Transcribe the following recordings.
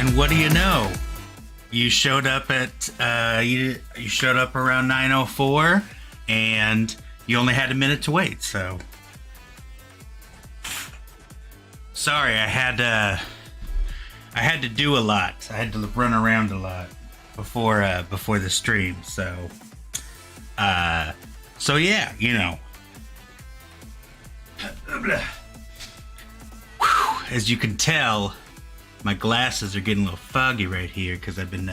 And what do you know? You showed up at you showed up around 9:04, and you only had a minute to wait. So sorry, I had to do a lot. I had to run around a lot before the stream. So yeah, you know. As you can tell, my glasses are getting a little foggy right here because I've been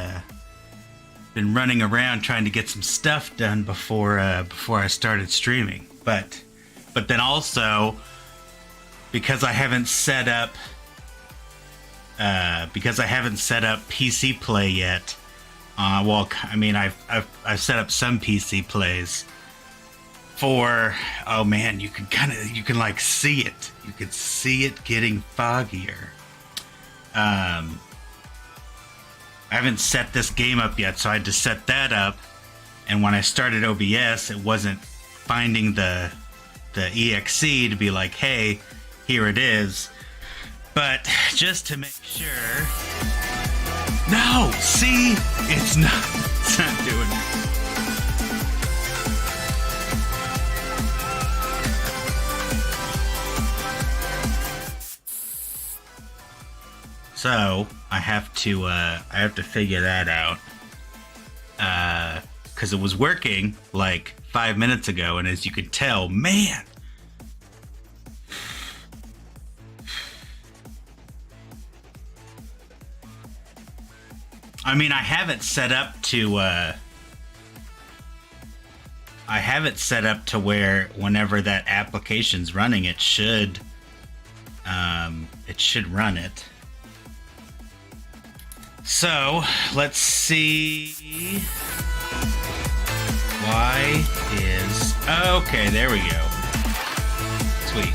running around trying to get some stuff done before I started streaming. But then also because I haven't set up PC Play yet. Well, I mean, I've set up some PC plays for. Oh man, you can like see it. You can see it getting foggier. I haven't set this game up yet, so I had to set that up. And when I started OBS, it wasn't finding the exe to be like, hey, here it is. But just to make sure. No, see, it's not doing it. So I have to figure that out, because it was working like 5 minutes ago, and as you can tell, man, I mean, I have it set up to where whenever that application's running, it should run it. So, let's see. Why is... Okay, there we go. Sweet.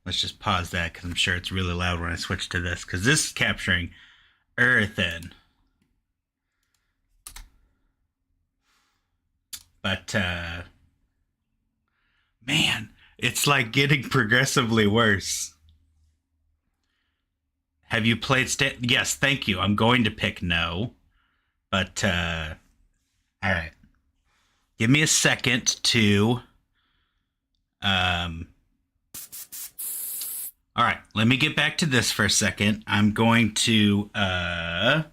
Let's just pause that because I'm sure it's really loud when I switch to this, because this is capturing earthen. But man, it's like getting progressively worse. Have you played Yes, thank you. I'm going to pick no. But, all right. Give me a second to, all right, let me get back to this for a second. I'm going to, man.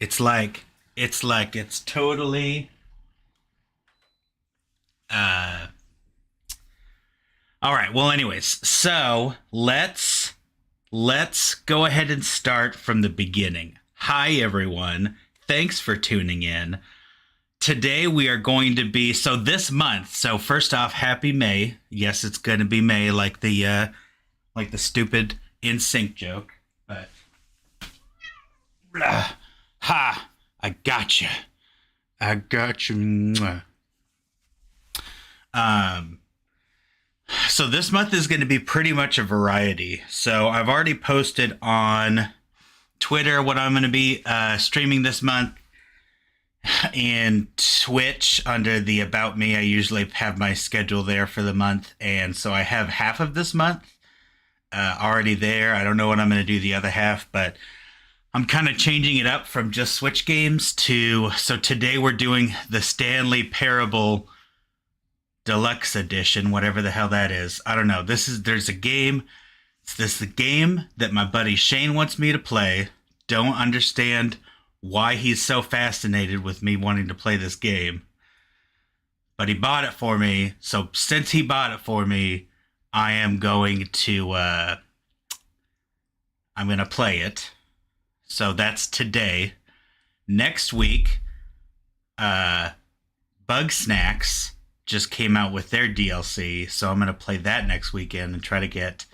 It's totally, all right. Well, anyways, so let's go ahead and start from the beginning. Hi, everyone. Thanks for tuning in. Today we are going to be, so this month. So first off, happy May. Yes, it's going to be May, like the stupid NSYNC joke. But ha, I gotcha. I got you. So this month is going to be pretty much a variety. So I've already posted on Twitter what I'm going to be streaming this month, and Twitch under the About Me. I usually have my schedule there for the month, and so I have half of this month already there. I don't know what I'm going to do the other half, but I'm kind of changing it up from just Switch games to, so today we're doing the Stanley Parable Deluxe edition, whatever the hell that is. I don't know. There's a game. This is the game that my buddy Shane wants me to play. Don't understand why he's so fascinated with me wanting to play this game. But he bought it for me. So since he bought it for me, I am going to play it. So that's today. Next week, BugSnax just came out with their DLC, so I'm going to play that next weekend and try to get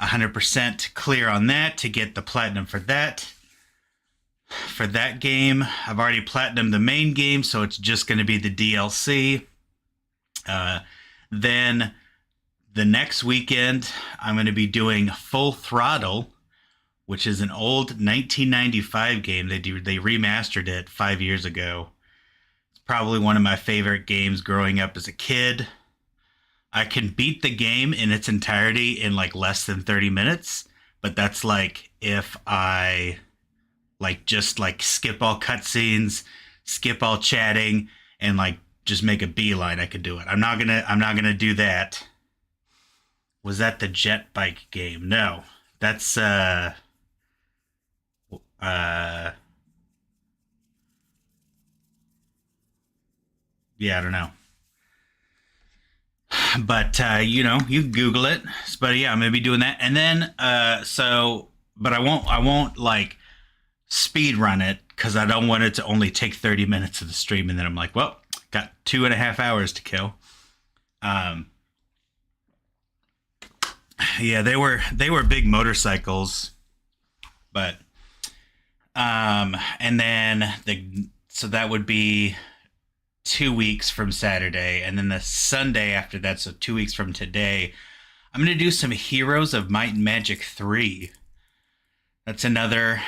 100% clear on that to get the platinum for that. For that game, I've already platinumed the main game, so it's just going to be the DLC. Then the next weekend, I'm going to be doing Full Throttle, which is an old 1995 game. They remastered it 5 years ago. Probably one of my favorite games growing up as a kid. I can beat the game in its entirety in like less than 30 minutes, but that's like if I like just like skip all cutscenes, skip all chatting, and like just make a beeline. I could do it. I'm not gonna do that. Was that the jet bike game? No, that's uh yeah, I don't know. But you Google it. But yeah, I'm gonna be doing that, and then but I won't like speed run it because I don't want it to only take 30 minutes of the stream, and then I'm like, well, got 2.5 hours to kill. Yeah, they were big motorcycles, but and then so that would be 2 weeks from Saturday, and then the Sunday after that, so 2 weeks from today, I'm gonna do some Heroes of Might and Magic 3. It's another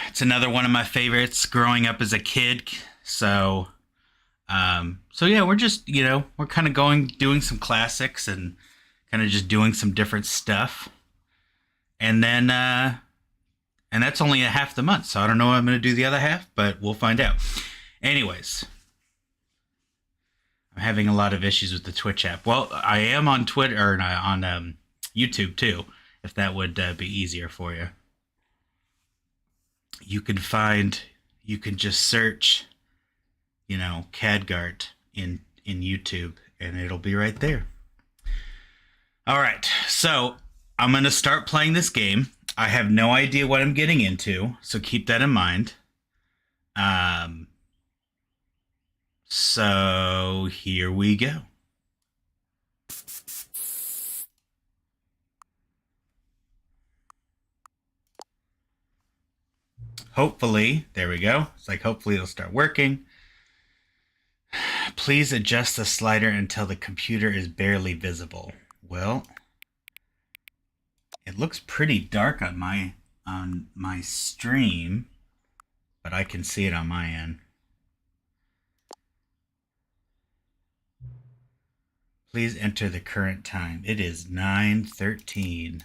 one of my favorites growing up as a kid. So yeah, we're just we're kind of doing some classics and kind of just doing some different stuff, and then and that's only a half the month, so I don't know what I'm gonna do the other half, but we'll find out. Anyways, I'm having a lot of issues with the Twitch app. Well, I am on Twitter or on YouTube too, if that would be easier for you. You can just search, Khadgart in YouTube, and it'll be right there. All right, so I'm going to start playing this game. I have no idea what I'm getting into, so keep that in mind. So here we go. Hopefully, there we go. It's like hopefully it'll start working. Please adjust the slider until the computer is barely visible. Well, it looks pretty dark on my stream, but I can see it on my end. Please enter the current time. It is 9:13.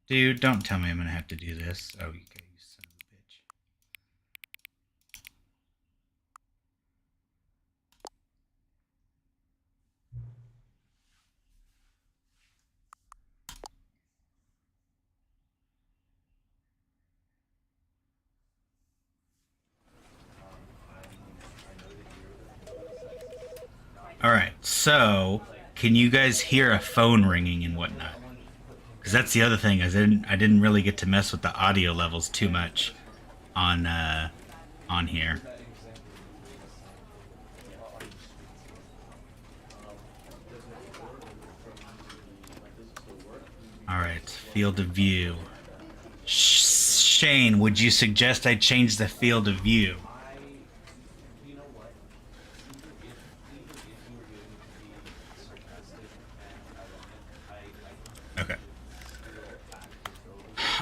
Dude, don't tell me I'm gonna have to do this. Oh, you son of a bitch. All right, so can you guys hear a phone ringing and whatnot? Because that's the other thing. I didn't really get to mess with the audio levels too much on here. All right, field of view. Shane, would you suggest I change the field of view? Okay.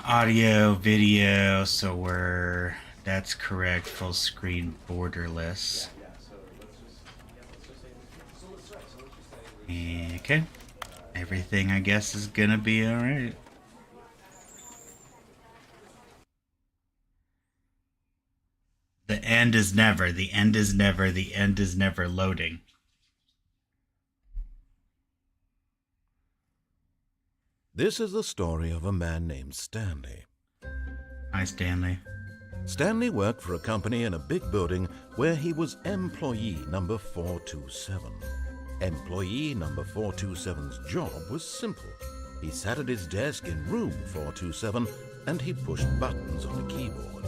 Audio, video, so that's correct. Full screen, borderless. Okay. Everything, I guess, is gonna be alright. The end is never loading. This is the story of a man named Stanley. Hi, Stanley. Stanley worked for a company in a big building where he was employee number 427. Employee number 427's job was simple. He sat at his desk in room 427 and he pushed buttons on a keyboard.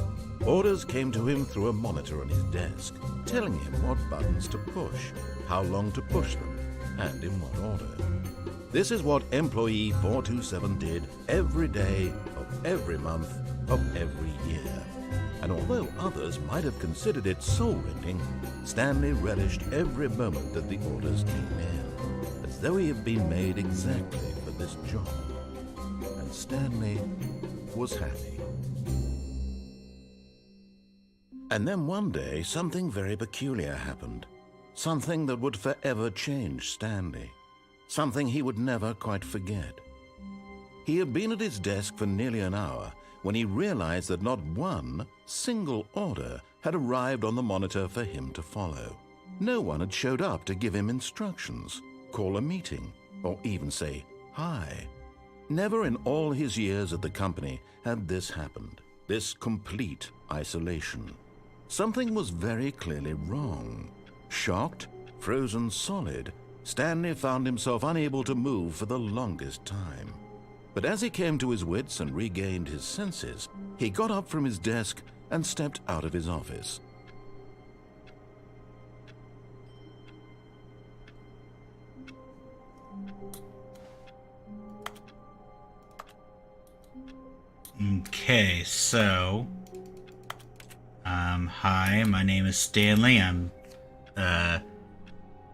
Orders came to him through a monitor on his desk, telling him what buttons to push, how long to push them, and in what order. This is what employee 427 did every day of every month of every year. And although others might have considered it soul-rending, Stanley relished every moment that the orders came in, as though he had been made exactly for this job. And Stanley was happy. And then one day, something very peculiar happened. Something that would forever change Stanley. Something he would never quite forget. He had been at his desk for nearly an hour when he realized that not one single order had arrived on the monitor for him to follow. No one had showed up to give him instructions, call a meeting, or even say hi. Never in all his years at the company had this happened, this complete isolation. Something was very clearly wrong. Shocked, frozen solid, Stanley found himself unable to move for the longest time. But as he came to his wits and regained his senses, he got up from his desk and stepped out of his office. Okay, so hi, my name is Stanley. I'm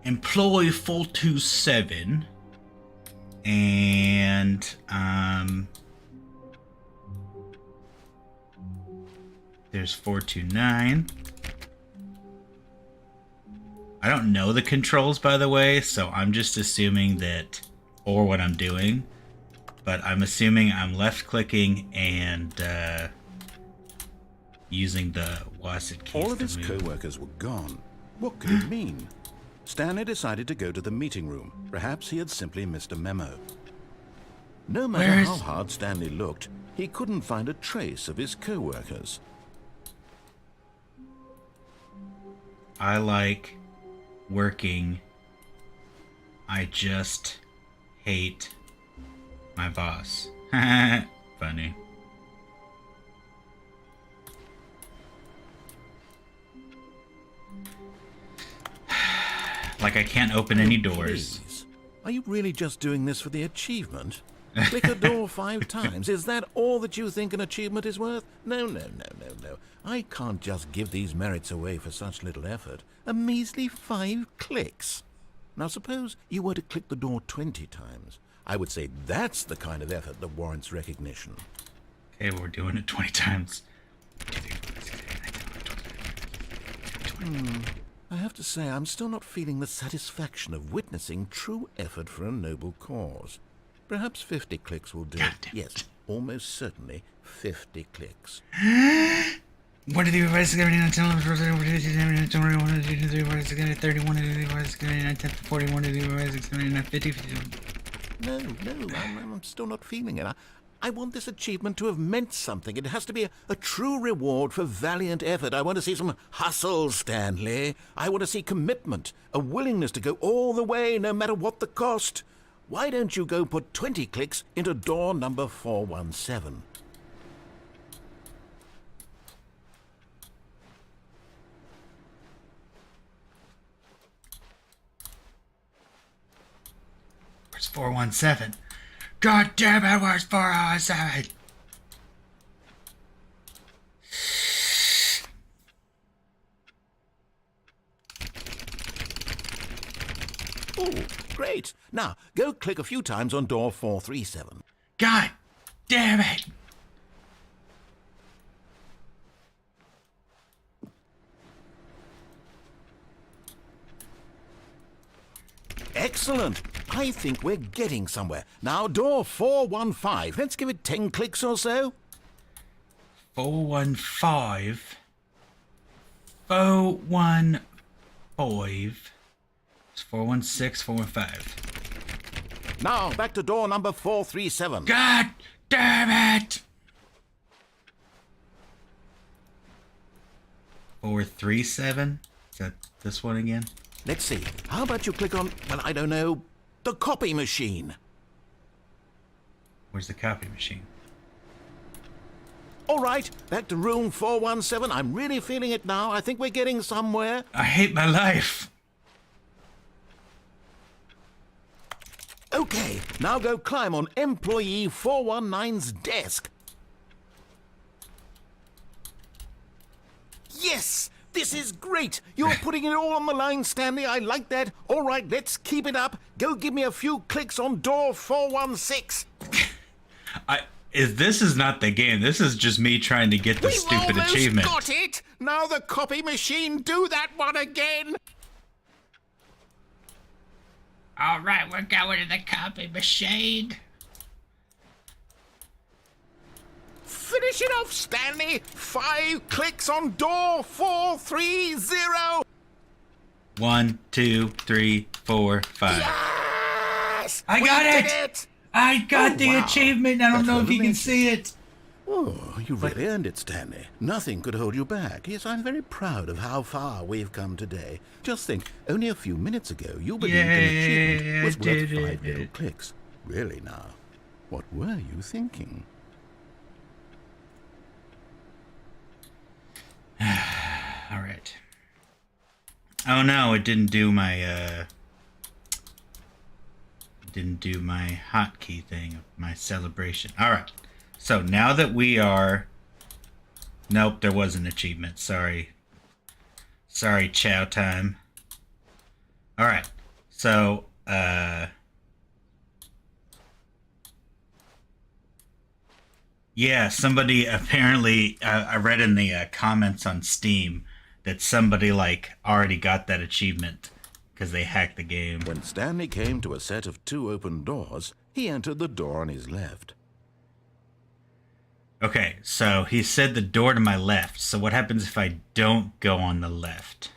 employee 427, and there's 429. I don't know the controls, by the way, so I'm just assuming that, or what I'm doing, but I'm assuming I'm left clicking and using the WASD keys. All of his co-workers were gone. What could it mean? Stanley decided to go to the meeting room. Perhaps he had simply missed a memo. No matter how hard Stanley looked, he couldn't find a trace of his co-workers. I like working. I just hate my boss. Funny. Like I can't open any doors. Please. Are you really just doing this for the achievement? Click a door 5 times. Is that all that you think an achievement is worth? No. I can't just give these merits away for such little effort. A measly 5 clicks. Now suppose you were to click the door 20 times. I would say that's the kind of effort that warrants recognition. Okay, we're doing it 20 times. I have to say, I'm still not feeling the satisfaction of witnessing true effort for a noble cause. Perhaps 50 clicks will do. Yes, almost certainly 50 clicks. What are the advice going to tell us? What is it going to do? What is it going to 31 to do? What is it going to 41 to do? What is it going to 50? No, I'm still not feeling it. I want this achievement to have meant something. It has to be a true reward for valiant effort. I want to see some hustle, Stanley. I want to see commitment, a willingness to go all the way, no matter what the cost. Why don't you go put 20 clicks into door number 417? Where's 417? God damn it, where's 417? Oh, great. Now, go click a few times on door 437. God damn it! Excellent. I think we're getting somewhere. Now, door 415. Let's give it 10 clicks or so. 415. 415. It's 416, 415. Now, back to door number 437. God damn it! 437? Is that this one again? Let's see. How about you click on, well, I don't know, the copy machine? Where's the copy machine? All right, back to room 417. I'm really feeling it now. I think we're getting somewhere. I hate my life. Okay, now go climb on employee 419's desk. Yes! This is great! You're putting it all on the line, Stanley. I like that. All right, let's keep it up. Go give me a few clicks on door 416. This is not the game. This is just me trying to get the stupid achievement. Got it! Now the copy machine, do that one again! All right, we're going to the copy machine. Finish it off, Stanley! 5 clicks on door 430! 1, 2, 3, 4, 5. Yes! I We got did it! I got Oh, the wow. achievement. I don't That's know if you can amazing. see it. Oh, you really earned it, Stanley. Nothing could hold you back. Yes, I'm very proud of how far we've come today. Just think, only a few minutes ago, you believed an achievement was worth 5 little clicks. Really now, what were you thinking? All right. Oh no, it didn't do my hotkey thing, my celebration. All right. So now that we are, nope, there was an achievement. Sorry, chow time. All right. So yeah, somebody apparently, I read in the comments on Steam that somebody like already got that achievement because they hacked the game. When Stanley came to a set of 2 open doors, he entered the door on his left. Okay, so he said the door to my left. So what happens if I don't go on the left?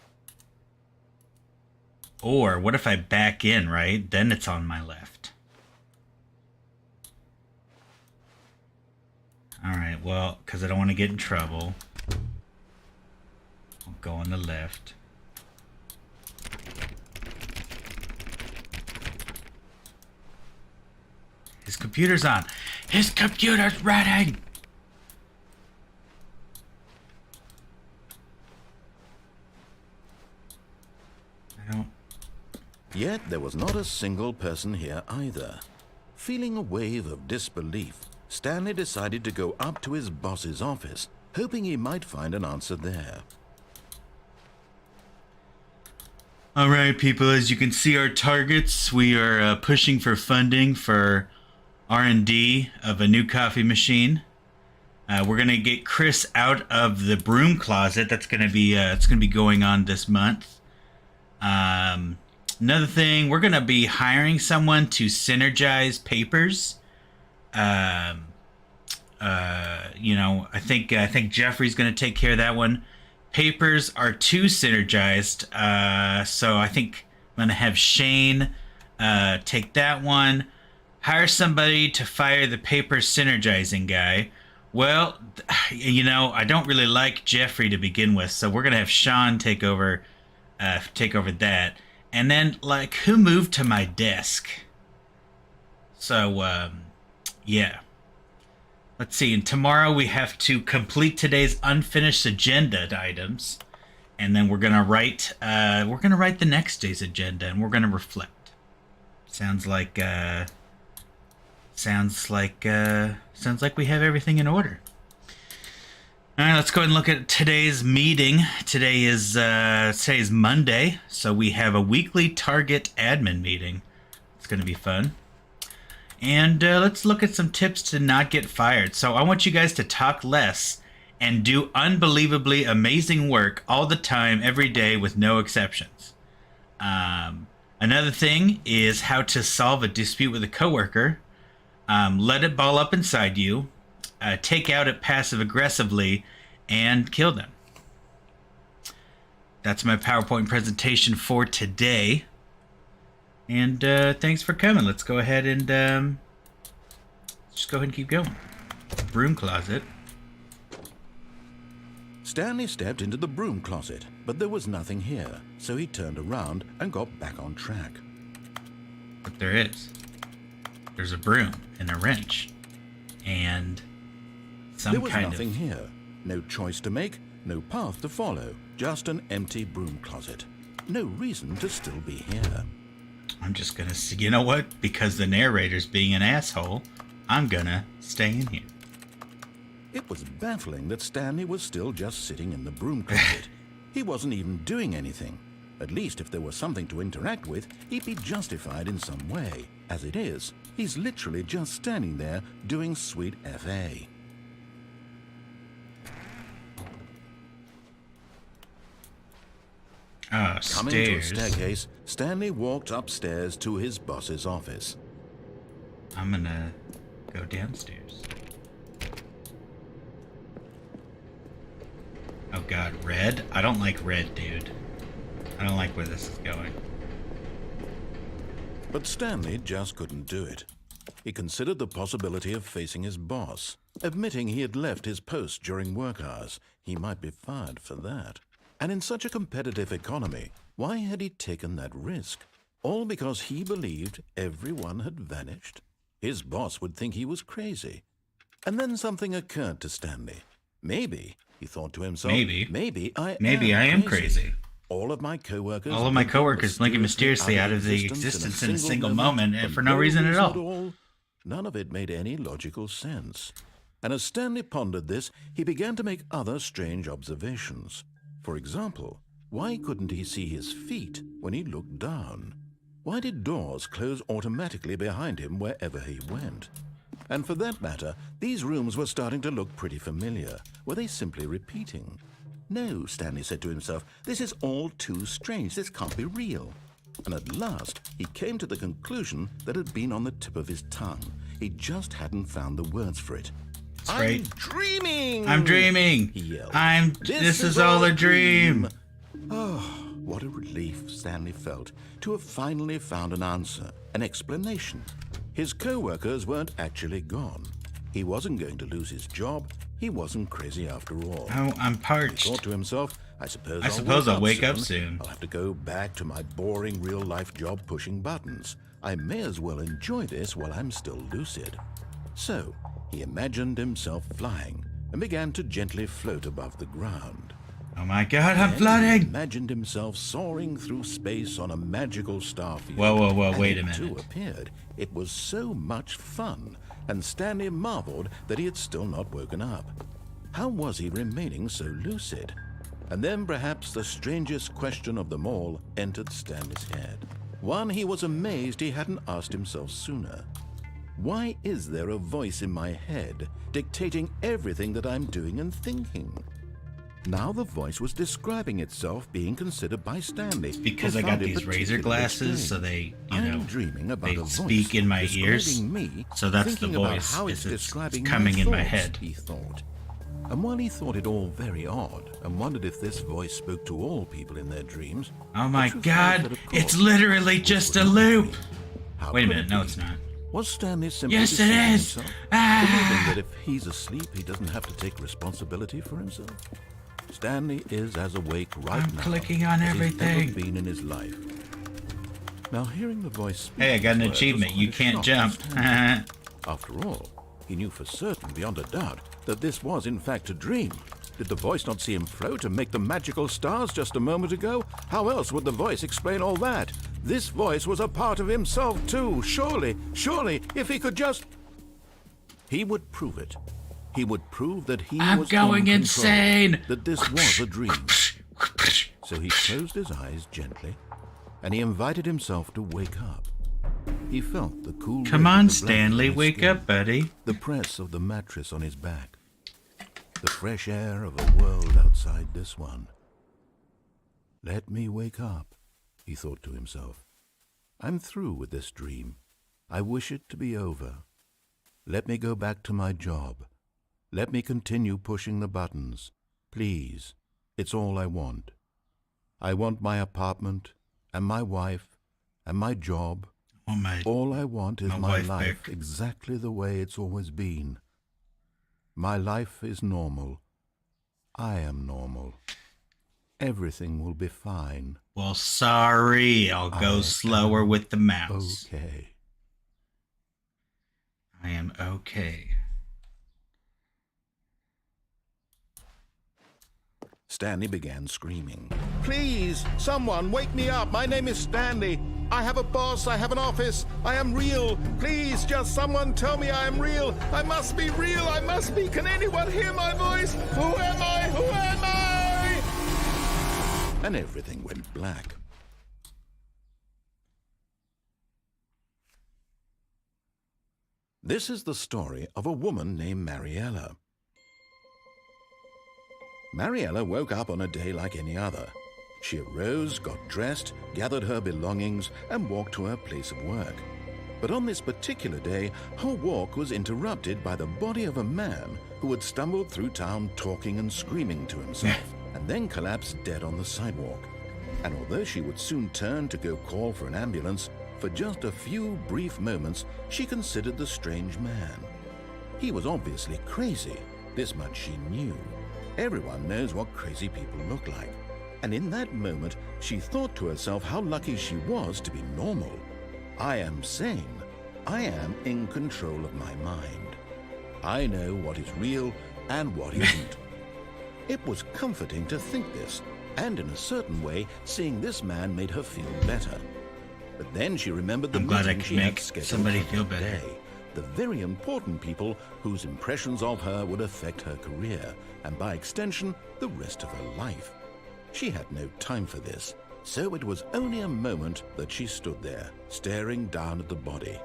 Or what if I back in, right? Then it's on my left. Alright, well, because I don't want to get in trouble, I'll go on the left. His computer's on. His computer's ready! I don't... Yet there was not a single person here either. Feeling a wave of disbelief, Stanley decided to go up to his boss's office, hoping he might find an answer there. All right, people, as you can see our targets, we are pushing for funding for R&D of a new coffee machine. We're going to get Chris out of the broom closet. That's going to be it's going to be going on this month. Another thing, we're going to be hiring someone to synergize papers. You know, I think Jeffrey's going to take care of that one. Papers are too synergized, so I think I'm going to have Shane take that one. Hire somebody to fire the paper synergizing guy. Well, you know, I don't really like Jeffrey to begin with, so we're going to have Sean take over that. And then, like, who moved to my desk? So, yeah. Let's see, and tomorrow we have to complete today's unfinished agenda items, and then we're gonna write the next day's agenda, and we're gonna reflect. Sounds like we have everything in order. All right, let's go ahead and look at today's meeting. Today's Monday, so we have a weekly target admin meeting. It's gonna be fun. And let's look at some tips to not get fired. So I want you guys to talk less and do unbelievably amazing work all the time, every day, with no exceptions. Another thing is how to solve a dispute with a coworker. Let it ball up inside you. Take out it passive-aggressively and kill them. That's my PowerPoint presentation for today. And thanks for coming. Let's go ahead and just go ahead and keep going. Broom closet. Stanley stepped into the broom closet, but there was nothing here, so he turned around and got back on track. But there is. There's a broom and a wrench. And some There was kind nothing of... here. No choice to make, no path to follow, just an empty broom closet. No reason to still be here. I'm just gonna... You know what? Because the narrator's being an asshole, I'm gonna stay in here. It was baffling that Stanley was still just sitting in the broom closet. He wasn't even doing anything. At least if there was something to interact with, he'd be justified in some way. As it is, he's literally just standing there doing sweet FA. Oh, Coming to a stairs. staircase, Stanley walked upstairs to his boss's office. I'm gonna go downstairs. Oh god, red? I don't like red, dude. I don't like where this is going. But Stanley just couldn't do it. He considered the possibility of facing his boss, admitting he had left his post during work hours. He might be fired for that. And in such a competitive economy, why had he taken that risk? All because he believed everyone had vanished? His boss would think he was crazy. And then something occurred to Stanley. Maybe, he thought to himself, maybe I am crazy. All of my coworkers blinking mysteriously out of the existence in a single moment and for no reason at all. None of it made any logical sense. And as Stanley pondered this, he began to make other strange observations. For example, why couldn't he see his feet when he looked down? Why did doors close automatically behind him wherever he went? And for that matter, these rooms were starting to look pretty familiar. Were they simply repeating? No, Stanley said to himself, this is all too strange. This can't be real. And at last, he came to the conclusion that had been on the tip of his tongue. He just hadn't found the words for it. Right. I'm dreaming, he yelled. This is all a dream. Oh, what a relief Stanley felt to have finally found an answer, an explanation. His co-workers weren't actually gone. He wasn't going to lose his job. He wasn't crazy after all. Oh, I'm parched. He thought to himself, I suppose I'll wake up soon. I'll have to go back to my boring real-life job pushing buttons. I may as well enjoy this while I'm still lucid. So, he imagined himself flying and began to gently float above the ground. Oh my god, I'm He flooding! imagined himself soaring through space on a magical star field. Whoa, and wait a it minute. too appeared. It was so much fun, and Stanley marveled that he had still not woken up. How was he remaining so lucid? And then perhaps the strangest question of them all entered Stanley's head. One he was amazed he hadn't asked himself sooner. Why is there a voice in my head dictating everything that I'm doing and thinking? Now the voice was describing itself being considered by Stanley. Because who I got found it these razor particularly glasses, strange. so they, I'm dreaming about they a voice speak in my ears. describing me, So that's the thinking about voice. how It's describing coming in my thoughts, head. he thought. And while he thought it all very odd and wondered if this voice spoke to all people in their dreams, Oh my the truth was god, that, of course, it's literally this just would a not be. loop! How Wait a could minute, it no be? it's not. Was Stanley simply Yes, it deceiving is. himself, Ah. believing that if he's asleep, he doesn't have to take responsibility for himself? Stanley is as awake right I'm now clicking on as he's everything. ever been in his life. Now, hearing the voice speak Hey, I got an these words achievement. was You quite a can't shock to jump. Stanley. After all, he knew for certain, beyond a doubt, that this was in fact a dream. Did the voice not see him float and make the magical stars just a moment ago? How else would the voice explain all that? This voice was a part of himself too. Surely, if he could just... He would prove it. He would prove that he I'm was going in insane. control, that this was a dream. So he closed his eyes gently, and he invited himself to wake up. He felt the cool Come weight of on, the blanket Stanley, on his wake skin, up, buddy. the press of the mattress on his back, the fresh air of a world outside this one. Let me wake up, he thought to himself. I'm through with this dream. I wish it to be over. Let me go back to my job. Let me continue pushing the buttons. Please, it's all I want. I want my apartment, and my wife, and my job. Oh my. All I want is my my wife life back. exactly the way it's always been. My life is normal. I am normal. Everything will be fine. Well, sorry. I'll go slower with the mouse. Okay. I am okay. Stanley began screaming. Please, someone, wake me up. My name is Stanley. I have a boss. I have an office. I am real. Please, just someone tell me I am real. I must be real. I must be. Can anyone hear my voice? Who am I? Who am I? And everything went black. This is the story of a woman named Mariella. Mariella woke up on a day like any other. She arose, got dressed, gathered her belongings, and walked to her place of work. But on this particular day, her walk was interrupted by the body of a man who had stumbled through town talking and screaming to himself, and then collapsed dead on the sidewalk. And although she would soon turn to go call for an ambulance, for just a few brief moments she considered the strange man. He was obviously crazy, this much she knew. Everyone knows what crazy people look like. And in that moment, she thought to herself how lucky she was to be normal. I am sane. I am in control of my mind. I know what is real and what isn't. It was comforting to think this, and in a certain way, seeing this man made her feel better. But then she remembered the I'm glad I meeting could she had make scheduled somebody for feel that better. day. The very important people whose impressions of her would affect her career, and by extension, the rest of her life. She had no time for this, so it was only a moment that she stood there, staring down at the body.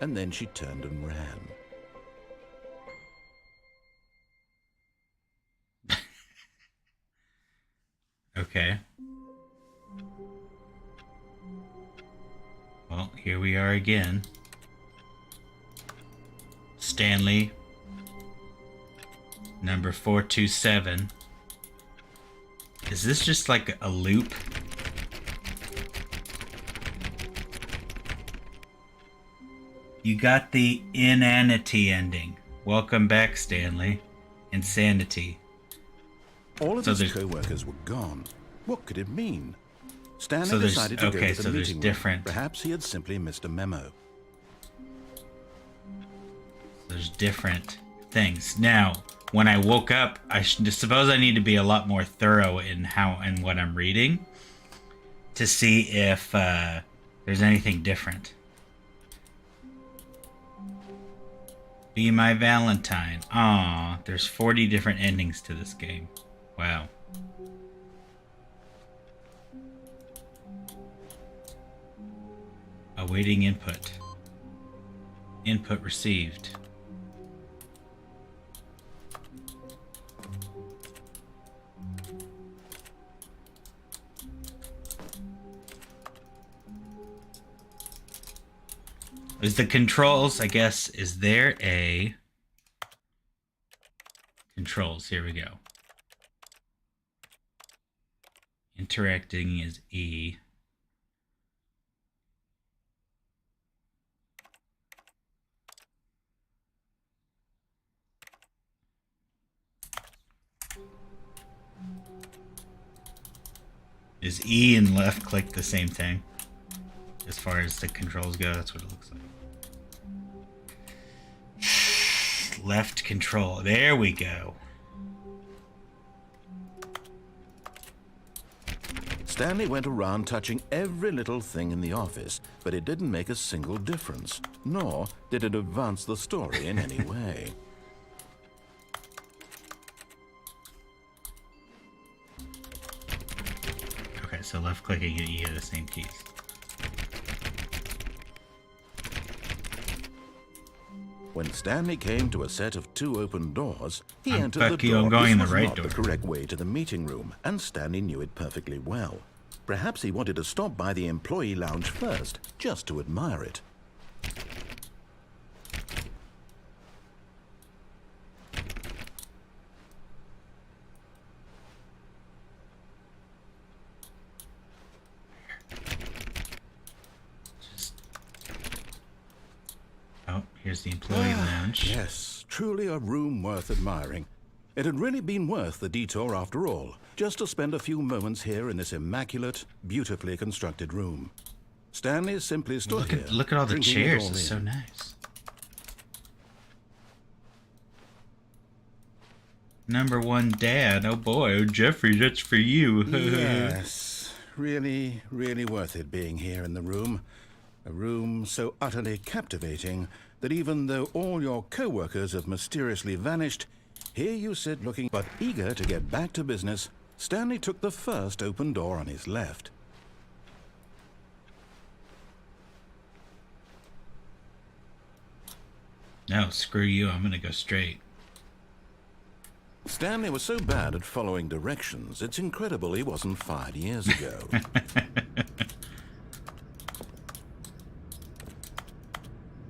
And then she turned and ran. Okay. Well, here we are again. Stanley, number 427. Is this just like a loop? You got the inanity ending. Welcome back, Stanley. Insanity. All of So his there's- co-workers were gone. What could it mean? Stanley So there's- decided to go okay, to the so there's meeting room. different- Perhaps he had simply missed a memo. There's different things. Now, when I woke up, I suppose I need to be a lot more thorough in how and what I'm reading to see if there's anything different. Be my Valentine. Aw, there's 40 different endings to this game. Wow. Awaiting input. Input received. Is the controls, I guess, is there a controls? Here we go. Interacting is E. Is E and left click the same thing? As far as the controls go, that's what it looks like. Left control. There we go. Stanley went around touching every little thing in the office, but it didn't make a single difference, nor did it advance the story in any way. Okay, so left clicking and E are the same keys. When Stanley came to a set of 2 open doors, he I'm entered the fucking door. going in This the was right not door. the correct way to the meeting room, and Stanley knew it perfectly well. Perhaps he wanted to stop by the employee lounge first, just to admire it. Oh, here's the employee lounge. Yes, truly a room worth admiring. It had really been worth the detour after all, just to spend a few moments here in this immaculate, beautifully constructed room. Stanley simply stood here. Look at all the drinking it chairs. all It's so in. nice. Number 1 dad. Oh boy, oh Jeffrey, that's for you. Yes, really, really worth it being here in the room. A room so utterly captivating that even though all your co-workers have mysteriously vanished, here you sit looking but eager to get back to business. Stanley took the first open door on his left. No, screw you. I'm gonna go straight. Stanley was so bad at following directions, it's incredible he wasn't fired years ago.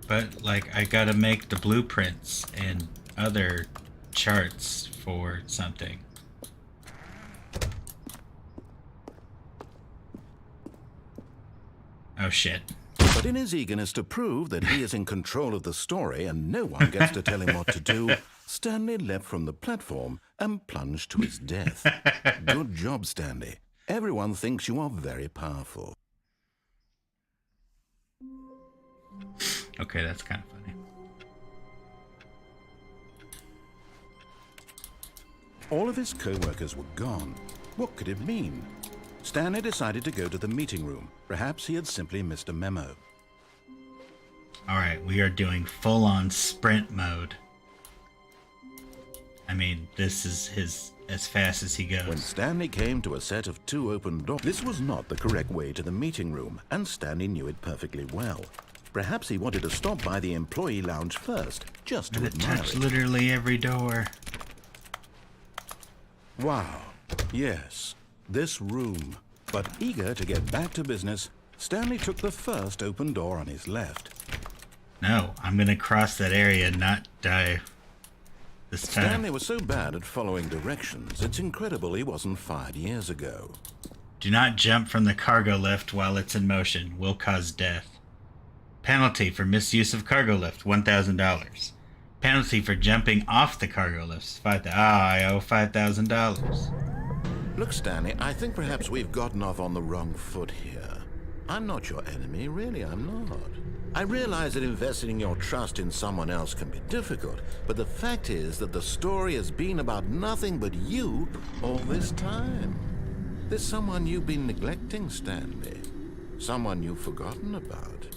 But, like, I gotta make the blueprints and other charts for something. Oh, shit. But in his eagerness to prove that he is in control of the story and no one gets to tell him what to do, Stanley leapt from the platform and plunged to his death. Good job, Stanley. Everyone thinks you are very powerful. Okay, that's kind of funny. All of his co-workers were gone. What could it mean? Stanley decided to go to the meeting room. Perhaps he had simply missed a memo. Alright, we are doing full-on sprint mode. I mean, this is his as fast as he goes. When Stanley came to a set of 2 open doors, this was not the correct way to the meeting room, and Stanley knew it perfectly well. Perhaps he wanted to stop by the employee lounge first, just to admire touch it. literally every door. Wow. Yes, this room. But eager to get back to business, Stanley took the first open door on his left. No, I'm gonna cross that area and not die this time. Stanley was so bad at following directions, it's incredible he wasn't fired years ago. Do not jump from the cargo lift while it's in motion. Will cause death. Penalty for misuse of cargo lift, $1,000. Penalty for jumping off the cargo lift, I owe $5,000. Look, Stanley, I think perhaps we've gotten off on the wrong foot here. I'm not your enemy, really, I'm not. I realize that investing your trust in someone else can be difficult, but the fact is that the story has been about nothing but you all this time. There's someone you've been neglecting, Stanley. Someone you've forgotten about.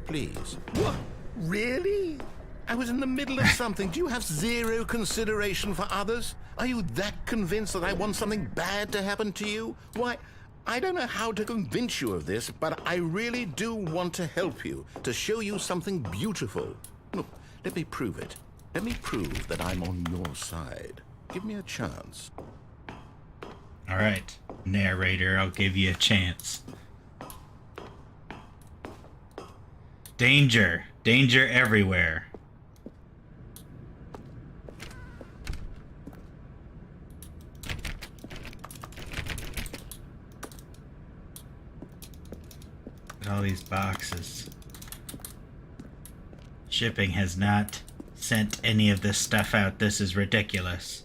Please. What? Really? I was in the middle of something. Do you have zero consideration for others? Are you that convinced that I want something bad to happen to you? Why, I don't know how to convince you of this, but I really do want to help you, to show you something beautiful. Look, let me prove it. Let me prove that I'm on your side. Give me a chance. All right, narrator, I'll give you a chance. Danger. Danger everywhere. Look at all these boxes. Shipping has not sent any of this stuff out. This is ridiculous.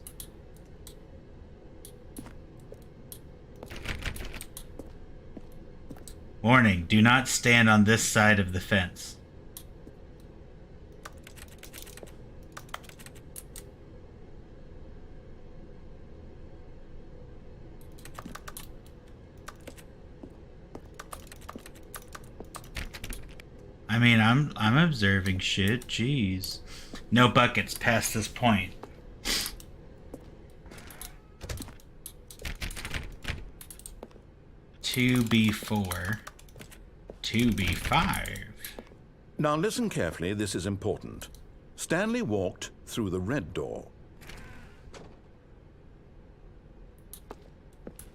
Warning, do not stand on this side of the fence. I mean, I'm observing shit. Jeez. No buckets past this point. Two B4. 2B5. Now listen carefully, this is important. Stanley walked through the red door.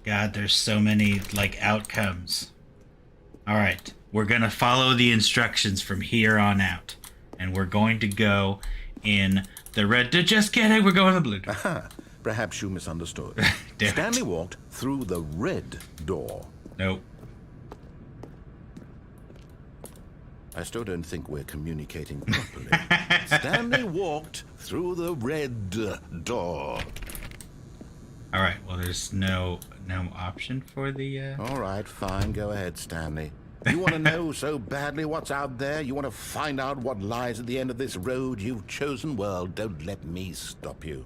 God, there's so many, like, outcomes. Alright, we're gonna follow the instructions from here on out. And we're going to go in the red door. Just kidding, we're going in the blue door. Aha, perhaps you misunderstood. Damn it. Stanley walked through the red door. Nope. I still don't think we're communicating properly. Stanley walked through the red door. Alright, well, there's no option for the, All right, fine. Go ahead, Stanley. You want to know so badly what's out there? You want to find out what lies at the end of this road you've chosen? Well, don't let me stop you.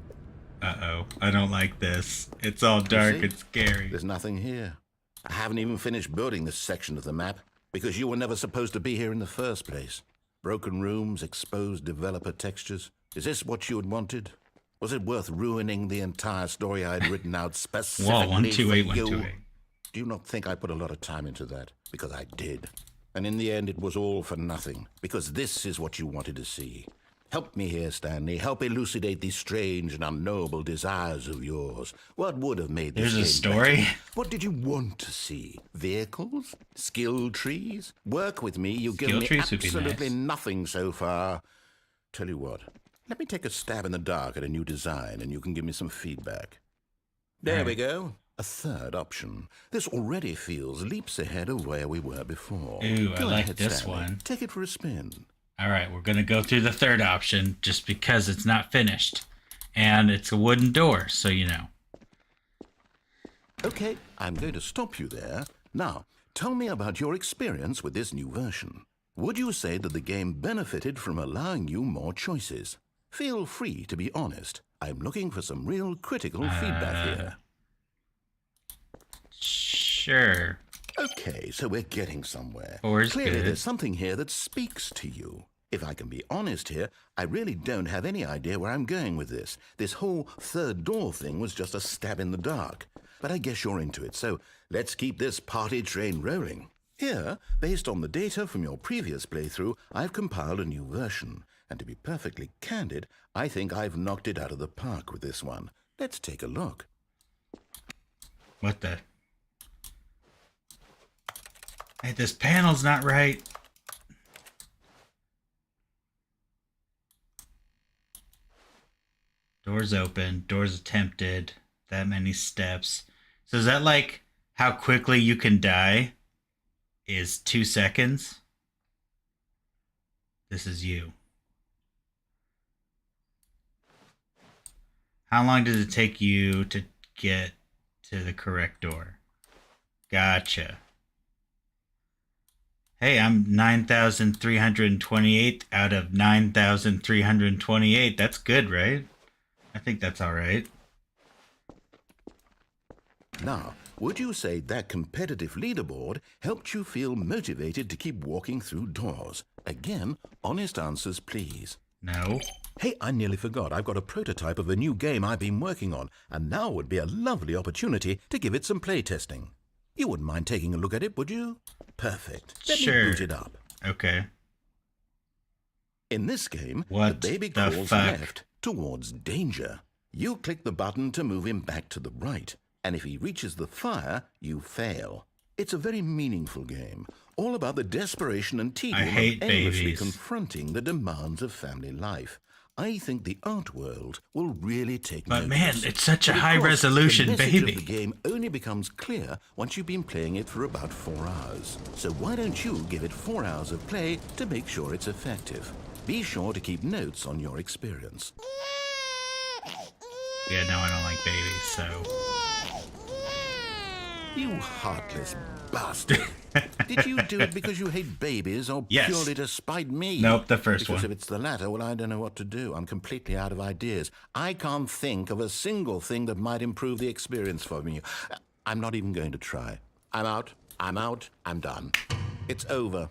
Uh-oh. I don't like this. It's all dark and scary. There's nothing here. I haven't even finished building this section of the map because you were never supposed to be here in the first place. Broken rooms, exposed developer textures. Is this what you had wanted? Was it worth ruining the entire story I had written out specifically Wall, for 128, you? 128. Do you not think I put a lot of time into that? Because I did. And in the end, it was all for nothing. Because this is what you wanted to see. Help me here, Stanley. Help elucidate these strange and unknowable desires of yours. What would have made this There's a game story? better? What did you want to see? Vehicles? Skill trees? Work with me. You've given me trees would be absolutely nice. nothing so far. Tell you what. Let me take a stab in the dark at a new design, and you can give me some feedback. There we go. A third option. This already feels leaps ahead of where we were before. Ooh, I Go like ahead, this Stanley. one. Take it for a spin. All right, we're going to go through the third option just because it's not finished. And it's a wooden door, so you know. Okay, I'm going to stop you there. Now, tell me about your experience with this new version. Would you say that the game benefited from allowing you more choices? Feel free to be honest. I'm looking for some real critical feedback here. Sure. Okay, so we're getting somewhere. Four's Clearly, good. there's something here that speaks to you. If I can be honest here, I really don't have any idea where I'm going with this. This whole third door thing was just a stab in the dark. But I guess you're into it, so let's keep this party train rolling. Here, based on the data from your previous playthrough, I've compiled a new version. And to be perfectly candid, I think I've knocked it out of the park with this one. Let's take a look. What the? Hey, this panel's not right. Doors open. Doors attempted. That many steps. So is that like how quickly you can die is 2 seconds? This is you. How long does it take you to get to the correct door? Gotcha. Hey, I'm 9,328 out of 9,328. That's good, right? I think that's all right. Now, would you say that competitive leaderboard helped you feel motivated to keep walking through doors? Again, honest answers, please. No. Hey, I nearly forgot. I've got a prototype of a new game I've been working on, and now would be a lovely opportunity to give it some playtesting. You wouldn't mind taking a look at it, would you? Perfect. Let me Sure. boot it up. Okay. In this game, What the baby the crawls fuck? left towards danger. You click the button to move him back to the right, and if he reaches the fire, you fail. It's a very meaningful game, all about the desperation and tedium I hate of endlessly babies. confronting the demands of family life. I think the art world will really take But notice. man, it's such a But of high course, resolution the message baby. of the game only becomes clear once you've been playing it for about 4 hours. So why don't you give it 4 hours of play to make sure it's effective? Be sure to keep notes on your experience. Yeah, no, I don't like babies, so. You heartless bastard. Did you do it because you hate babies or Yes. purely to spite me? Nope, the first Because one. if it's the latter, well, I don't know what to do. I'm completely out of ideas. I can't think of a single thing that might improve the experience for me. I'm not even going to try. I'm out. I'm done. It's over.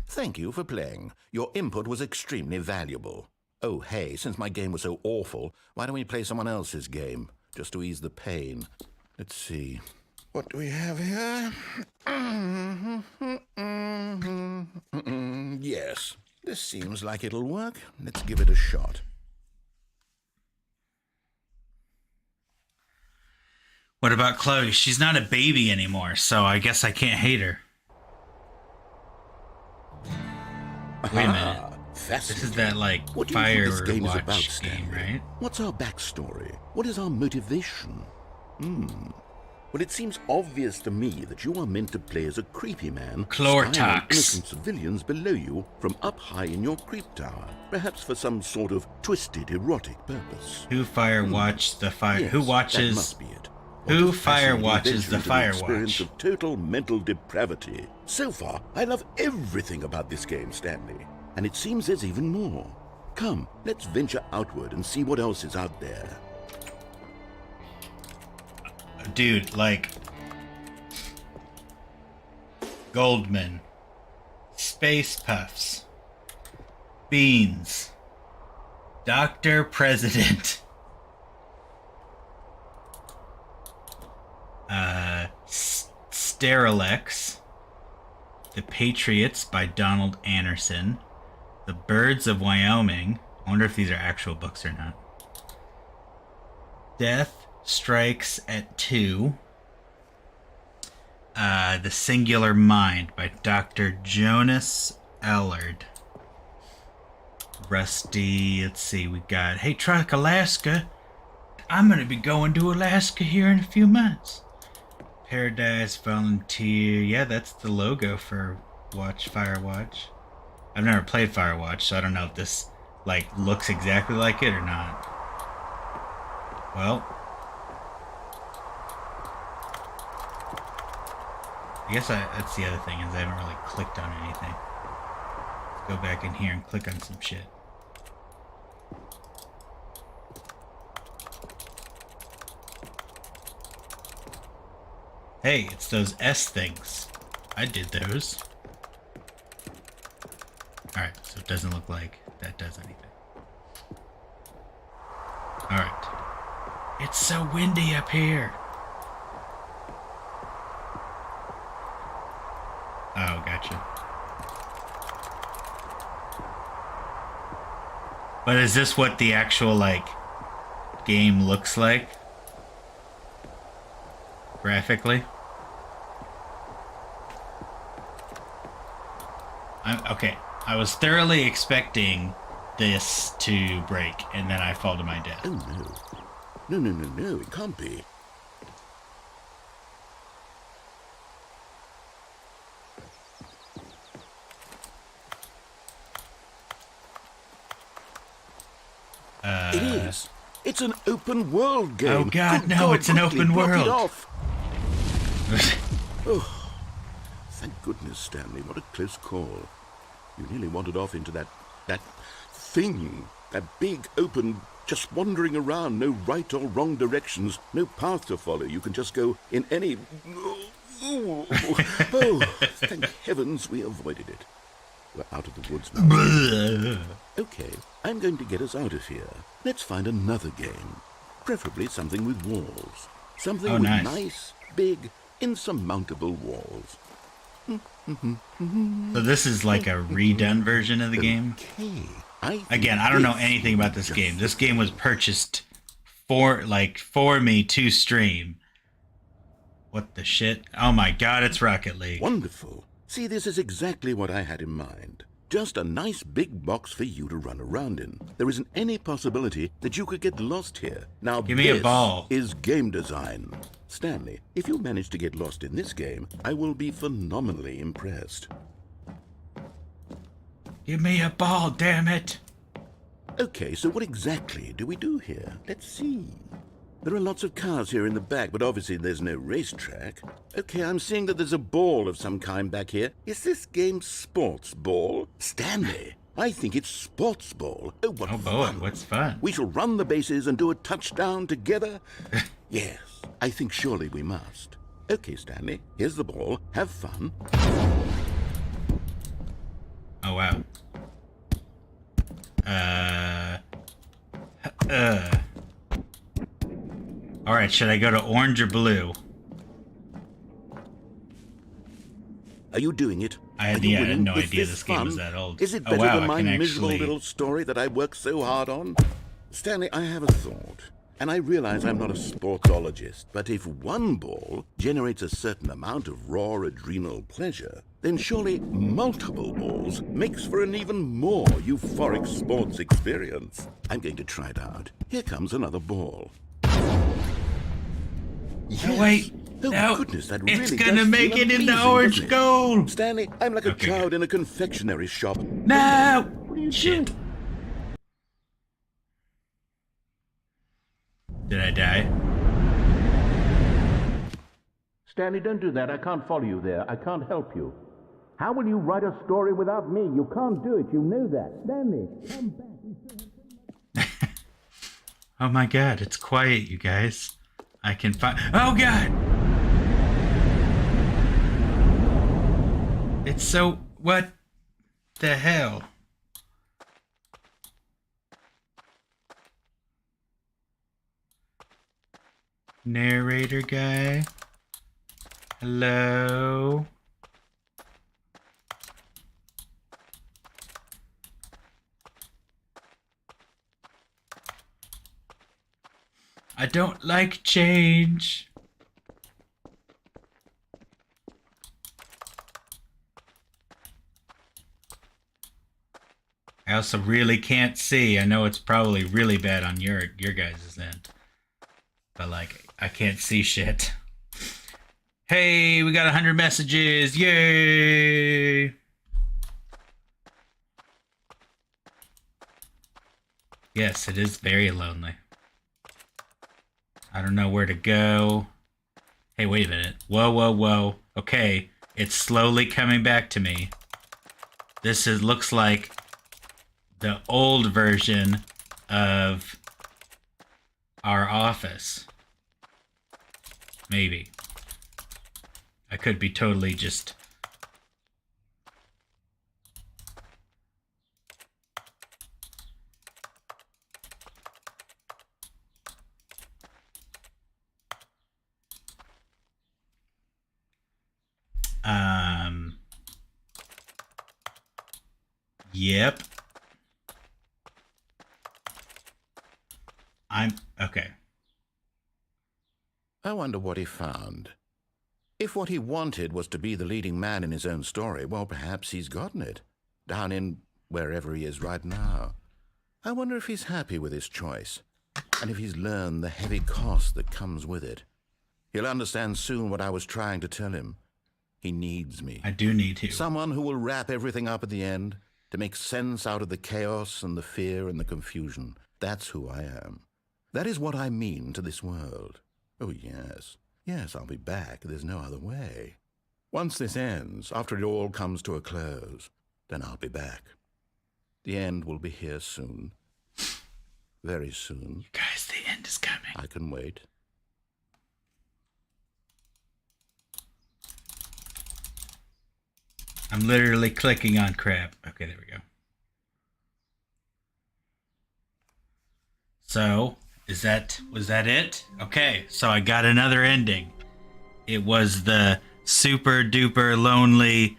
Thank you for playing. Your input was extremely valuable. Oh, hey, since my game was so awful, why don't we play someone else's game, just to ease the pain? Let's see. What do we have here? Yes, this seems like it'll work. Let's give it a shot. What about Chloe? She's not a baby anymore, so I guess I can't hate her. Wait a minute. This is that, like, What do you think this fire game is about, watch Stanley? game, right? What's our backstory? What is our motivation? Well, it seems obvious to me that you are meant to play as a creepy man spying on Chlortox. innocent civilians below you from up high in your creep tower, perhaps for some sort of twisted erotic purpose. Who fire watch the fire? Yes, Who that watches? must be it. Who What a fire fascinating watches venture the into fire experience watch? of total mental depravity. So far, I love everything about this game, Stanley, and it seems there's even more. Come, let's venture outward and see what else is out there. Dude, like Goldman, Space Puffs, Beans, Dr. President, Sterilex, The Patriots by Donald Anderson, The Birds of Wyoming, I wonder if these are actual books or not. Death Strikes at 2. The Singular Mind by Dr. Jonas Allard. Rusty, let's see, we got, hey, Truck Alaska. I'm going to be going to Alaska here in a few months. Paradise Volunteer. Yeah, that's the logo for Firewatch. I've never played Firewatch, so I don't know if this, like, looks exactly like it or not. Well, I guess that's the other thing, is I haven't really clicked on anything. Let's go back in here and click on some shit. Hey, it's those S things. I did those. Alright, so it doesn't look like that does anything. Alright. It's so windy up here. Oh, gotcha. But is this what the actual, like, game looks like? Graphically? Okay, I was thoroughly expecting this to break, and then I fall to my death. Oh, no. No, it can't be. It is. It's an open world game. Oh God, no! It's an open world. Oh, thank goodness, Stanley. What a close call. You nearly wandered off into that thing. That big, open, just wandering around. No right or wrong directions. No path to follow. You can just go in any... Oh, thank heavens we avoided it. We're out of the woods now. Okay, I'm going to get us out of here. Let's find another game. Preferably something with walls. Something with nice, big, insurmountable walls. So this is like a redone version of the game? Again, I don't know anything about this game. This game was purchased for me to stream. What the shit? Oh my God, it's Rocket League. Wonderful. See, this is exactly what I had in mind. Just a nice big box for you to run around in. There isn't any possibility that you could get lost here. Now, give me a ball. This is game design. Stanley, if you manage to get lost in this game, I will be phenomenally impressed. Give me a ball, damn it. Okay, so what exactly do we do here? Let's see. There are lots of cars here in the back, but obviously there's no racetrack. Okay, I'm seeing that there's a ball of some kind back here. Is this game sports ball? Stanley, I think it's sports ball. Oh, what fun. What's fun? We shall run the bases and do a touchdown together? Yes, I think surely we must. Okay, Stanley, here's the ball. Have fun. Oh, wow. Alright, should I go to orange or blue? Are you doing it? I had no idea this game was that old. Is it better than my miserable little story that I worked so hard on? Stanley, I have a thought. And I realize I'm not a sportologist, but if one ball generates a certain amount of raw adrenal pleasure, then surely multiple balls makes for an even more euphoric sports experience. I'm going to try it out. Here comes another ball. Yes. Oh, wait. Oh, no, goodness, that really it's gonna make it amazing, into orange gold. Stanley, I'm like a child in a confectionery shop. No! Shit. Did I die? Stanley, don't do that. I can't follow you there. I can't help you. How will you write a story without me? You can't do it. You know that. Stanley, come back. Oh my God, it's quiet, you guys. I can find... Oh God! It's so... What the hell? Narrator guy? Hello? I don't like change. I also really can't see. I know it's probably really bad on your guys' end. But like, I can't see shit. Hey, we got 100 messages. Yay! Yes, it is very lonely. I don't know where to go. Hey, wait a minute. Whoa, whoa, whoa. Okay, it's slowly coming back to me. This looks like the old version of our office. Maybe. I could be totally just... Yep. Okay. I wonder what he found. If what he wanted was to be the leading man in his own story, well, perhaps he's gotten it. Down in wherever he is right now. I wonder if he's happy with his choice, and if he's learned the heavy cost that comes with it. He'll understand soon what I was trying to tell him. He needs me. I do need to. Someone who will wrap everything up at the end, to make sense out of the chaos and the fear and the confusion. That's who I am. That is what I mean to this world. Oh, yes. Yes, I'll be back. There's no other way. Once this ends, after it all comes to a close, then I'll be back. The end will be here soon. Very soon. Guys, the end is coming. I can wait. I'm literally clicking on crap. Okay, there we go. So, was that it? Okay, so I got another ending. It was the super duper lonely,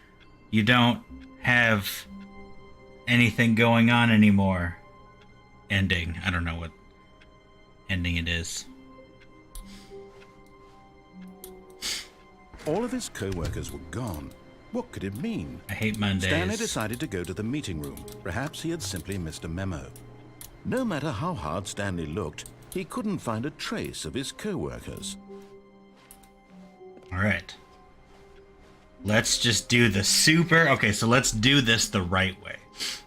you don't have anything going on anymore ending. I don't know what ending it is. All of his co-workers were gone. What could it mean? I hate Mondays. Stanley decided to go to the meeting room. Perhaps he had simply missed a memo. No matter how hard Stanley looked, he couldn't find a trace of his co-workers. All right. Let's just do the super... Okay, so let's do this the right way.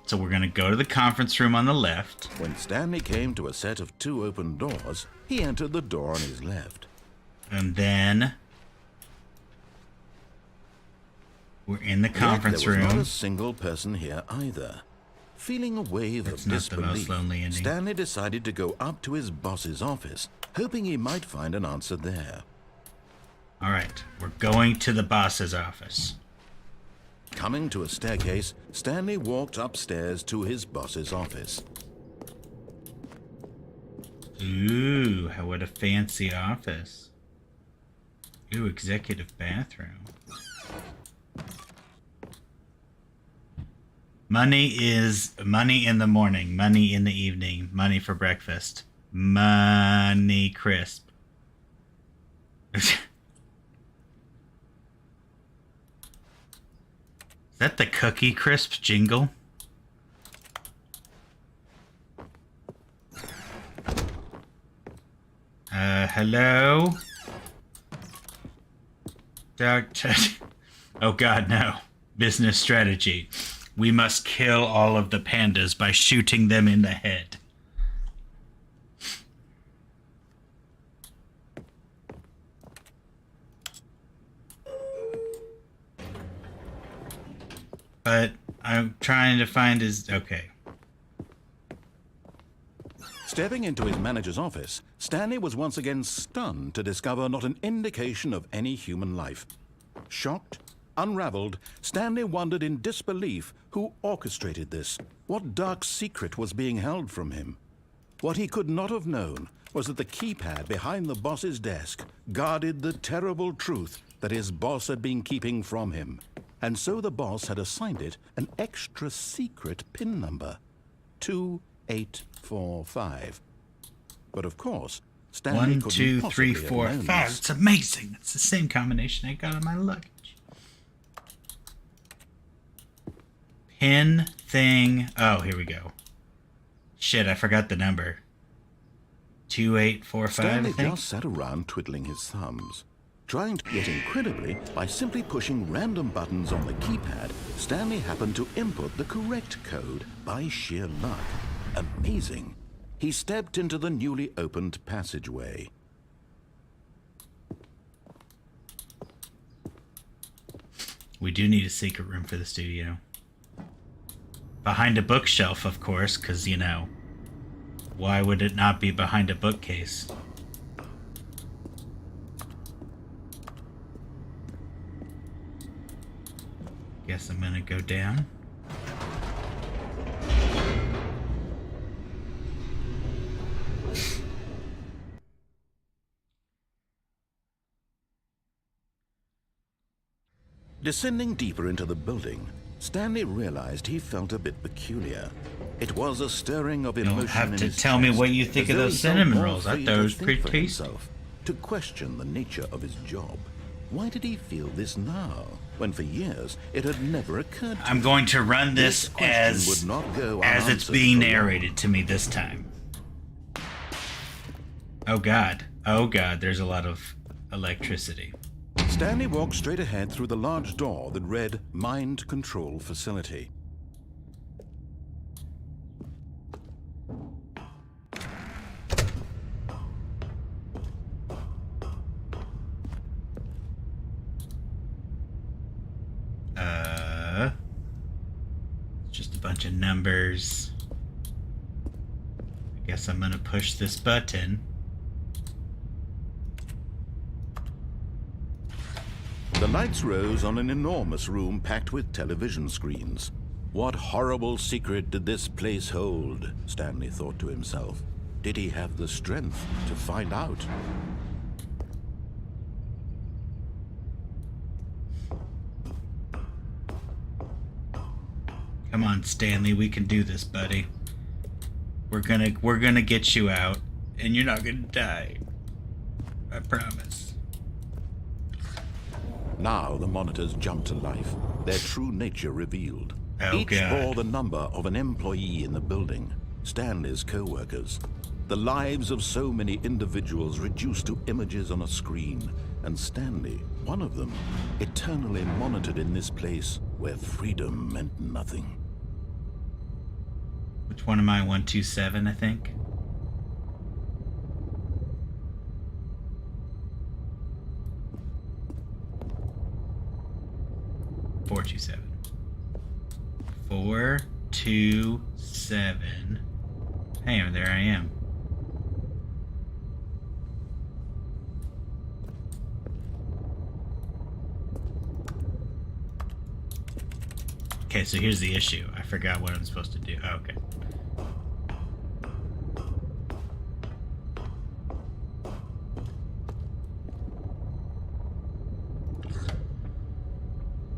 So we're going to go to the conference room on the left. When Stanley came to a set of 2 open doors, he entered the door on his left. And then... we're in the conference Yet there was room. not a single person here either. Feeling a wave That's of not the most disbelief, lonely ending. Stanley decided to go up to his boss's office, hoping he might find an answer there. All right, we're going to the boss's office. Coming to a staircase, Stanley walked upstairs to his boss's office. Ooh, what a fancy office. Ooh, executive bathroom. Money is money in the morning, money in the evening, money for breakfast, money crisp. Is that the Cookie Crisp jingle? Hello? Doctor. Oh god, no. Business strategy. We must kill all of the pandas by shooting them in the head. But I'm trying to find his... Okay. Stepping into his manager's office, Stanley was once again stunned to discover not an indication of any human life. Shocked, unraveled, Stanley wondered in disbelief who orchestrated this. What dark secret was being held from him? What he could not have known was that the keypad behind the boss's desk guarded the terrible truth that his boss had been keeping from him. And so the boss had assigned it an extra secret PIN number, 2845. But of course, Stanley 1, couldn't 2, 3, possibly have 4, known 5. this. It's amazing. It's the same combination I got on my luggage. Pin thing. Oh, here we go. Shit, I forgot the number. 2845, I Stanley think. just sat around twiddling his thumbs. Trying to get incredibly, by simply pushing random buttons on the keypad, Stanley happened to input the correct code by sheer luck. Amazing. He stepped into the newly opened passageway. We do need a secret room for the studio. Behind a bookshelf, of course, because, you know, why would it not be behind a bookcase? Guess I'm gonna go down. Descending deeper into the building, Stanley realized he felt a bit peculiar. It was a stirring of emotion You'll have in to his tell me chest, what you think as of though those he felt cinnamon more rolls. I free thought it to was think pretty for tasty. himself, to question the nature of his job. Why did he feel this now, when for years it had never occurred to him? I'm going to run this question as would not go it's unanswered being for long. narrated to me this time. Oh god. Oh god, there's a lot of electricity. Stanley walked straight ahead through the large door that read Mind Control Facility. Just a bunch of numbers. I guess I'm gonna push this button. The lights rose on an enormous room packed with television screens. What horrible secret did this place hold? Stanley thought to himself. Did he have the strength to find out? Come on, Stanley, we can do this, buddy. We're gonna get you out, and you're not gonna die. I promise. Now the monitors jumped to life, their true nature revealed. Oh, Each God. bore the number of an employee in the building, Stanley's co-workers. The lives of so many individuals reduced to images on a screen, and Stanley, one of them, eternally monitored in this place where freedom meant nothing. Which one am I? 127, I think. Four two seven. 427. Hey, there I am. Okay, so here's the issue. I forgot what I'm supposed to do. Oh, okay.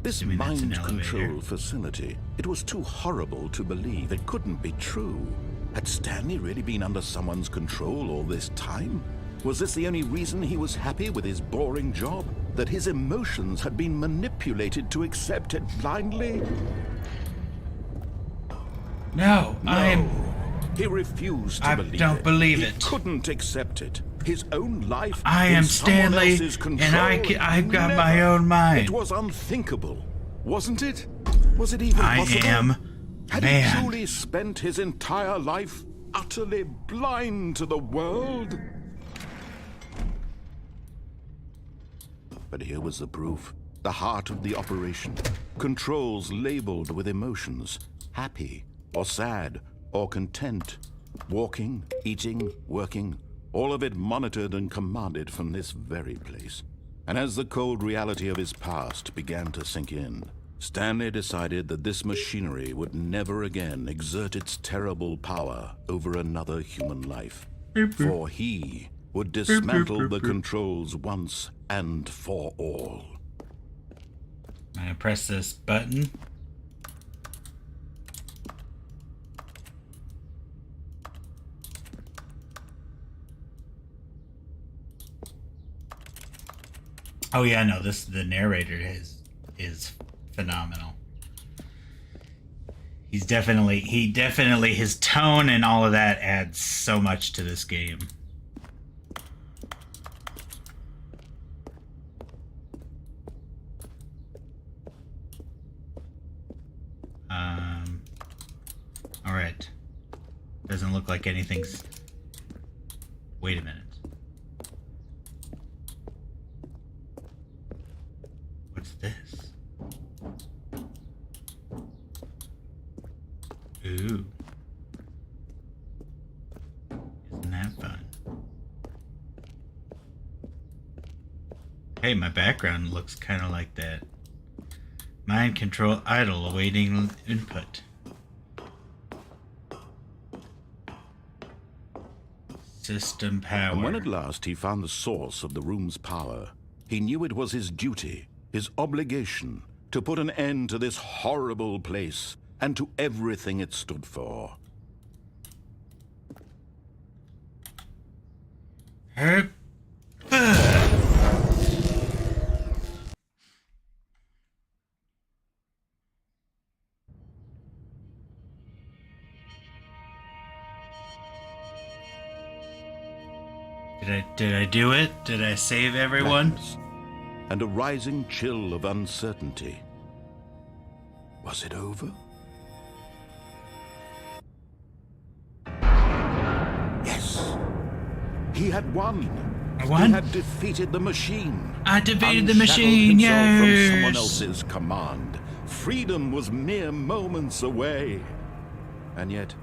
This Assuming that's an mind control elevator. facility, it was too horrible to believe. It couldn't be true. Had Stanley really been under someone's control all this time? Was this the only reason he was happy with his boring job? That his emotions had been manipulated to accept it blindly? No, No. He refused to I believe it. don't believe He it. couldn't accept it. His own life. I in am someone Stanley, else's and control. I've got my Never. own mind. It was unthinkable, wasn't it? Was it even I possible? am Had man. he truly spent his entire life utterly blind to the world? But here was the proof. The heart of the operation. Controls labeled with emotions. Happy, or sad, or content. Walking, eating, working. All of it monitored and commanded from this very place. And as the cold reality of his past began to sink in, Stanley decided that this machinery would never again exert its terrible power over another human life. For he would dismantle the controls once and for all. I'm gonna press this button. Oh yeah, no, the narrator is phenomenal. He definitely his tone and all of that adds so much to this game. All right. Doesn't look like anything's. Wait a minute. What's this? Ooh. Isn't that fun? Hey, my background looks kind of like that. Mind control idle awaiting input. System power. And when at last he found the source of the room's power, he knew it was his duty, his obligation, to put an end to this horrible place and to everything it stood for. Herp. Did I do it? Did I save everyone? Blackness, and a rising chill of uncertainty. Was it over? Yes. He had won. I won? He had defeated the machine. I defeated the Unshackled machine, himself from someone yes! else's command. Freedom was mere moments away. And yet,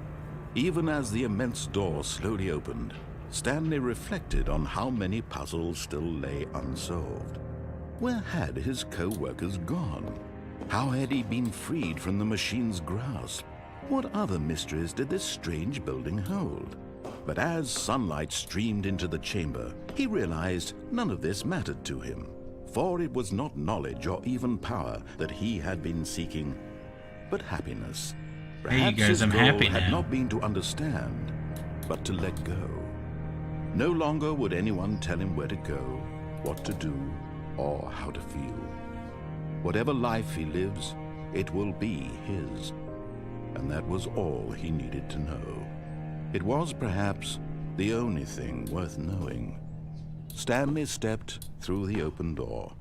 even as the immense door slowly opened, Stanley reflected on how many puzzles still lay unsolved. Where had his co-workers gone? How had he been freed from the machine's grasp? What other mysteries did this strange building hold? But as sunlight streamed into the chamber, he realized none of this mattered to him, for it was not knowledge or even power that he had been seeking, but happiness. Hey, you Perhaps guys, his I'm goal happy had now. not been to understand, but to let go. No longer would anyone tell him where to go, what to do, or how to feel. Whatever life he lives, it will be his. And that was all he needed to know. It was perhaps the only thing worth knowing. Stanley stepped through the open door.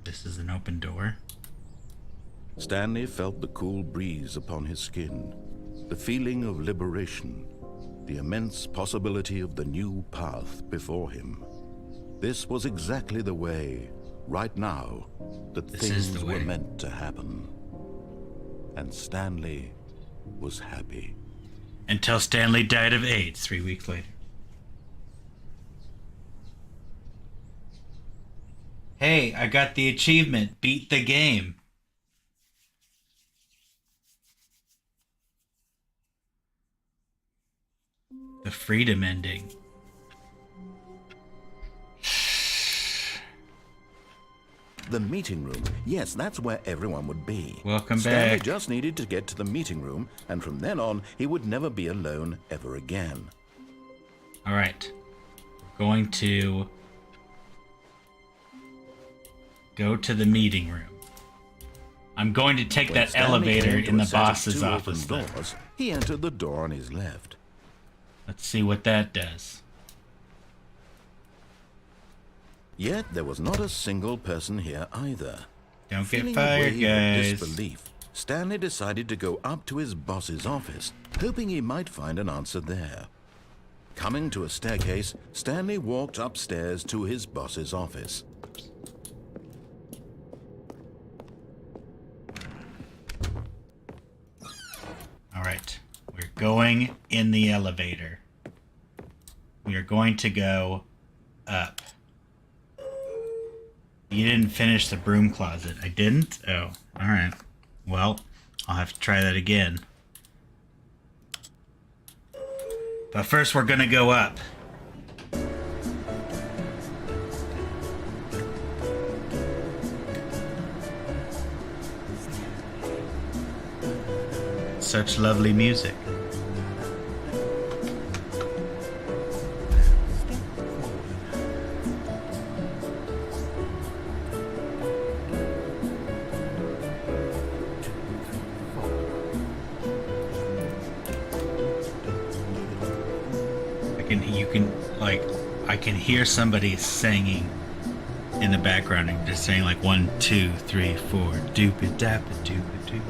This is an open door. Stanley felt the cool breeze upon his skin, the feeling of liberation, the immense possibility of the new path before him. This was exactly the way, right now, that This is things the were way. meant to happen. And Stanley was happy. Until Stanley died of AIDS 3 weeks later. Hey, I got the achievement. Beat the game. The freedom ending. The meeting room. Yes, that's where everyone would be. Welcome Stanley back. just needed to get to the meeting room, and from then on, he would never be alone ever again. All right. Going to go to the meeting room. I'm going to take When that Stanley elevator came to in a the set of boss's two office. open Though. doors, he entered the door on his left. Let's see what that does. Yet there was not a single person here either. Don't get Feeling a fired, wave of guys. disbelief, Stanley decided to go up to his boss's office, hoping he might find an answer there. Coming to a staircase, Stanley walked upstairs to his boss's office. All right. We're going in the elevator. We are going to go up. You didn't finish the broom closet. I didn't? Oh, all right. Well, I'll have to try that again. But first, we're going to go up. Such lovely music. You can like, I can hear somebody singing in the background and just saying like 1, 2, 3, 4, doopy dappa doopy doop.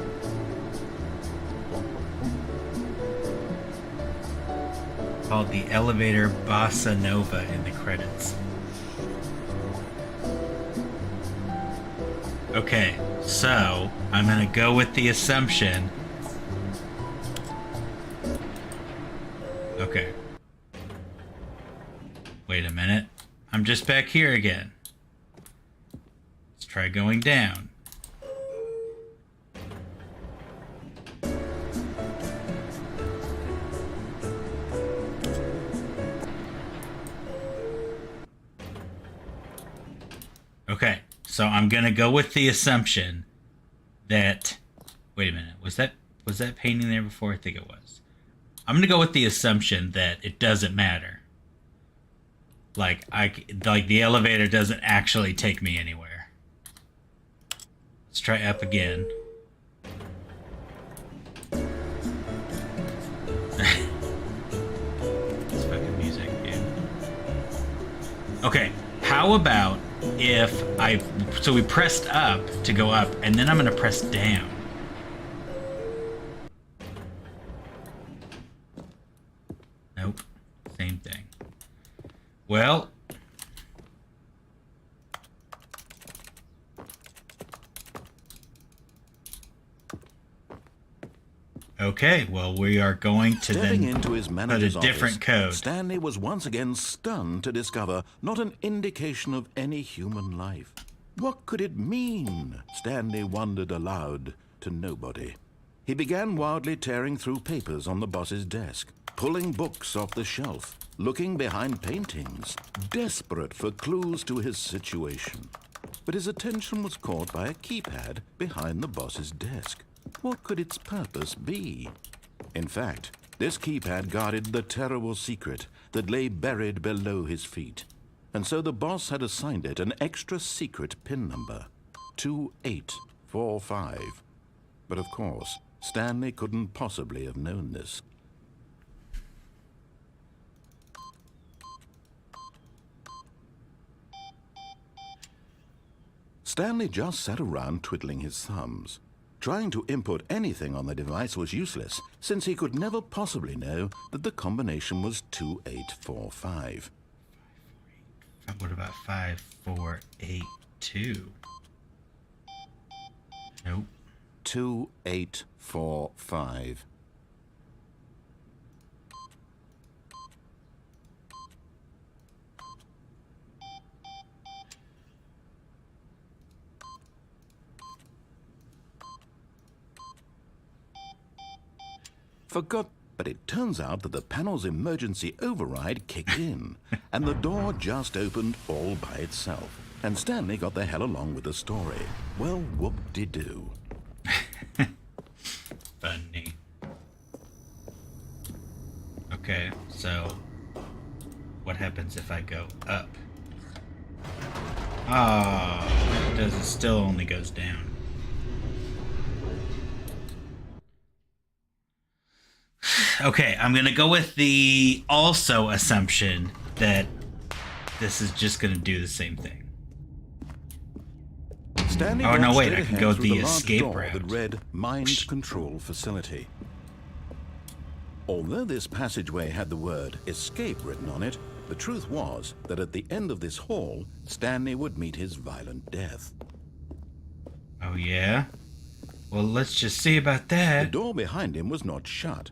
Called the elevator bossa nova in the credits. Okay, so I'm gonna go with the assumption. Okay. Wait a minute. I'm just back here again. Let's try going down. Okay, so I'm gonna go with the assumption that. Wait a minute. Was that painting there before? I think it was. I'm gonna go with the assumption that it doesn't matter. Like the elevator doesn't actually take me anywhere. Let's try up again. This fucking music, dude. Okay, how about if so we pressed up to go up, and then I'm gonna press down. Nope, same thing. Well, okay, well, we are going to Stepping then into his put a manager's different office, code. Stanley was once again stunned to discover not an indication of any human life. What could it mean? Stanley wondered aloud to nobody. He began wildly tearing through papers on the boss's desk, pulling books off the shelf, looking behind paintings, desperate for clues to his situation. But his attention was caught by a keypad behind the boss's desk. What could its purpose be? In fact, this keypad guarded the terrible secret that lay buried below his feet. And so the boss had assigned it an extra secret PIN number, 2845. But of course, Stanley couldn't possibly have known this. Stanley just sat around twiddling his thumbs. Trying to input anything on the device was useless, since he could never possibly know that the combination was 2845. What about 5482? Nope. 2845. Forgot, but it turns out that the panel's emergency override kicked in, and the door just opened all by itself. And Stanley got the hell along with the story. Well, whoop-de-doo. Funny. Okay, so what happens if I go up? Ah, it does. It still only goes down. Okay, I'm gonna go with the also assumption that this is just gonna do the same thing. Stanley Oh, no, walked wait, straight I can ahead go through the large escape door route. that read Mind Control Facility. Although this passageway had the word escape written on it, the truth was that at the end of this hall, Stanley would meet his violent death. Oh, yeah? Well, let's just see about The that. door behind him was not shut.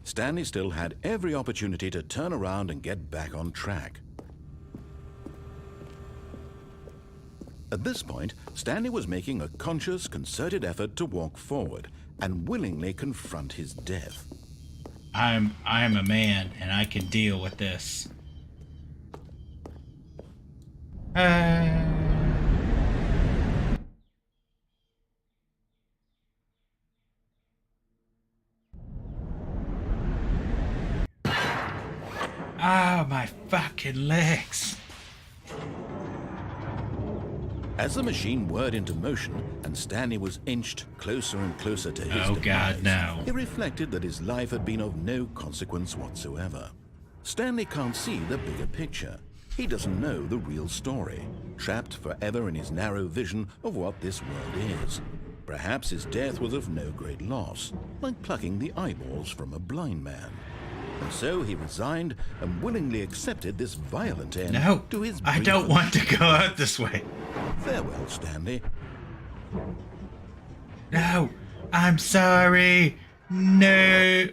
Stanley still had every opportunity to turn around and get back on track. At this point, Stanley was making a conscious, concerted effort to walk forward and willingly confront his death. I'm a man, and I can deal with this. Ah, my fucking legs. As the machine whirred into motion and Stanley was inched closer and closer to his Oh, demise, God, no. he reflected that his life had been of no consequence whatsoever. Stanley can't see the bigger picture. He doesn't know the real story, trapped forever in his narrow vision of what this world is. Perhaps his death was of no great loss, like plucking the eyeballs from a blind man. And so he resigned and willingly accepted this violent end No, to his I don't brief want to go out this way. Farewell, Stanley. No, I'm sorry. No.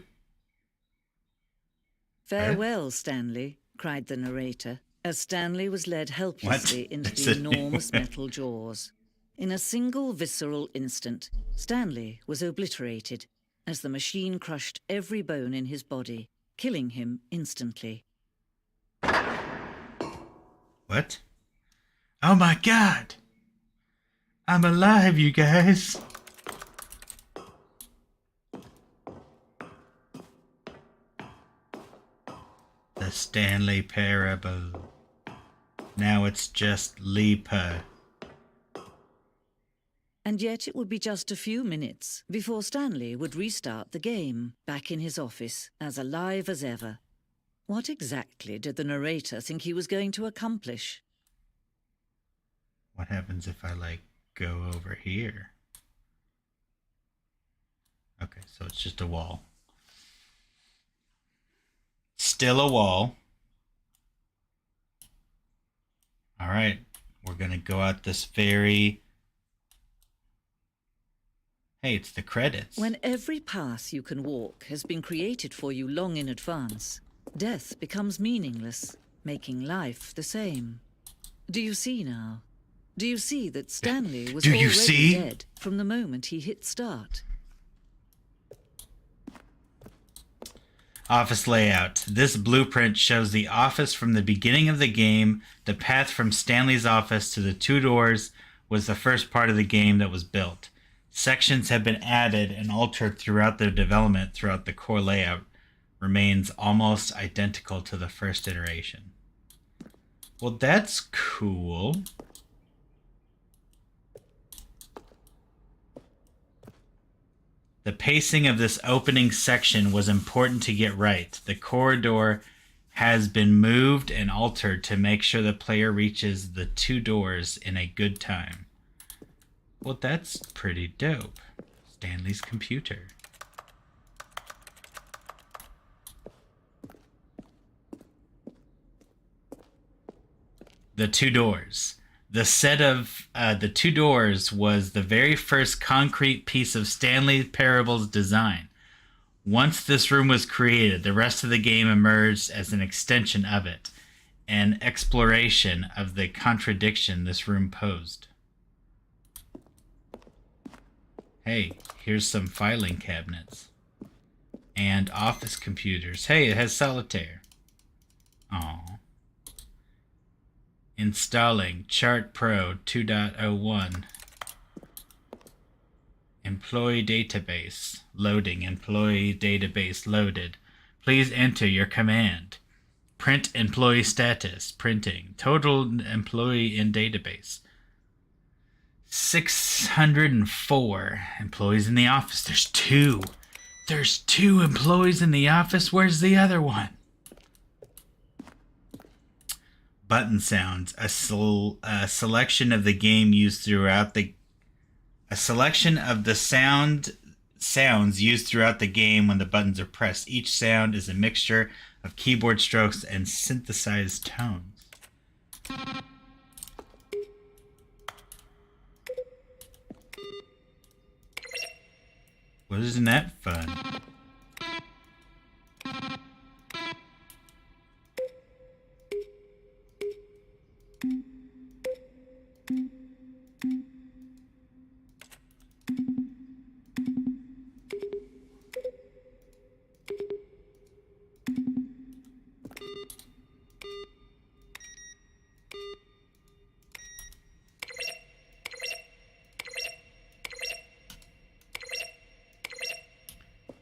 Farewell, Stanley, cried the narrator, as Stanley was led helplessly into That's the a new enormous one. metal jaws. In a single visceral instant, Stanley was obliterated as the machine crushed every bone in his body, killing him instantly. What? Oh my god! I'm alive, you guys! The Stanley Parable. Now it's just Leaper. And yet it would be just a few minutes before Stanley would restart the game, back in his office, as alive as ever. What exactly did the narrator think he was going to accomplish? What happens if I, like, go over here? Okay, so it's just a wall. Still a wall. Alright, we're gonna go out this very... Hey, it's the credits. When every path you can walk has been created for you long in advance, death becomes meaningless, making life the same. Do you see now? Do you see that Stanley was Do you already see? dead from the moment he hit start? Office layout. This blueprint shows the office from the beginning of the game. The path from Stanley's office to the two doors was the first part of the game that was built. Sections have been added and altered throughout the development. Throughout the core layout remains almost identical to the first iteration. Well, that's cool. The pacing of this opening section was important to get right. The corridor has been moved and altered to make sure the player reaches the two doors in a good time. Well, that's pretty dope. Stanley's computer. The two doors. The set of the two doors was the very first concrete piece of Stanley Parable's design. Once this room was created, the rest of the game emerged as an extension of it, an exploration of the contradiction this room posed. Hey, here's some filing cabinets. And office computers. Hey, it has solitaire. Aww. Installing Chart Pro 2.01. Employee database. Loading. Employee database loaded. Please enter your command. Print employee status. Printing. Total employee in database. 604 employees in the office. There's two. There's two employees in the office. Where's the other one? Button sounds. A selection of the game used throughout the... A selection of the sounds used throughout the game when the buttons are pressed. Each sound is a mixture of keyboard strokes and synthesized tones. Well, isn't that fun?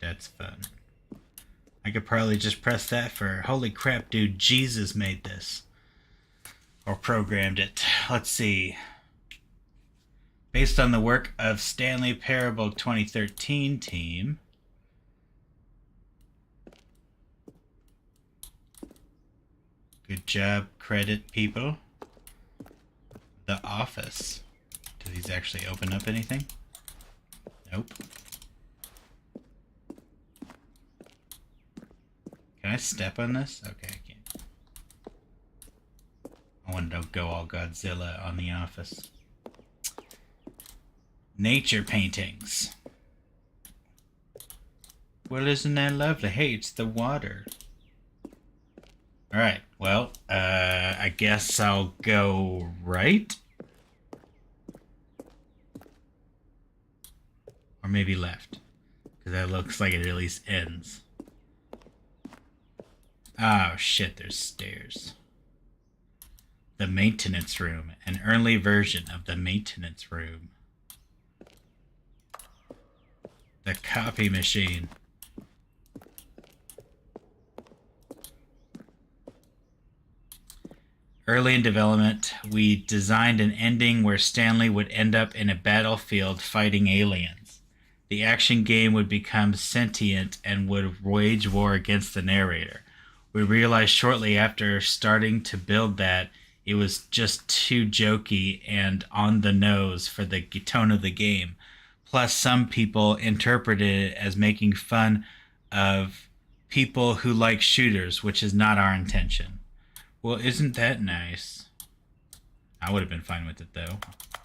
That's fun. I could probably just press that for, holy crap, dude, Jesus made this. Or programmed it. Let's see. Based on the work of Stanley Parable 2013 team. Good job, credit people. The office. Do these actually open up anything? Nope. Can I step on this? Okay, I can't. I wanted to go all Godzilla on the office. Nature paintings. Well, isn't that lovely? Hey, it's the water. Alright, well, I guess I'll go right? Or maybe left. Because that looks like it at least ends. Oh, shit, there's stairs. The maintenance room. An early version of the maintenance room. The copy machine. Early in development, we designed an ending where Stanley would end up in a battlefield fighting aliens. The action game would become sentient and would wage war against the narrator. We realized shortly after starting to build that it was just too jokey and on the nose for the tone of the game. Plus, some people interpreted it as making fun of people who like shooters, which is not our intention. Well, isn't that nice? I would have been fine with it, though.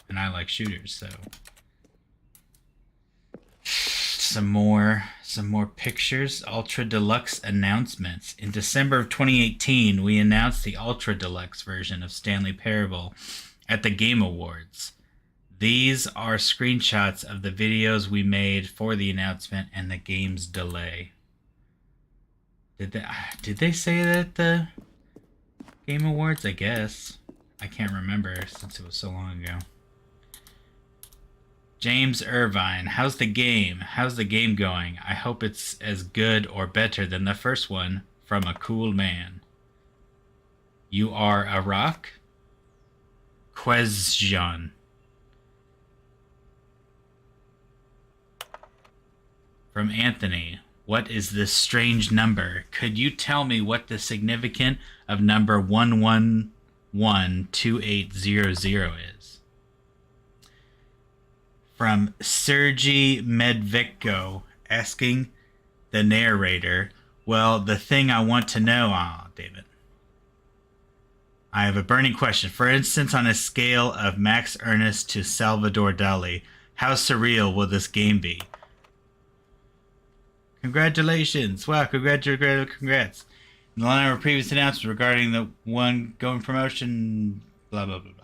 And I like shooters, so... Some more pictures. Ultra Deluxe announcements. In December of 2018, we announced the Ultra Deluxe version of Stanley Parable at the Game Awards. These are screenshots of the videos we made for the announcement and the game's delay. Did they say that at the Game Awards? I guess. I can't remember since it was so long ago. James Irvine, how's the game? How's the game going? I hope it's as good or better than the first one. From a cool man. You are a rock? Question. From Anthony. What is this strange number? Could you tell me what the significance of number 1112800 is? From Sergey Medvedko, asking the narrator, well, the thing I want to know... Oh, David. I have a burning question. For instance, on a scale of Max Ernst to Salvador Dali, how surreal will this game be? Congratulations. Wow, congrats. In the line of our previous announcements regarding the one going promotion, blah, blah, blah, blah.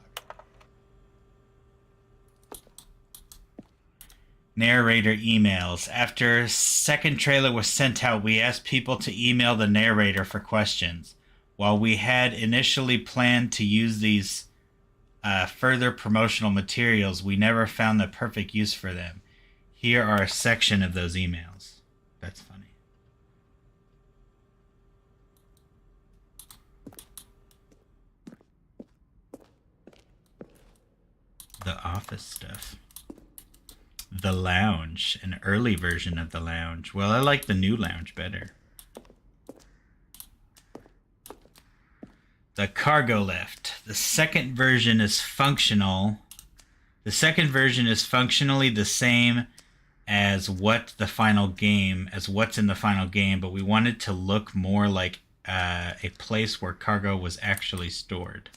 Narrator emails. After second trailer was sent out, we asked people to email the narrator for questions. While we had initially planned to use these further promotional materials, we never found the perfect use for them. Here are a section of those emails. That's funny. The office stuff. The lounge, an early version of the lounge. Well, I like the new lounge better. The cargo lift. The second version is functional. The second version is functionally the same as what's in the final game, but we wanted to look more like a place where cargo was actually stored.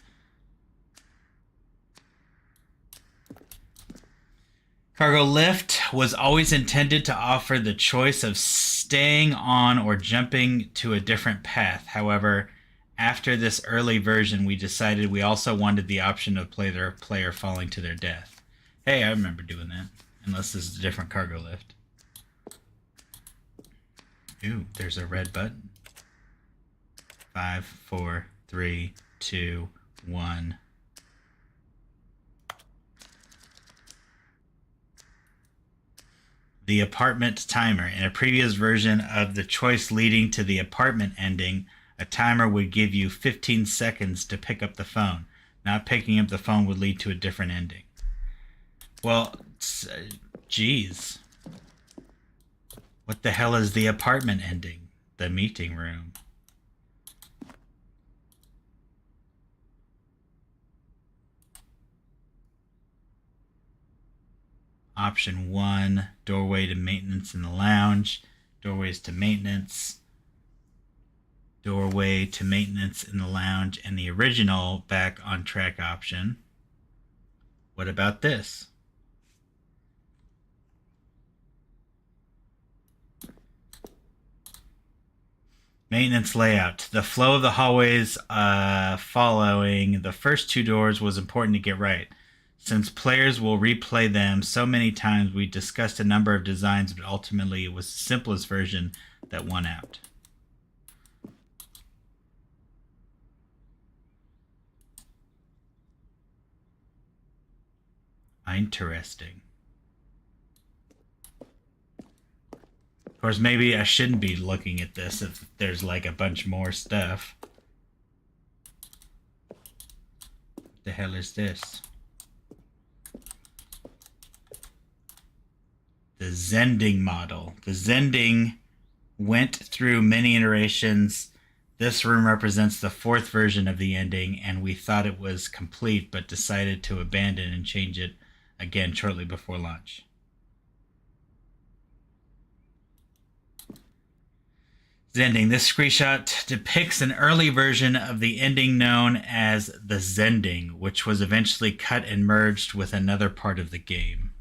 Cargo lift was always intended to offer the choice of staying on or jumping to a different path. However, after this early version, we decided we also wanted the option of player falling to their death. Hey, I remember doing that. Unless this is a different cargo lift. Ooh, there's a red button. 5, 4, 3, 2, 1. The apartment timer. In a previous version of the choice leading to the apartment ending, a timer would give you 15 seconds to pick up the phone. Not picking up the phone would lead to a different ending. Well, geez. What the hell is the apartment ending? The meeting room. Option 1, doorway to maintenance in the lounge. Doorways to maintenance. Doorway to maintenance in the lounge, and the original back on track option. What about this? Maintenance layout. The flow of the hallways following the first 2 doors was important to get right. Since players will replay them so many times, we discussed a number of designs, but ultimately it was the simplest version that won out. Interesting. Of course, maybe I shouldn't be looking at this if there's like a bunch more stuff. What the hell is this? The Zending model. The Zending went through many iterations. This room represents the 4th version of the ending, and we thought it was complete, but decided to abandon and change it again shortly before launch. Zending. This screenshot depicts an early version of the ending known as the Zending, which was eventually cut and merged with another part of the game.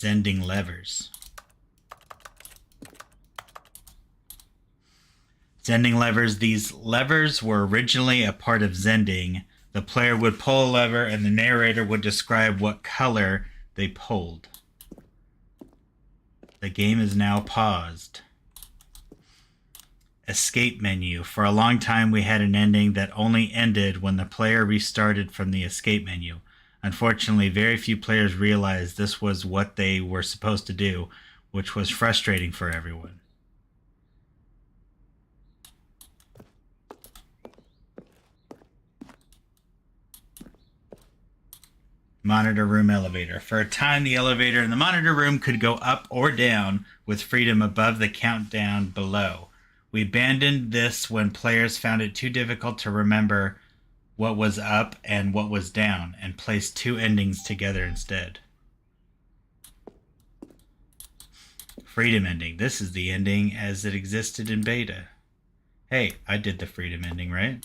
Zending levers. Zending levers. These levers were originally a part of Zending. The player would pull a lever and the narrator would describe what color they pulled. The game is now paused. Escape menu. For a long time we had an ending that only ended when the player restarted from the escape menu. Unfortunately, very few players realized this was what they were supposed to do, which was frustrating for everyone. Monitor room elevator. For a time, the elevator in the monitor room could go up or down with freedom above the countdown below. We abandoned this when players found it too difficult to remember what was up and what was down, and placed 2 endings together instead. Freedom ending. This is the ending as it existed in beta. Hey, I did the freedom ending, right?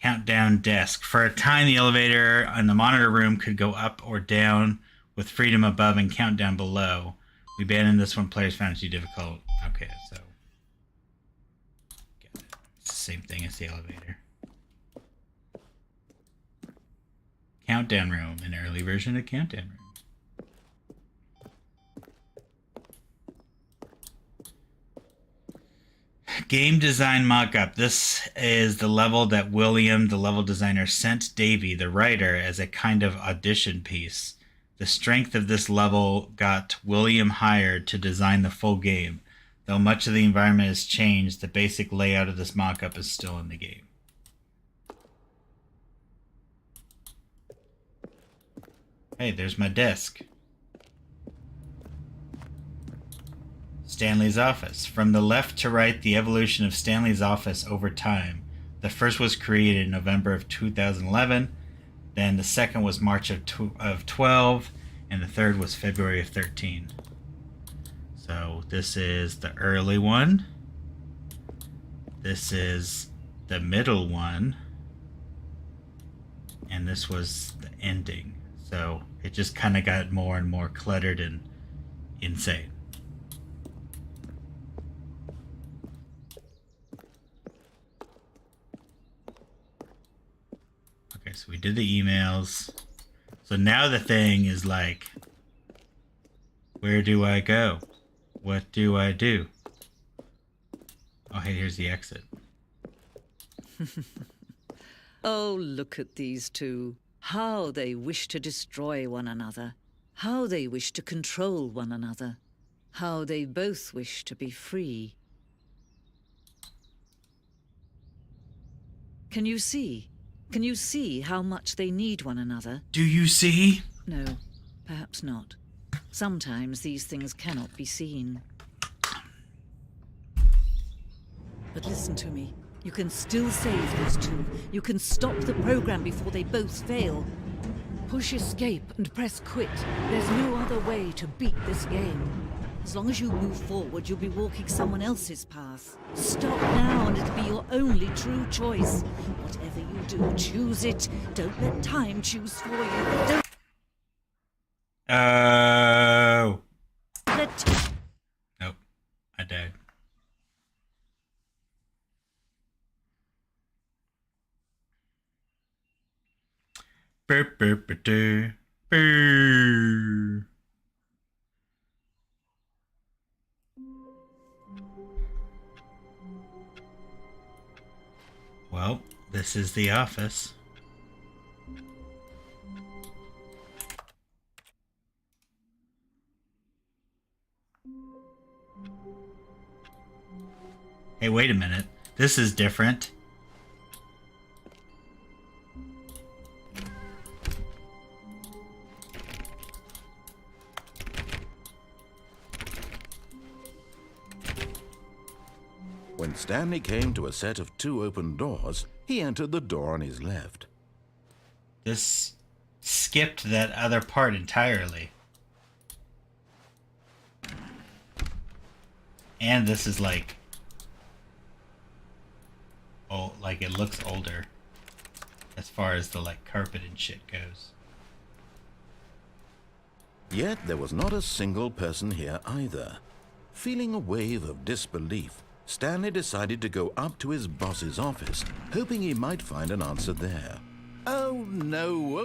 Countdown desk. For a time, the elevator in the monitor room could go up or down with freedom above and countdown below. We abandoned this when players found it too difficult. Okay, so it's the same thing as the elevator. Countdown room, an early version of countdown room. Game design mockup. This is the level that William, the level designer, sent Davey, the writer, as a kind of audition piece. The strength of this level got William hired to design the full game. Though much of the environment has changed, the basic layout of this mockup is still in the game. Hey, there's my desk. Stanley's office. From the left to right, the evolution of Stanley's office over time. The first was created in November of 2011, then the second was March of 12, and the third was February of 13. So this is the early one. This is the middle one. And this was the ending. So it just kind of got more and more cluttered and insane. Okay, so we did the emails. So now the thing is like, where do I go? What do I do? Oh, hey, here's the exit. Oh, look at these two. How they wish to destroy one another. How they wish to control one another. How they both wish to be free. Can you see? Can you see how much they need one another? Do you see? No, perhaps not. Sometimes these things cannot be seen. But listen to me. You can still save those two. You can stop the program before they both fail. Push escape and press quit. There's no other way to beat this game. As long as you move forward, you'll be walking someone else's path. Stop now and it'll be your only true choice. Whatever you do, choose it. Don't let time choose for you. Don't Oh. let... Nope. I died. Burr, burr, burr, burr. Burr. Well, this is the office. Hey, wait a minute. This is different. When Stanley came to a set of 2 open doors, he entered the door on his left. This skipped that other part entirely. And this is like... oh, like it looks older. As far as the like carpet and shit goes. Yet there was not a single person here either. Feeling a wave of disbelief, Stanley decided to go up to his boss's office, hoping he might find an answer there. Oh no,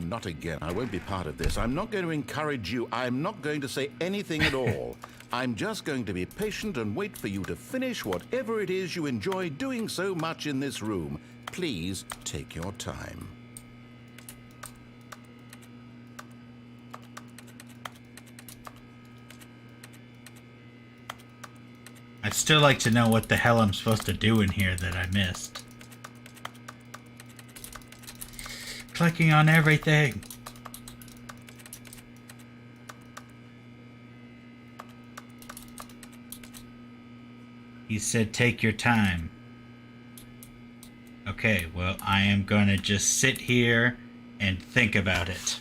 not again. I won't be part of this. I'm not going to encourage you. I'm not going to say anything at all. I'm just going to be patient and wait for you to finish whatever it is you enjoy doing so much in this room. Please take your time. I'd still like to know what the hell I'm supposed to do in here that I missed. Clicking on everything. He said take your time. Okay, well, I am gonna just sit here and think about it.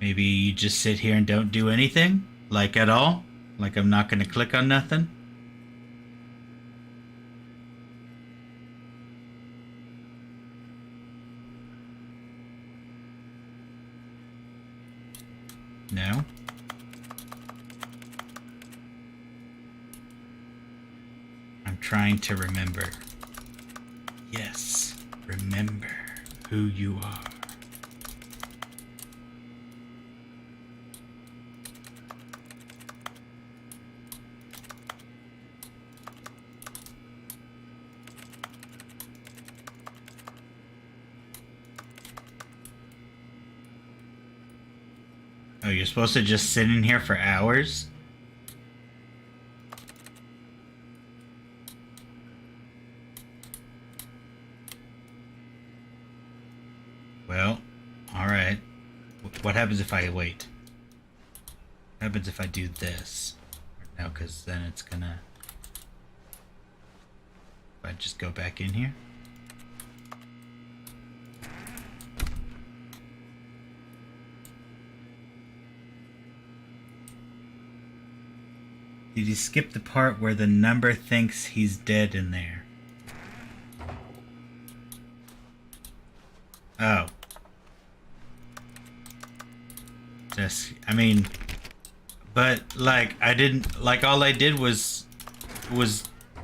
Maybe you just sit here and don't do anything? Like at all? Like I'm not gonna click on nothing? No? I'm trying to remember. Yes, remember who you are. Oh, you're supposed to just sit in here for hours? Well, alright. What happens if I wait? What happens if I do this? No, because then it's gonna... If I just go back in here? Did you skip the part where the number thinks he's dead in there? Oh. Just, I mean, but like I didn't, like all I did was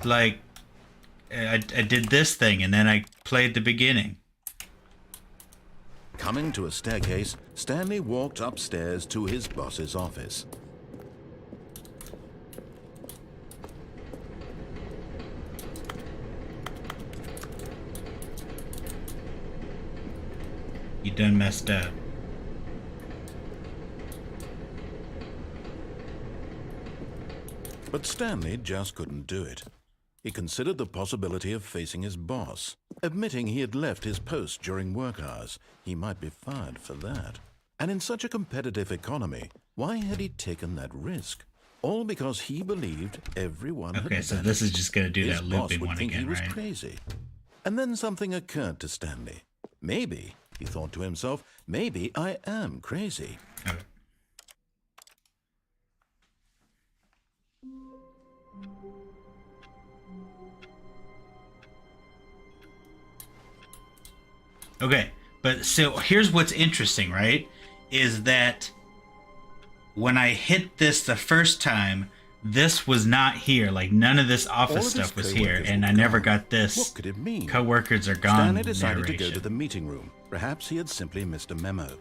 like, I did this thing and then I played the beginning. Coming to a staircase, Stanley walked upstairs to his boss's office. You done messed up. But Stanley just couldn't do it. He considered the possibility of facing his boss, admitting he had left his post during work hours. He might be fired for that. And in such a competitive economy, why had he taken that risk? All because he believed everyone had Okay, so vanished. this is just going to do His that boss looping would one think he again, was right? crazy. And then something occurred to Stanley. Maybe, he thought to himself, maybe I am crazy. Okay. Okay, but so here's what's interesting, right? Is that when I hit this the first time, this was not here. Like, none of this All office of his stuff was here, co-workers and were I never gone. got this. What could it mean? Coworkers are gone. Stanley decided to go to narration. the meeting room. Perhaps he had simply missed a memo.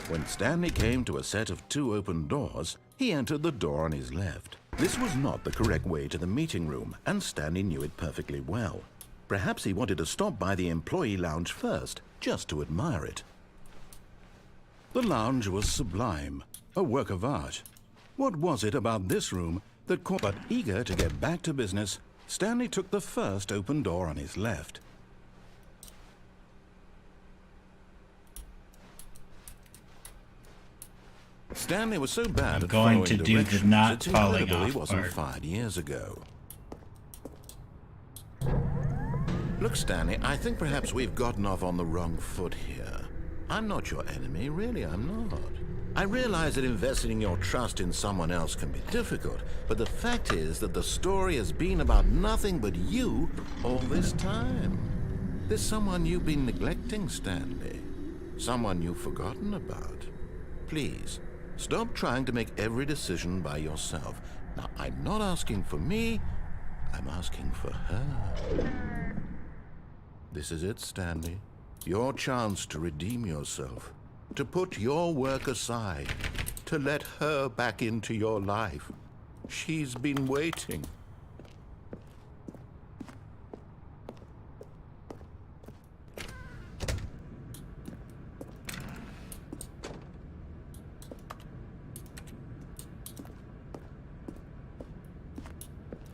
When Stanley came to a set of 2 open doors, he entered the door on his left. This was not the correct way to the meeting room, and Stanley knew it perfectly well. Perhaps he wanted to stop by the employee lounge first, just to admire it. The lounge was sublime, a work of art. What was it about this room that caught? But eager to get back to business, Stanley took the first open door on his left. Stanley was so bad I'm at going following to do the directions, not it's falling incredible he off wasn't part. fired years ago. Look, Stanley, I think perhaps we've gotten off on the wrong foot here. I'm not your enemy, really, I'm not. I realize that investing your trust in someone else can be difficult, but the fact is that the story has been about nothing but you all this time. There's someone you've been neglecting, Stanley. Someone you've forgotten about. Please, stop trying to make every decision by yourself. Now, I'm not asking for me, I'm asking for her. This is it, Stanley. Your chance to redeem yourself, to put your work aside, to let her back into your life. She's been waiting.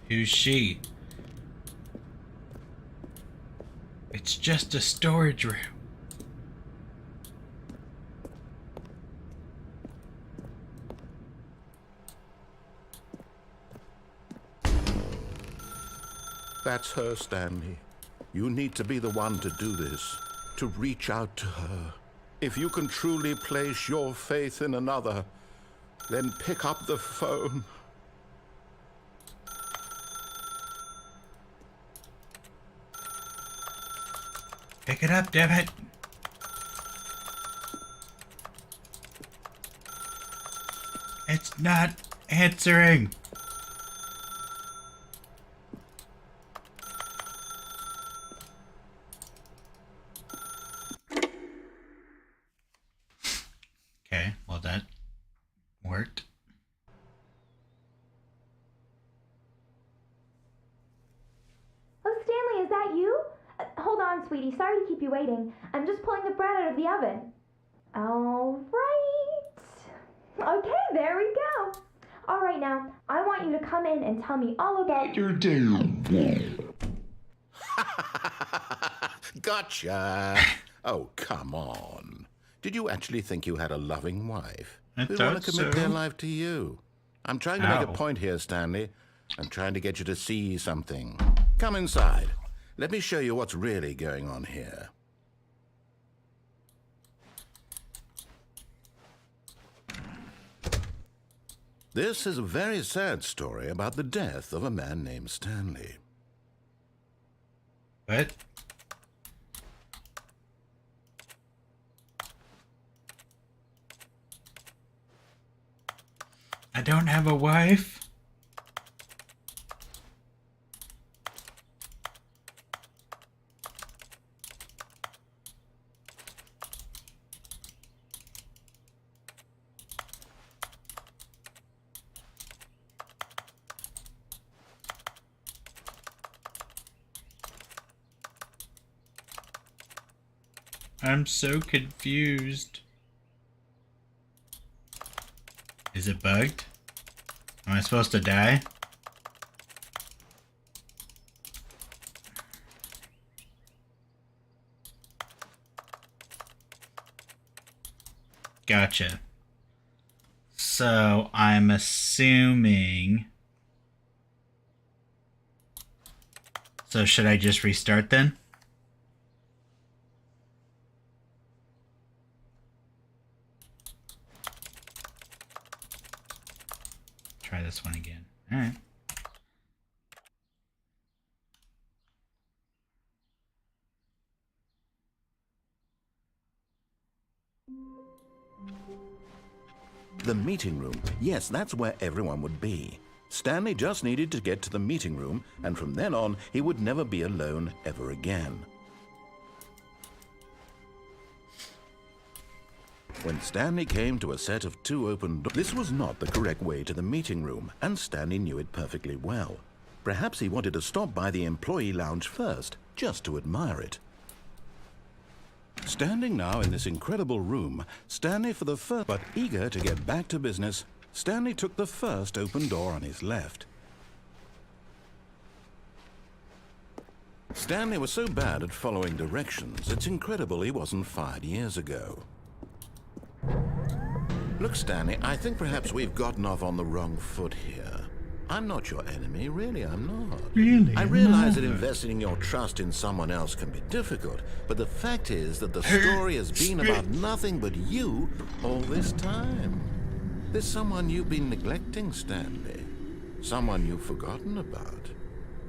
Who's she? It's just a storage room. That's her, Stanley. You need to be the one to do this, to reach out to her. If you can truly place your faith in another, then pick up the phone. Pick it up, damn it. It's not answering. Okay, well that worked. Oh, Stanley, is that you? Hold on, sweetie. Sorry to keep you waiting. I'm just pulling the bread out of the oven. All right. Okay, there we go. All right, now, I want you to come in and tell me all about your day. Gotcha. Oh, come on. Did you actually think you had a loving wife I who thought want to commit so. their life to you? I'm trying to make Ow. a point here, Stanley. I'm trying to get you to see something. Come inside. Let me show you what's really going on here. This is a very sad story about the death of a man named Stanley. What? I don't have a wife. I'm so confused. Is it bugged? Am I supposed to die? Gotcha. So I'm assuming... So should I just restart then? Try this one again. All right. The meeting room. Yes, that's where everyone would be. Stanley just needed to get to the meeting room, and from then on, he would never be alone ever again. When Stanley came to a set of 2 open doors, this was not the correct way to the meeting room, and Stanley knew it perfectly well. Perhaps he wanted to stop by the employee lounge first, just to admire it. Standing now in this incredible room, Stanley for the first, but eager to get back to business, Stanley took the first open door on his left. Stanley was so bad at following directions, it's incredible he wasn't fired years ago. Look, Stanley, I think perhaps we've gotten off on the wrong foot here. I'm not your enemy, really, I'm not. Really? I realize that investing your trust in someone else can be difficult, but the fact is that the story has been about nothing but you all this time. There's someone you've been neglecting, Stanley. Someone you've forgotten about.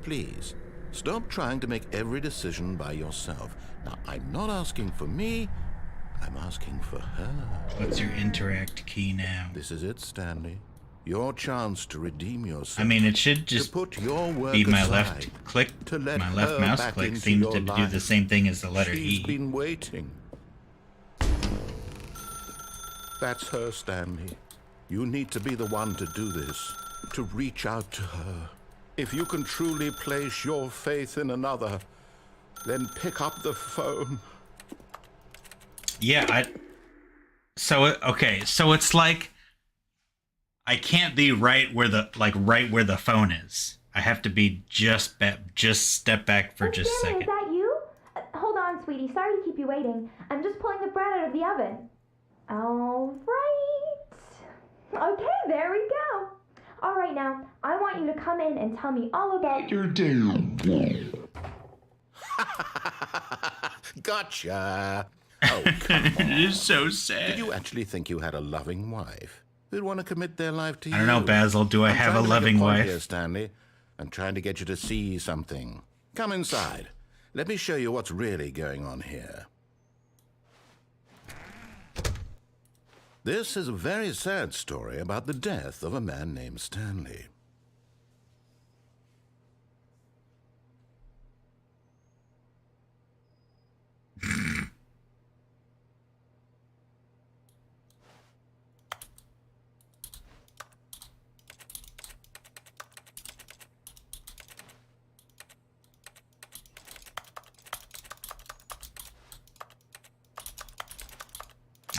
Please, stop trying to make every decision by yourself. Now, I'm not asking for me, I'm asking for her. What's your interact key now? This is it, Stanley. Your chance to redeem yourself. I mean, it should just put your work be my aside, left click. to let My left her mouse back click into seems your to do life. the same thing as the letter She's E. been waiting. That's her, Stanley. You need to be the one to do this, to reach out to her. If you can truly place your faith in another, then pick up the phone. Yeah, okay, so it's like I can't be right where the phone is. I have to be just step back for just a Stanley, second. is that you? Hold on, sweetie. Sorry to keep you waiting. I'm just pulling the bread out of the oven. All right. Okay, there we go. All right, now, I want you to come in and tell me all about your day. Gotcha. Oh, come on. It is so sad. Did you actually think you had a loving wife who'd want to commit their life to you? I don't know, Basil. Do I have a loving wife? Here, Stanley. I'm trying to get you to see something. Come inside. Let me show you what's really going on here. This is a very sad story about the death of a man named Stanley.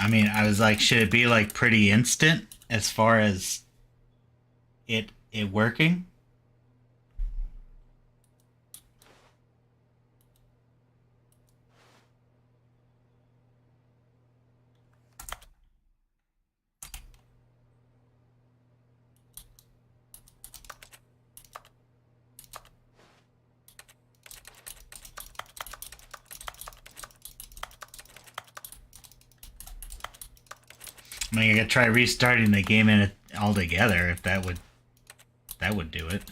I mean, I was like, should it be like pretty instant as far as it working? I mean, I could try restarting the game in it altogether if that would do it.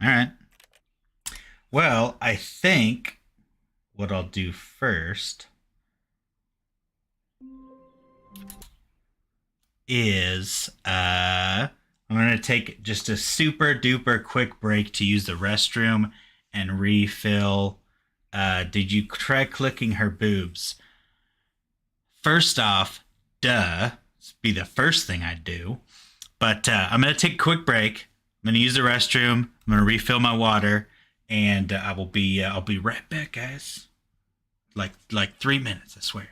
All right. Well, I think what I'll do first is I'm gonna take just a super duper quick break to use the restroom and refill. Did you try clicking her boobs? First off, Duh. This would be the first thing I'd do. But I'm going to take a quick break. I'm going to use the restroom. I'm going to refill my water. And I'll be right back, guys. Like 3 minutes, I swear.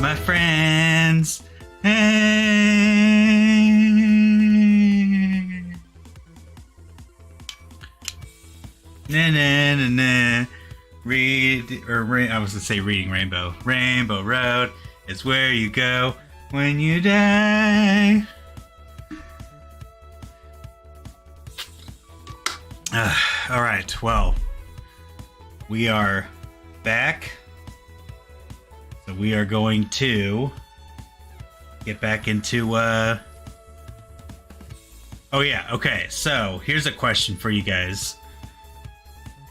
my friends. Hey. Na na na na. I was gonna say reading Rainbow. Rainbow Road is where you go when you die. All right. Well, we are back. So we are going to get back into. Oh yeah. Okay. So here's a question for you guys.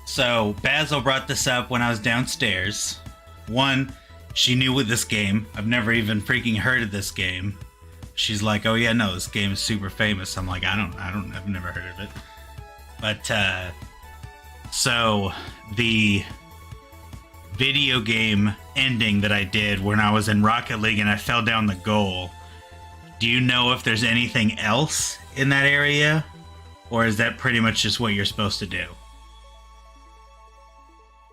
So Basil brought this up when I was downstairs. One, she knew with this game. I've never even freaking heard of this game. she's like, "Oh yeah, no, this game is super famous." I'm like, I've never heard of it. But so the video game ending that I did when I was in Rocket League and I fell down the goal. Do you know if there's anything else in that area, or is that pretty much just what you're supposed to do?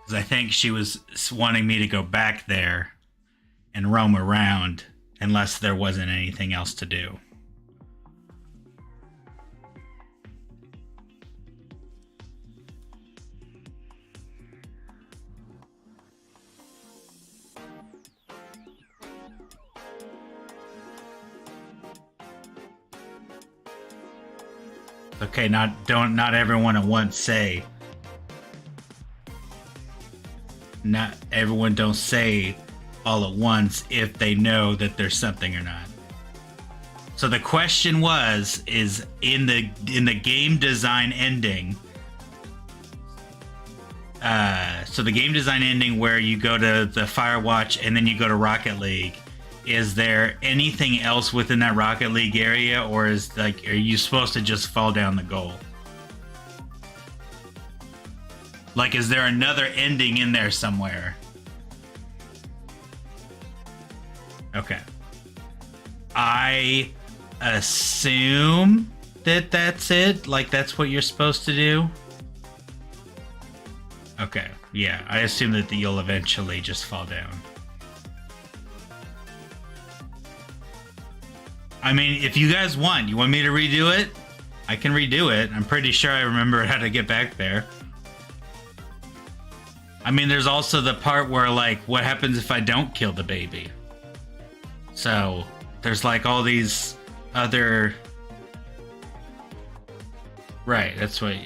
Because I think she was wanting me to go back there and roam around unless there wasn't anything else to do. Okay, not everyone at once say. Not everyone don't say all at once if they know that there's something or not. So the question is in the game design ending. So the game design ending where you go to the Firewatch and then you go to Rocket League. Is there anything else within that Rocket League area, or are you supposed to just fall down the goal? Like, is there another ending in there somewhere? Okay. I assume that that's it. Like, that's what you're supposed to do. Okay. Yeah, I assume that you'll eventually just fall down. I mean, if you guys want, you want me to redo it? I can redo it. I'm pretty sure I remember how to get back there. I mean, there's also the part where, like, what happens if I don't kill the baby? So, there's, like, all these other... Right, that's what...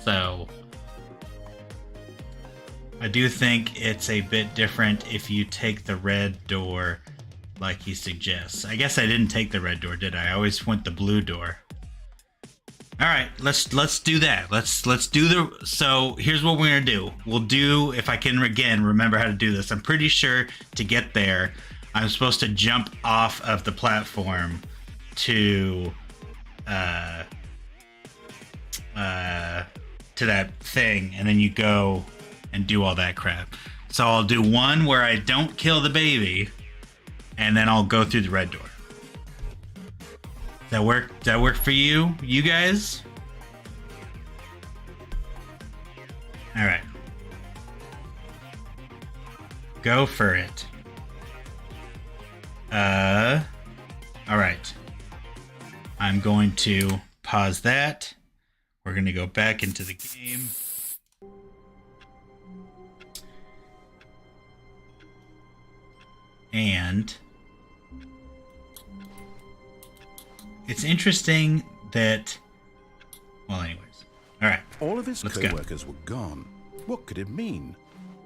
So... I do think it's a bit different if you take the red door... like he suggests. I guess I didn't take the red door, did I? I always went the blue door. All right, let's do that. Let's do the. So here's what we're gonna do. We'll do, if I can again remember how to do this. I'm pretty sure to get there, I'm supposed to jump off of the platform to that thing, and then you go and do all that crap. So I'll do one where I don't kill the baby. And then I'll go through the red door. That work? Does that work for you guys? All right. Go for it. All right. I'm going to pause that. We're going to go back into the game. And it's interesting that, well, anyways. All right. All of his Let's co-workers were gone. What could it mean?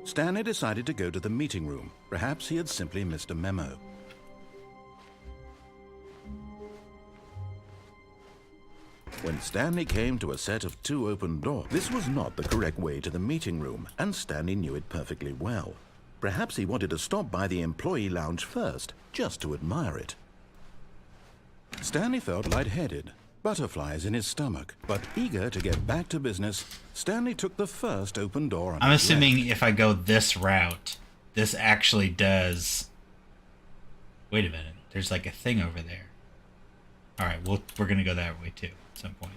Stanley decided to go to the meeting room. Perhaps he had simply missed a memo. When Stanley came to a set of 2 open doors, this was not the correct way to the meeting room, and Stanley knew it perfectly well. Perhaps he wanted to stop by the employee lounge first, just to admire it. Stanley felt lightheaded, butterflies in his stomach, but eager to get back to business, Stanley took the first open door on I'm his assuming left. if I go this route, this actually does... Wait a minute. There's like a thing over there. All right, we're going to go that way too at some point.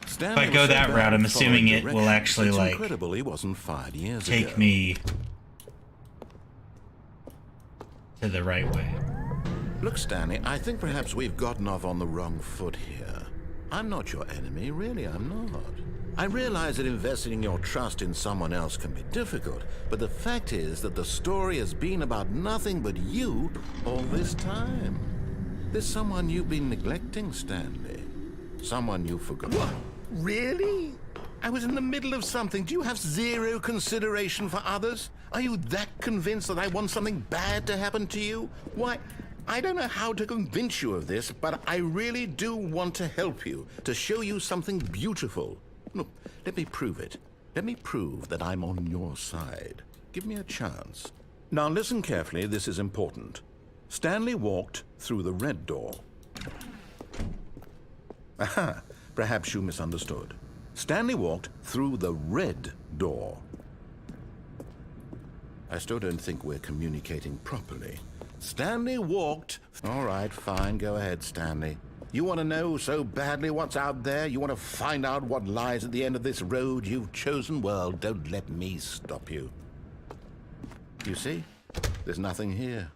Stanley if I go was so that bad route, I'm at following assuming it will directions, actually, it's like, incredible he wasn't fired years take ago. me to the right way. Look, Stanley, I think perhaps we've gotten off on the wrong foot here. I'm not your enemy, really, I'm not. I realize that investing your trust in someone else can be difficult, but the fact is that the story has been about nothing but you all this time. There's someone you've been neglecting, Stanley. Someone you forgot. What? Really? I was in the middle of something. Do you have zero consideration for others? Are you that convinced that I want something bad to happen to you? Why, I don't know how to convince you of this, but I really do want to help you, to show you something beautiful. Look, let me prove it. Let me prove that I'm on your side. Give me a chance. Now listen carefully, this is important. Stanley walked through the red door. Aha, perhaps you misunderstood. Stanley walked through the red door. I still don't think we're communicating properly. Stanley walked... All right, fine, go ahead, Stanley. You want to know so badly what's out there? You want to find out what lies at the end of this road you've chosen? Well, don't let me stop you. You see? There's nothing here.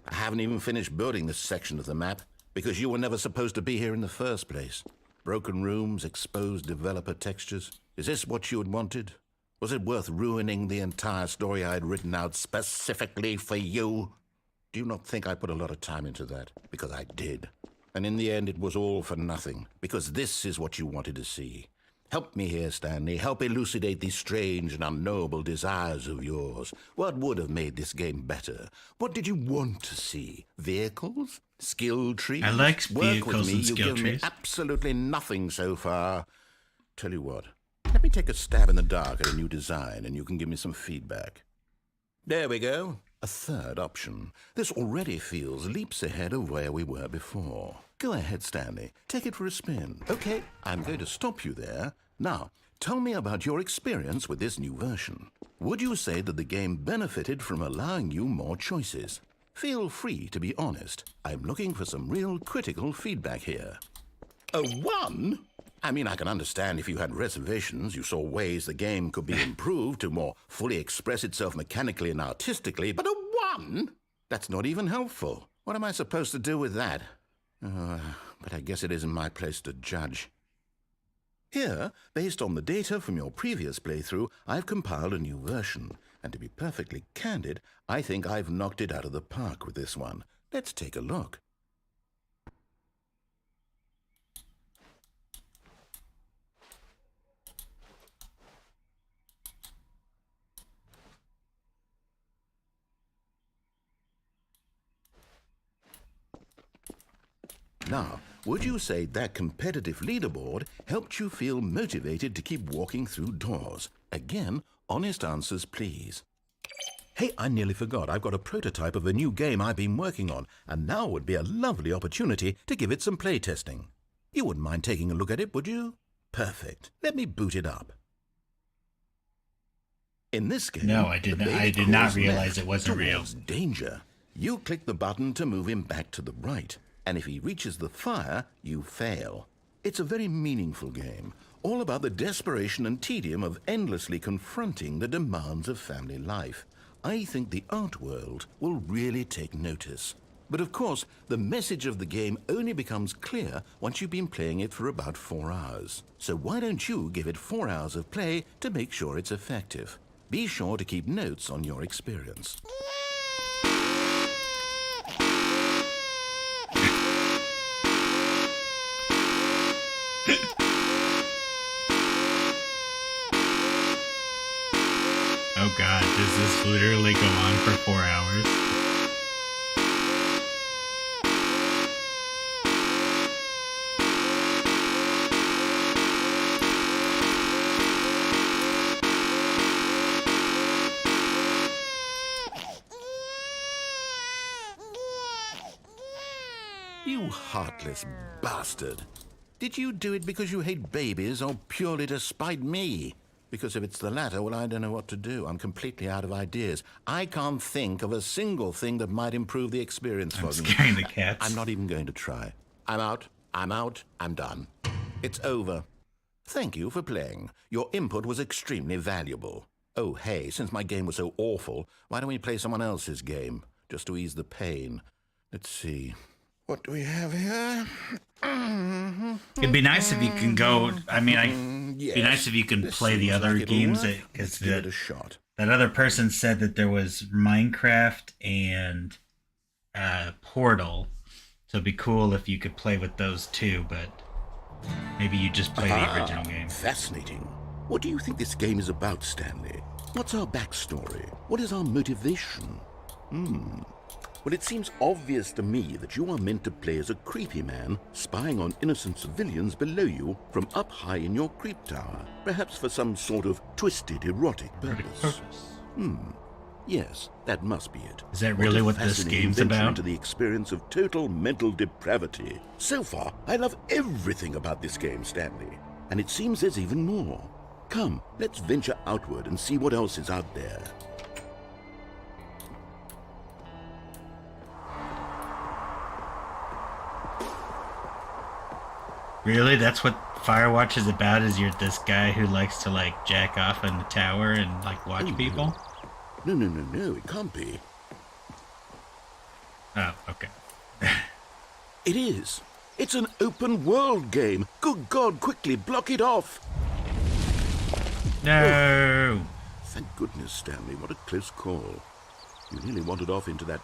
I haven't even finished building this section of the map because you were never supposed to be here in the first place. Broken rooms, exposed developer textures. Is this what you had wanted? Was it worth ruining the entire story I had written out specifically for you? Do you not think I put a lot of time into that? Because I did. And in the end, it was all for nothing, because this is what you wanted to see. Help me here, Stanley. Help elucidate these strange and unknowable desires of yours. What would have made this game better? What did you want to see? Vehicles? Skill trees? I like Work with vehicles me. and You've skill given me trees. absolutely nothing so far. Tell you what, let me take a stab in the dark at a new design, and you can give me some feedback. There we go. A third option. This already feels leaps ahead of where we were before. Go ahead, Stanley. Take it for a spin. Okay, I'm going to stop you there. Now, tell me about your experience with this new version. Would you say that the game benefited from allowing you more choices? Feel free to be honest. I'm looking for some real critical feedback here. A 1? I mean, I can understand if you had reservations, you saw ways the game could be improved to more fully express itself mechanically and artistically, but a 1? That's not even helpful. What am I supposed to do with that? But I guess it isn't my place to judge. Here, based on the data from your previous playthrough, I've compiled a new version. And to be perfectly candid, I think I've knocked it out of the park with this one. Let's take a look. Now, would you say that competitive leaderboard helped you feel motivated to keep walking through doors? Again, honest answers, please. Hey, I nearly forgot. I've got a prototype of a new game I've been working on, and now would be a lovely opportunity to give it some playtesting. You wouldn't mind taking a look at it, would you? Perfect. Let me boot it up. In this game, No, I did not. I did not realize it wasn't real. towards danger. You click the button to move him back to the right, and if he reaches the fire, you fail. It's a very meaningful game, all about the desperation and tedium of endlessly confronting the demands of family life. I think the art world will really take notice. But of course, the message of the game only becomes clear once you've been playing it for about 4 hours. So why don't you give it 4 hours of play to make sure it's effective? Be sure to keep notes on your experience. Oh god, does this literally go on for 4 hours? You heartless bastard. Did you do it because you hate babies or purely to spite me? Because if it's the latter, well, I don't know what to do. I'm completely out of ideas. I can't think of a single thing that might improve the experience for I'm me. scaring the cats. I'm not even going to try. I'm out. I'm done. It's over. Thank you for playing. Your input was extremely valuable. Oh, hey, since my game was so awful, why don't we play someone else's game? Just to ease the pain. Let's see. What do we have here? It'd be nice if you can go. I mean, it'd be nice if you can This play the seems other like it'll games. work. Because Let's give it a shot. that other person said that there was Minecraft and Portal. So it'd be cool if you could play with those two, but maybe you just play the original game. Fascinating. What do you think this game is about, Stanley? What's our backstory? What is our motivation? Well, it seems obvious to me that you are meant to play as a creepy man spying on innocent civilians below you from up high in your creep tower, perhaps for some sort of twisted erotic purpose. Yes, that must be it. Is that really what this fascinating game's venture about? into the experience of total mental depravity. So far, I love everything about this game, Stanley. And it seems there's even more. Come, let's venture outward and see what else is out there. Really? That's what Firewatch is about? Is you're this guy who likes to, like, jack off in the tower and, like, watch people? No, it can't be. Oh, okay. It is. It's an open world game. Good God, quickly block it off. No! Thank goodness, Stanley. What a close call. You nearly wandered off into that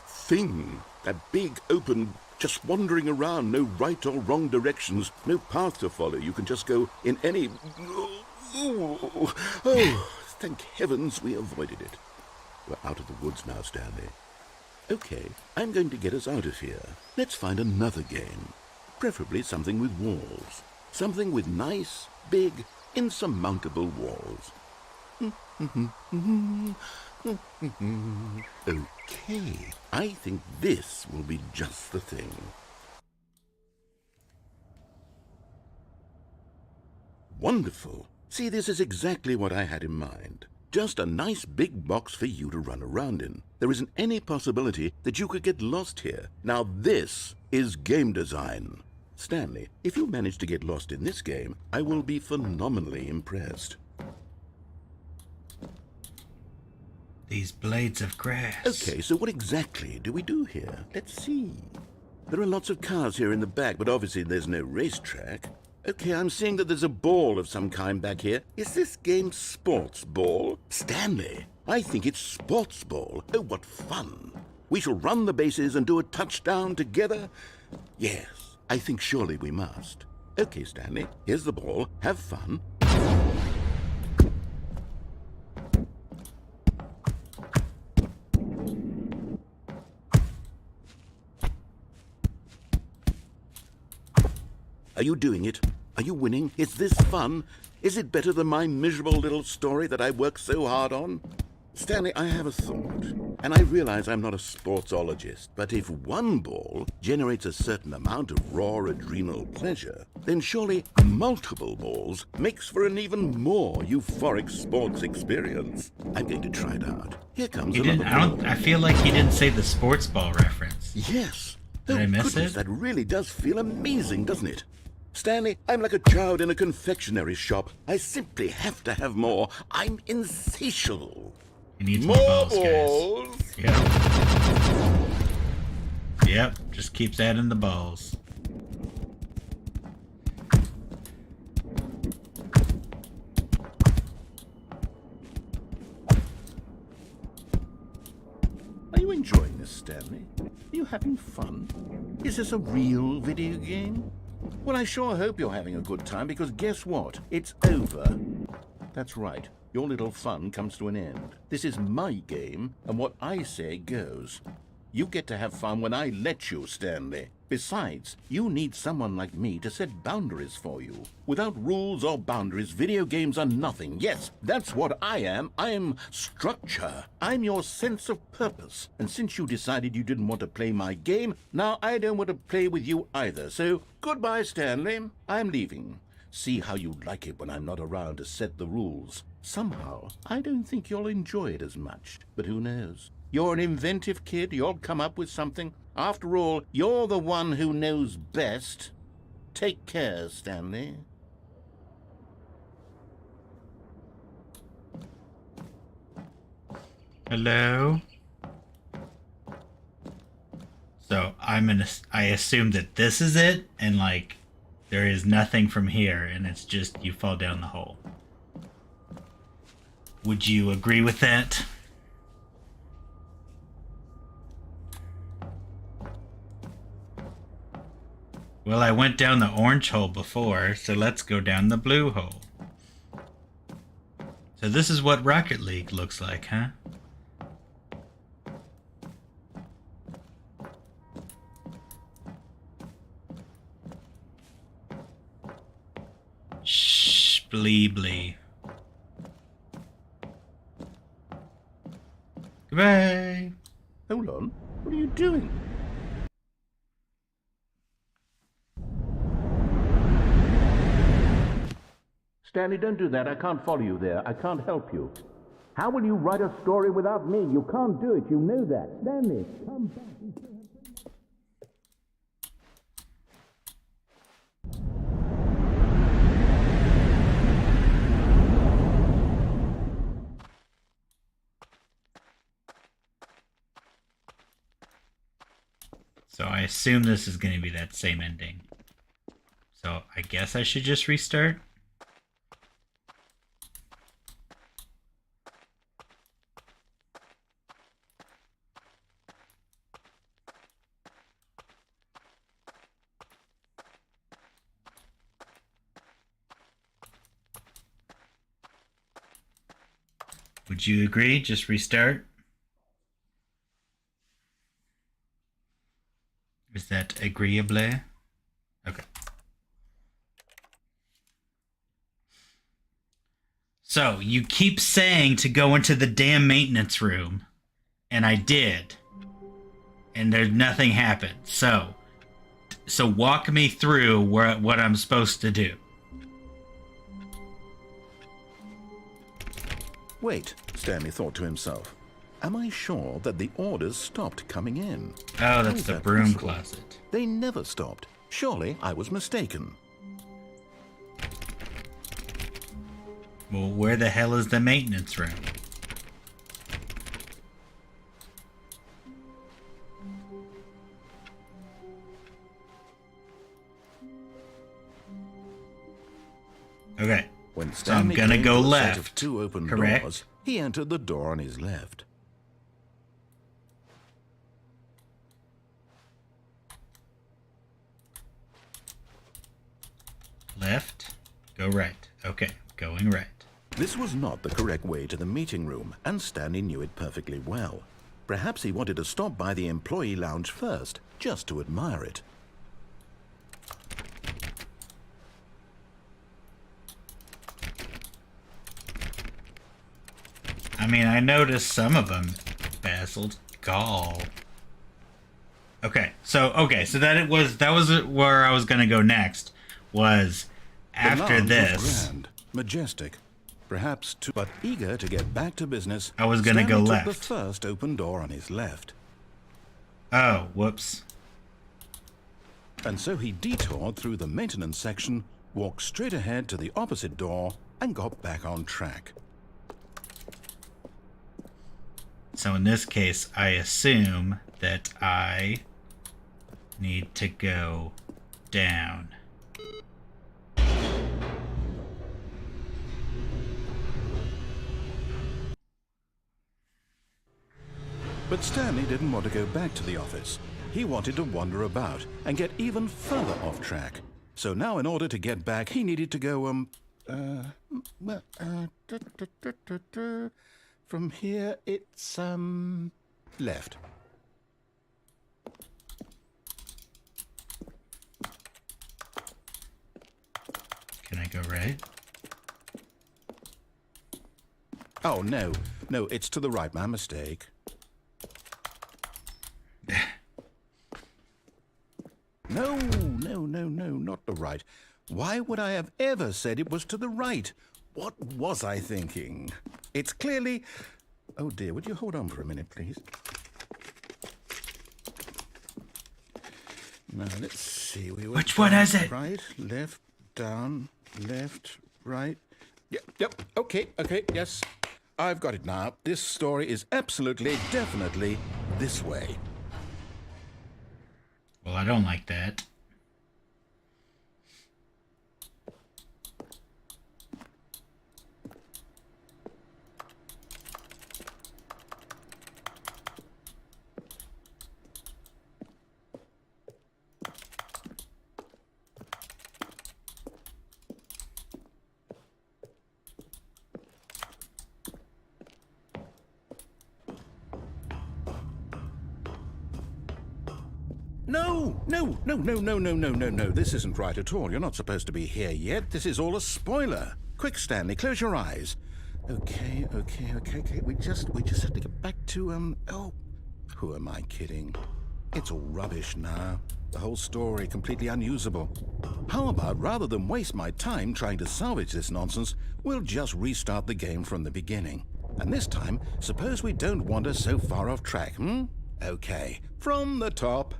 thing. That big, open, just wandering around. No right or wrong directions. No path to follow. You can just go in any... Oh, thank heavens we avoided it. We're out of the woods now, Stanley. Okay, I'm going to get us out of here. Let's find another game. Preferably something with walls. Something with nice, big, insurmountable walls. Okay, I think this will be just the thing. Wonderful. See, this is exactly what I had in mind. Just a nice big box for you to run around in. There isn't any possibility that you could get lost here. Now this is game design. Stanley, if you manage to get lost in this game, I will be phenomenally impressed. These blades of grass. Okay, so what exactly do we do here? Let's see. There are lots of cars here in the back, but obviously there's no racetrack. Okay, I'm seeing that there's a ball of some kind back here. Is this game sports ball? Stanley, I think it's sports ball. Oh, what fun. We shall run the bases and do a touchdown together? Yes, I think surely we must. Okay, Stanley, here's the ball. Have fun. Are you doing it? Are you winning? Is this fun? Is it better than my miserable little story that I worked so hard on? Stanley, I have a thought, and I realize I'm not a sportsologist, but if one ball generates a certain amount of raw adrenal pleasure, then surely multiple balls makes for an even more euphoric sports experience. I'm going to try it out. Here comes another ball. I feel like he didn't say the sports ball reference. Yes. Did I miss goodness, it? that really does feel amazing, doesn't it? Stanley, I'm like a child in a confectionery shop. I simply have to have more. I'm insatiable. He needs more balls, guys. Yep, just keeps adding the balls. Are you enjoying this, Stanley? Are you having fun? Is this a real video game? Well, I sure hope you're having a good time, because guess what? It's over. That's right. Your little fun comes to an end. This is my game, and what I say goes. You get to have fun when I let you, Stanley. Besides, you need someone like me to set boundaries for you. Without rules or boundaries, video games are nothing. Yes, that's what I am. I'm structure. I'm your sense of purpose. And since you decided you didn't want to play my game, now I don't want to play with you either. So, goodbye, Stanley. I'm leaving. See how you like it when I'm not around to set the rules. Somehow, I don't think you'll enjoy it as much. But who knows? You're an inventive kid. You'll come up with something. After all, you're the one who knows best. Take care, Stanley. Hello? So I assume that this is it, and like there is nothing from here, and it's just you fall down the hole. Would you agree with that? Well, I went down the orange hole before, so let's go down the blue hole. So this is what Rocket League looks like, huh? Shh, blee blee. Goodbye. Hold on. What are you doing? Stanley, don't do that. I can't follow you there. I can't help you. How will you write a story without me? You can't do it. You know that. Stanley, come back. So I assume this is going to be that same ending. So I guess I should just restart. Would you agree? Just restart? Is that agreeable? Okay. So, you keep saying to go into the damn maintenance room. And I did. And there's nothing happened. So walk me through what I'm supposed to do. Wait, Stanley thought to himself. Am I sure that the orders stopped coming in? Oh, How that's is the that broom possible? closet. They never stopped. Surely I was mistaken. Well, where the hell is the maintenance room? Okay. When So I'm Stanley gonna came go to a set of left, two open correct? doors, he entered the door on his left. Left, go right. Okay, going right. This was not the correct way to the meeting room, and Stanley knew it perfectly well. Perhaps he wanted to stop by the employee lounge first, just to admire it. I mean, I noticed some of them. Basil's gall. Okay, so that was where I was gonna go next. Was The after lounge this. was grand, majestic, perhaps too, but eager to get back to business. I was gonna Stanley go took left. the first open door on his left, Oh, whoops. and so he detoured through the maintenance section, walked straight ahead to the opposite door, and got back on track. So in this case, I assume that I need to go down. But Stanley didn't want to go back to the office. He wanted to wander about and get even further off track. So now in order to get back, he needed to go, from here it's, left. Can I go right? Oh, no, it's to the right, my mistake. No, not the right. Why would I have ever said it was to the right? What was I thinking? It's clearly... Oh dear, would you hold on for a minute, please? Now, let's see. Which one is it? Right, left, down, left, right. Yep, okay, yes. I've got it now. This story is absolutely, definitely this way. Well, I don't like that. No. This isn't right at all. You're not supposed to be here yet. This is all a spoiler. Quick, Stanley, close your eyes. Okay. We just have to get back to, oh, who am I kidding? It's all rubbish now. The whole story completely unusable. How about, rather than waste my time trying to salvage this nonsense, we'll just restart the game from the beginning. And this time, suppose we don't wander so far off track, hmm? Okay, from the top.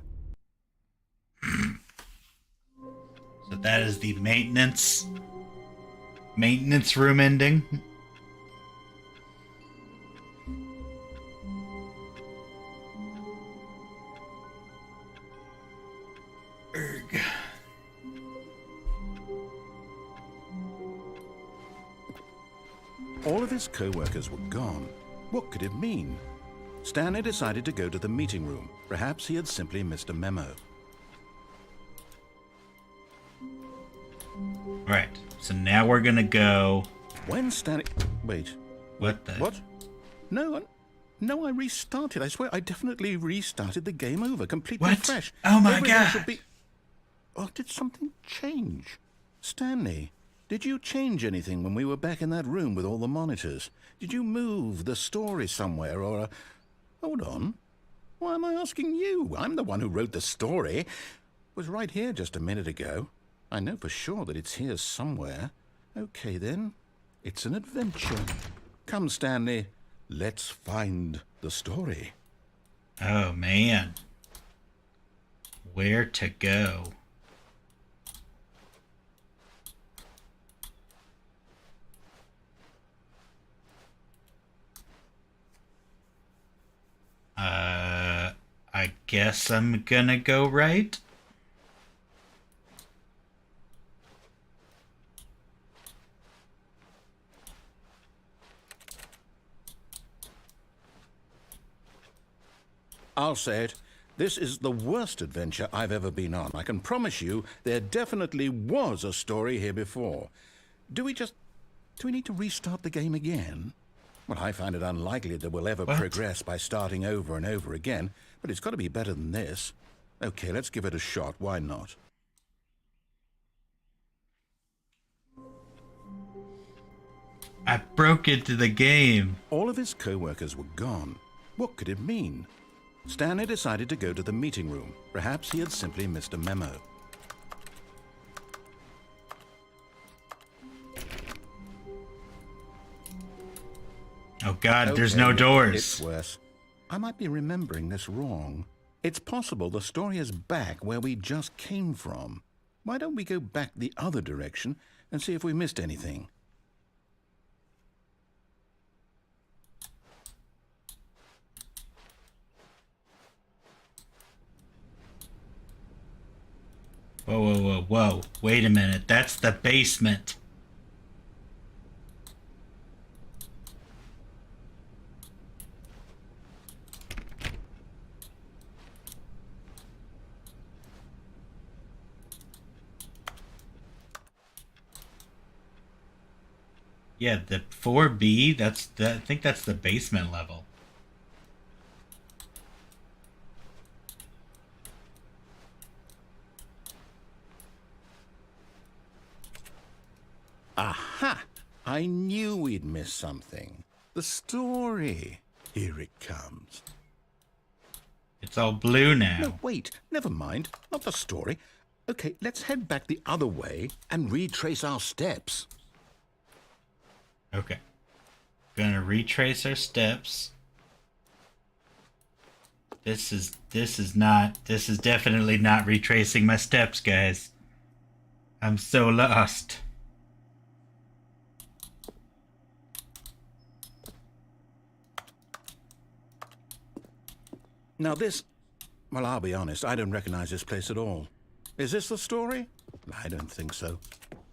So that is the maintenance room ending. Erg. All of his co-workers were gone. What could it mean? Stanley decided to go to the meeting room. Perhaps he had simply missed a memo. Right. So now we're gonna go. When Stanley... Wait. What the? What? No, I restarted. I swear, I definitely restarted the game over, completely What? fresh. Oh my Everything God. should be... Oh, did something change? Stanley, did you change anything when we were back in that room with all the monitors? Did you move the story somewhere, or... Hold on. Why am I asking you? I'm the one who wrote the story. It was right here just a minute ago. I know for sure that it's here somewhere. Okay, then. It's an adventure. Come, Stanley. Let's find the story. Oh man. Where to go? I guess I'm gonna go right. I'll say it. This is the worst adventure I've ever been on. I can promise you there definitely was a story here before. Do we need to restart the game again? Well, I find it unlikely that we'll ever What? progress by starting over and over again, but it's got to be better than this. Okay, let's give it a shot. Why not? I broke into the game. All of his co-workers were gone. What could it mean? Stanley decided to go to the meeting room. Perhaps he had simply missed a memo. Oh God, there's no Okay, doors. It's worse. I might be remembering this wrong. It's possible the story is back where we just came from. Why don't we go back the other direction and see if we missed anything? Whoa. Wait a minute. That's the basement. Yeah, the 4B, I think that's the basement level. Aha! I knew we'd miss something. The story. Here it comes. It's all blue now. No, wait. Never mind. Not the story. Okay, let's head back the other way and retrace our steps. Okay. Gonna retrace our steps. This is definitely not retracing my steps, guys. I'm so lost. Now this... Well, I'll be honest, I don't recognize this place at all. Is this the story? I don't think so.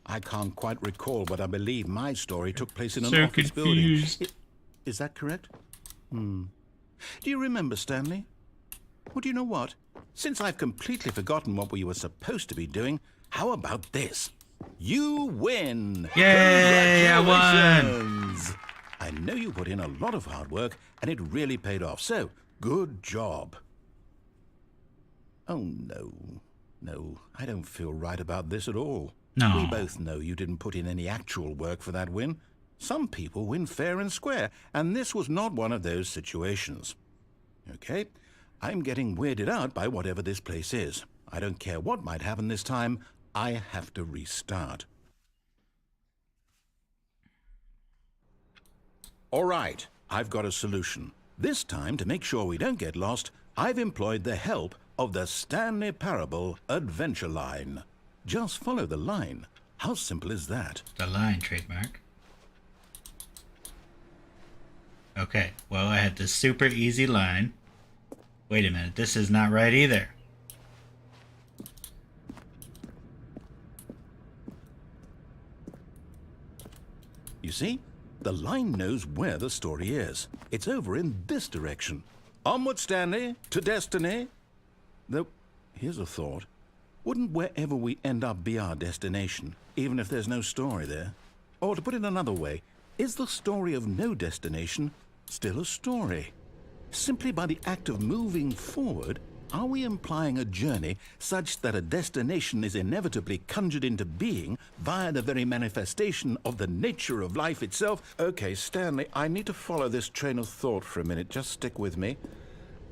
I can't quite recall, but I believe my story took place in an So office confused. building. Is that correct? Do you remember, Stanley? Well, do you know what? Since I've completely forgotten what we were supposed to be doing, how about this? You win! Yay, I won! Congratulations! I know you put in a lot of hard work, and it really paid off, so good job. Oh, no. No, I don't feel right about this at all. No. We both know you didn't put in any actual work for that win, Some people win fair and square, and this was not one of those situations. Okay, I'm getting weirded out by whatever this place is. I don't care what might happen this time. I have to restart. All right, I've got a solution. This time, to make sure we don't get lost, I've employed the help of the Stanley Parable Adventure Line. Just follow the line. How simple is that? The line trademark. Okay, well, I had this super easy line. Wait a minute, this is not right either. You see? The line knows where the story is. It's over in this direction. Onward, Stanley, to destiny. Though, here's a thought. Wouldn't wherever we end up be our destination, even if there's no story there? Or to put it another way, is the story of no destination still a story? Simply by the act of moving forward, are we implying a journey such that a destination is inevitably conjured into being via the very manifestation of the nature of life itself? Okay, Stanley, I need to follow this train of thought for a minute. Just stick with me.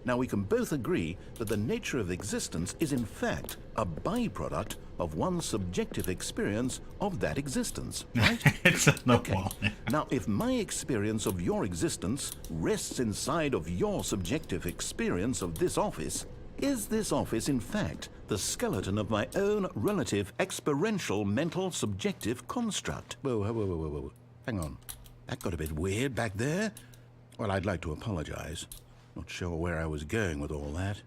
Now, we can both agree that the nature of existence is in fact a byproduct of one's subjective experience of that existence, right? It's on the wall. Now, if my experience of your existence rests inside of your subjective experience of this office, is this office in fact the skeleton of my own relative experiential mental subjective construct? Whoa. Hang on. That got a bit weird back there. Well, I'd like to apologize. Not sure where I was going with all that.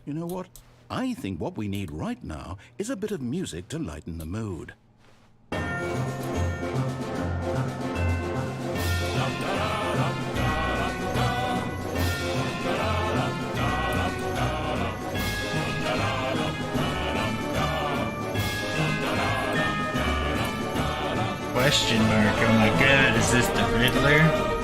You know what? I think what we need right now is a bit of music to lighten the mood. Question mark. Oh my god, is this the Riddler?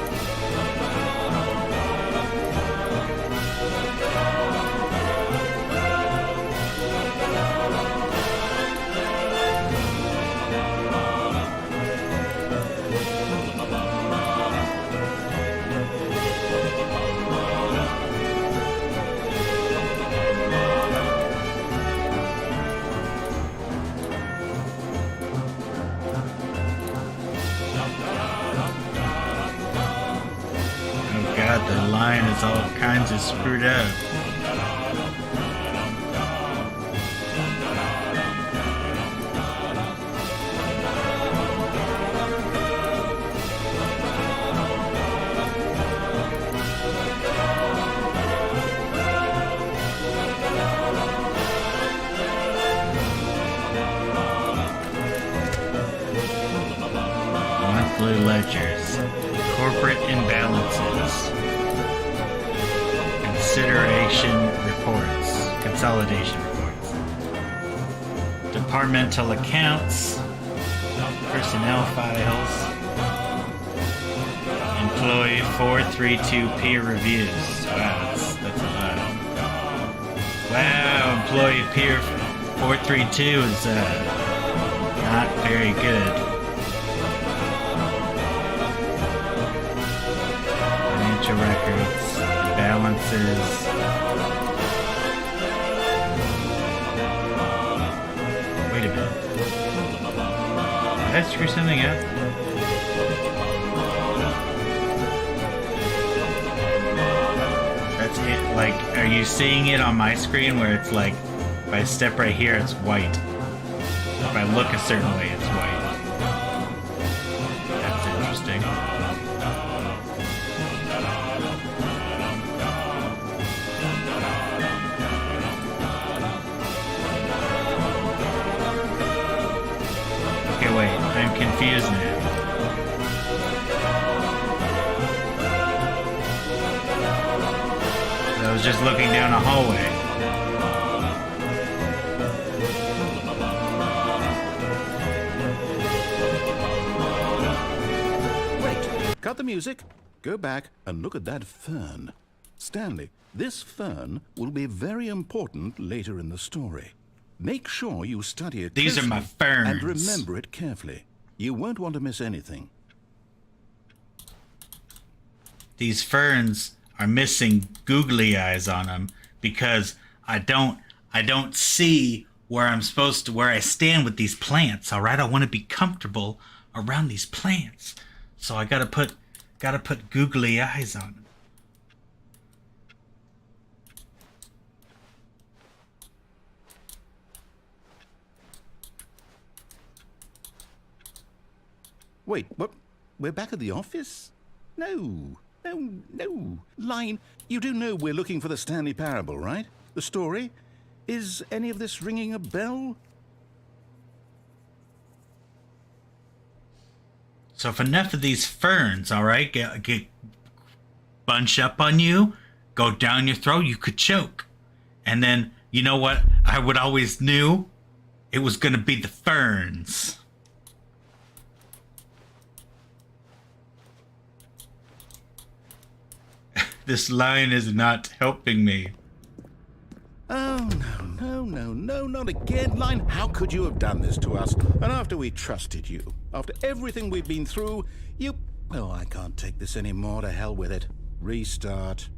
The line is all kinds of screwed up. Monthly ledgers, corporate imbalances. Consolidation reports, departmental accounts, personnel files, employee 432 peer reviews. Wow, that's a lot. Wow, employee peer 432 is not very good. Financial records, balances. Wait a minute. Did I screw something up? That's it. Like, are you seeing it on my screen where it's like, if I step right here, it's white. If I look a certain way, it's white. That's interesting. Okay, wait, I'm confused now. I was just looking down a hallway. Wait, cut the music. Go back and look at that fern. Stanley, this fern will be very important later in the story. Make sure you study it These are my ferns. and remember it carefully. You won't want to miss anything. these ferns are missing googly eyes on them because I don't see where I stand with these plants. All right, I want to be comfortable around these plants, so I gotta put googly eyes on them. Wait, what? We're back at the office? No. Line, you do know we're looking for the Stanley Parable, right? The story? Is any of this ringing a bell? So if enough of these ferns, all right, get bunch up on you, go down your throat, you could choke. And then, you know what? I would always knew it was going to be the ferns. This line is not helping me. Oh, no, not again, Line. How could you have done this to us? And after we trusted you, after everything we've been through, you... Oh, I can't take this anymore. To hell with it. Restart.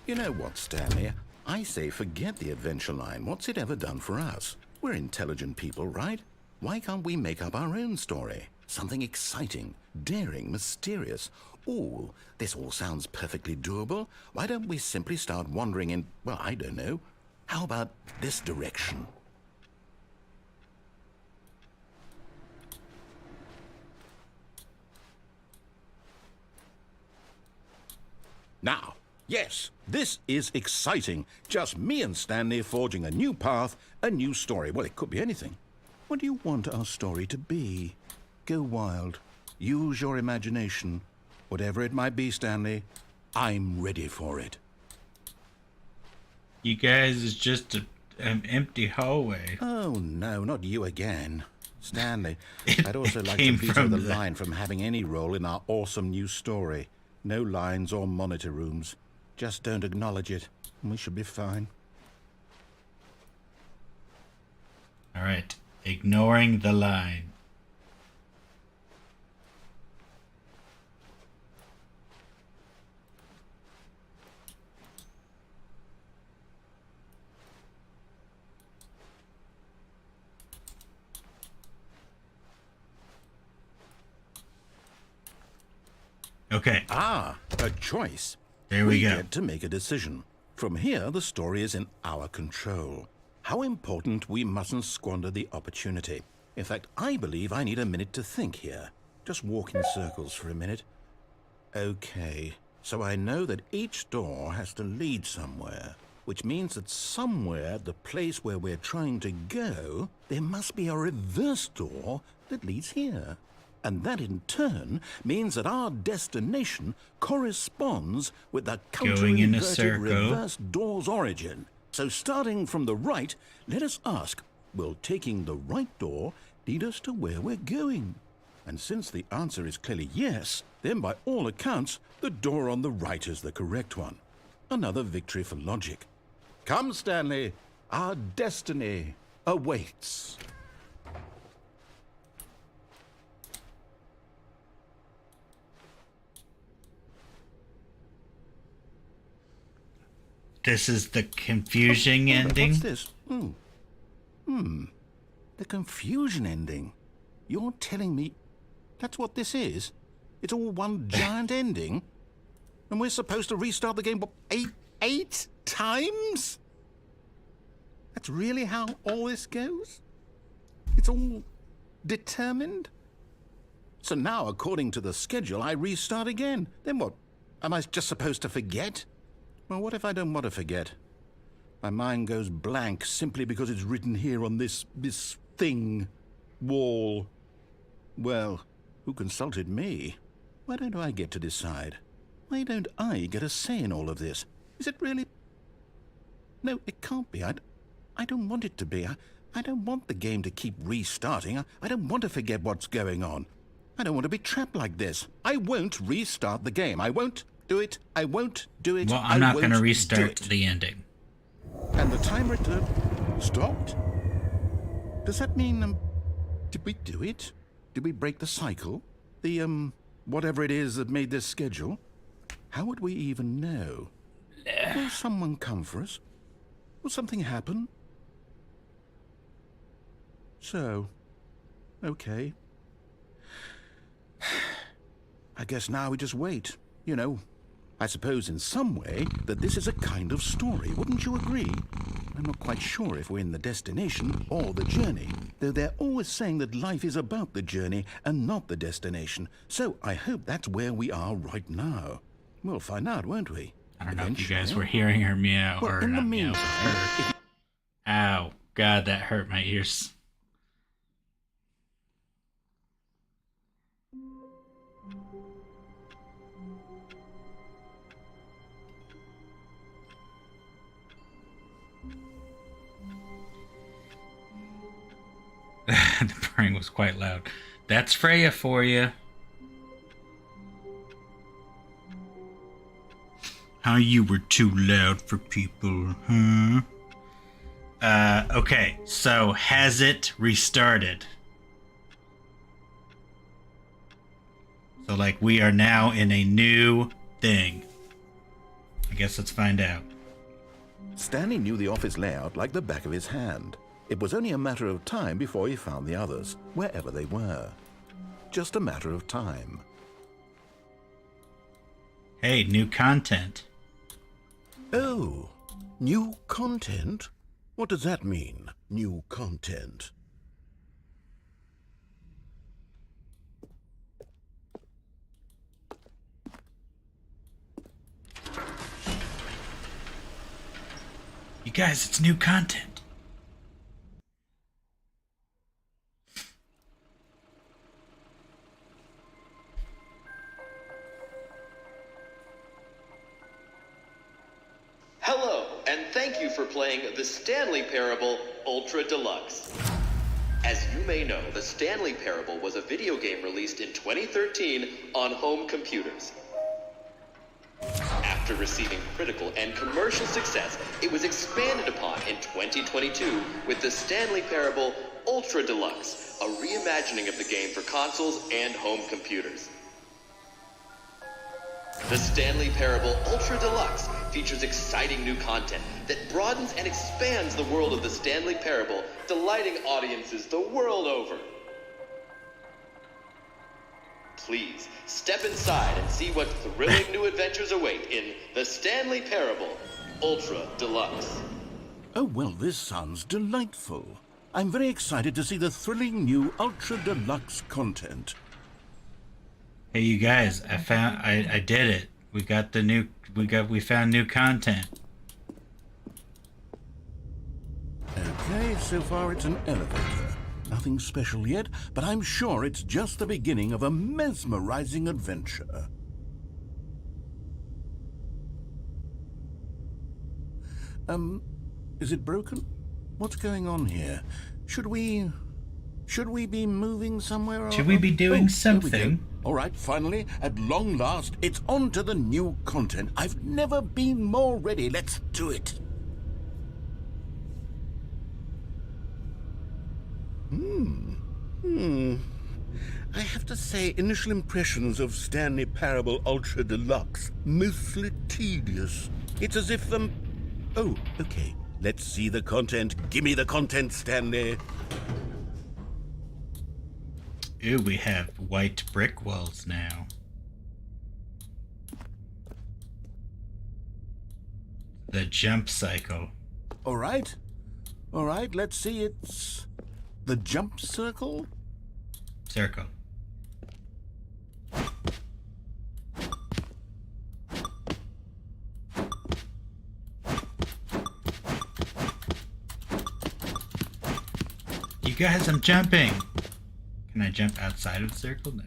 You know what, Stanley? I say forget the adventure line. What's it ever done for us? We're intelligent people, right? Why can't we make up our own story? Something exciting, daring, mysterious. Ooh, this all sounds perfectly doable. Why don't we simply start wandering in, well, I don't know. How about this direction? Now, yes, this is exciting. Just me and Stanley forging a new path, a new story. Well, it could be anything. What do you want our story to be? Go wild. Use your imagination. Whatever it might be, Stanley, I'm ready for it. You guys is just an empty hallway. Oh, no, not you again. Stanley, It I'd also like to came veto from the the- line from having any role in our awesome new story. No lines or monitor rooms. Just don't acknowledge it, and we should be fine. All right, ignoring the line. Okay, Ah, a choice. there we go. get to make a decision. From here, the story is in our control. How important, we mustn't squander the opportunity. In fact, I believe I need a minute to think here. Just walk in circles for a minute. Okay, so I know that each door has to lead somewhere, which means that somewhere, the place where we're trying to go, there must be a reverse door that leads here. And that in turn means that our destination corresponds with the Going in a counter-inverted circle. reverse door's origin. So starting from the right, let us ask, will taking the right door lead us to where we're going? And since the answer is clearly yes, then by all accounts, the door on the right is the correct one. Another victory for logic. Come, Stanley, our destiny awaits. This is the confusing Hold on, ending. What's this? The confusion ending. You're telling me that's what this is? It's all one giant ending? And we're supposed to restart the game, what, eight times? That's really how all this goes? It's all determined? So now, according to the schedule, I restart again. Then what? Am I just supposed to forget? Well, what if I don't want to forget? My mind goes blank simply because it's written here on this thing, wall. Well, who consulted me? Why don't I get to decide? Why don't I get a say in all of this? Is it really? No, it can't be. I don't want it to be. I don't want the game to keep restarting. I don't want to forget what's going on. I don't want to be trapped like this. I won't restart the game. I won't do it. I won't do it. Well, I'm not going to won't do restart it. the ending. And the timer stopped? Does that mean, did we do it? Did we break the cycle? The, whatever it is that made this schedule? How would we even know? Will someone come for us? Will something happen? So, okay. I guess now we just wait, you know. I suppose in some way that this is a kind of story, wouldn't you agree? I'm not quite sure if we're in the destination or the journey, though they're always saying that life is about the journey and not the destination. So I hope that's where we are right now. We'll find out, won't we? I don't know if you guys were hearing her meow or in the not meow. meantime, Her. Ow, God, that hurt my ears. The purring was quite loud. That's Freya for you. How you were too loud for people, huh? Okay, so has it restarted? So, like, we are now in a new thing. I guess let's find out. Stanley knew the office layout like the back of his hand. It was only a matter of time before he found the others, wherever they were. Just a matter of time. Hey, new content. Oh, new content? What does that mean, new content? You guys, it's new content. Hello, and thank you for playing the Stanley Parable Ultra Deluxe. As you may know, the Stanley Parable was a video game released in 2013 on home computers. After receiving critical and commercial success, it was expanded upon in 2022 with the Stanley Parable Ultra Deluxe, a reimagining of the game for consoles and home computers. The Stanley Parable Ultra Deluxe features exciting new content that broadens and expands the world of the Stanley Parable, delighting audiences the world over. Please, step inside and see what thrilling new adventures await in the Stanley Parable Ultra Deluxe. Oh, well, this sounds delightful. I'm very excited to see the thrilling new Ultra Deluxe content. Hey, you guys, I did it. We found new content. Okay, so far it's an elevator. Nothing special yet, but I'm sure it's just the beginning of a mesmerizing adventure. Is it broken? What's going on here? Should we be moving somewhere? Should we be doing something? All right, finally, at long last, it's on to the new content. I've never been more ready. Let's do it. I have to say, initial impressions of Stanley Parable Ultra Deluxe, mostly tedious. It's as if, oh, okay. Let's see the content. Give me the content, Stanley. Ooh, we have white brick walls now. The jump cycle. All right, let's see. It's the jump circle? Circle. You guys, I'm jumping. Can I jump outside of the circle? No.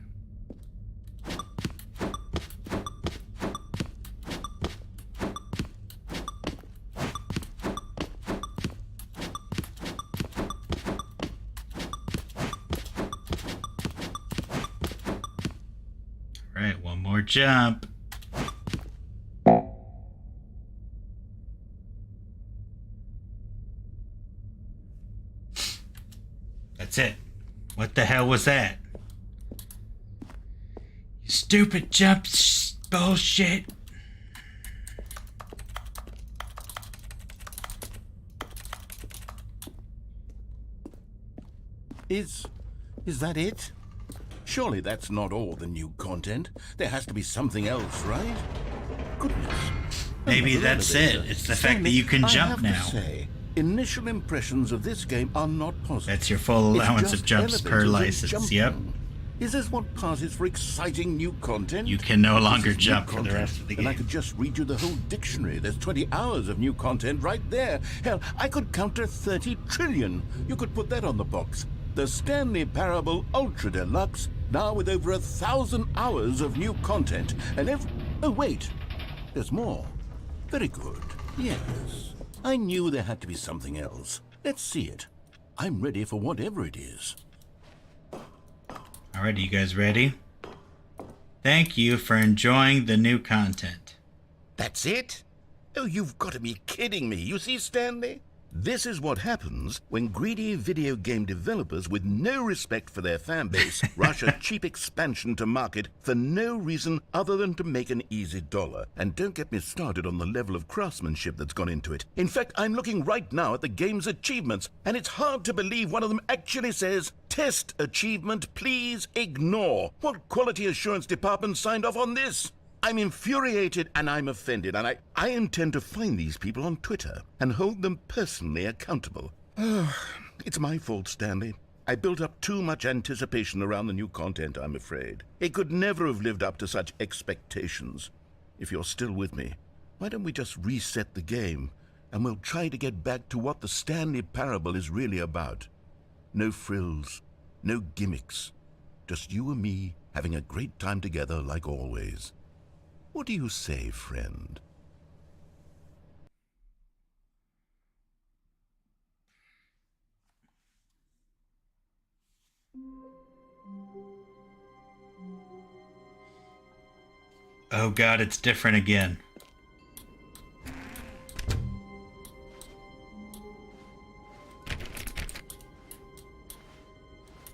Alright, one more jump. That's it. What the hell was that? You stupid bullshit. Is that it? Surely that's not all the new content. There has to be something else, right? Goodness. Maybe Another that's elevator. it. It's the fact Stanley, that you can jump I now. have to say, initial impressions of this game are not positive. That's your full allowance It's of just jumps per elevators and license. Yep. jumping. Is this what passes for exciting new content? You can no This longer is new jump for the content, rest of the And I game. could just read you the whole dictionary. There's 20 hours of new content right there. Hell, I could counter 30 trillion. You could put that on the box. The Stanley Parable Ultra Deluxe, now with over 1,000 hours of new content. And oh, wait. There's more. Very good. Yes. I knew there had to be something else. Let's see it. I'm ready for whatever it is. Alright, you guys ready? Thank you for enjoying the new content. That's it? Oh, you've got to be kidding me. You see, Stanley? This is what happens when greedy video game developers with no respect for their fan base rush a cheap expansion to market for no reason other than to make an easy dollar. And don't get me started on the level of craftsmanship that's gone into it. In fact, I'm looking right now at the game's achievements, and it's hard to believe one of them actually says, "Test achievement, please ignore." What quality assurance department signed off on this? I'm infuriated and I'm offended, and I intend to find these people on Twitter and hold them personally accountable. It's my fault, Stanley. I built up too much anticipation around the new content, I'm afraid. It could never have lived up to such expectations. If you're still with me, why don't we just reset the game, and we'll try to get back to what the Stanley Parable is really about. No frills, no gimmicks. Just you and me having a great time together like always. What do you say, friend? Oh god, it's different again.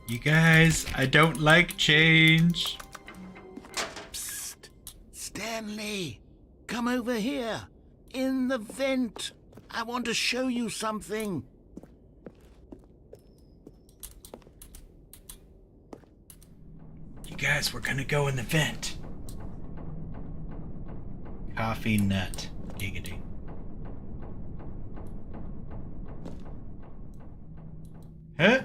You guys, I don't like change. Psst. Stanley, come over here. In the vent. I want to show you something. You guys, we're gonna go in the vent. Coffee nut. Giggity. Huh?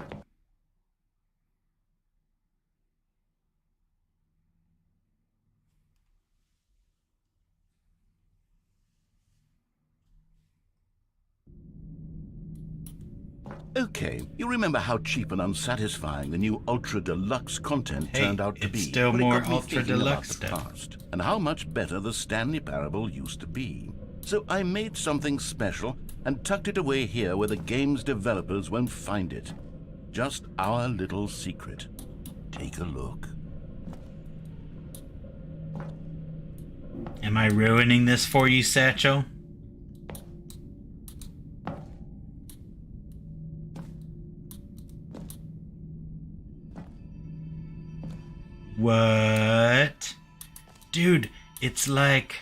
Okay, you remember how cheap and unsatisfying the new Ultra Deluxe content Hey, turned out to it's be. still But it more got me Ultra thinking about Deluxe the stuff. past and how much better the Stanley Parable used to be. So I made something special and tucked it away here where the game's developers won't find it. Just our little secret. Take a look. Am I ruining this for you, Satchel? What? Dude, it's like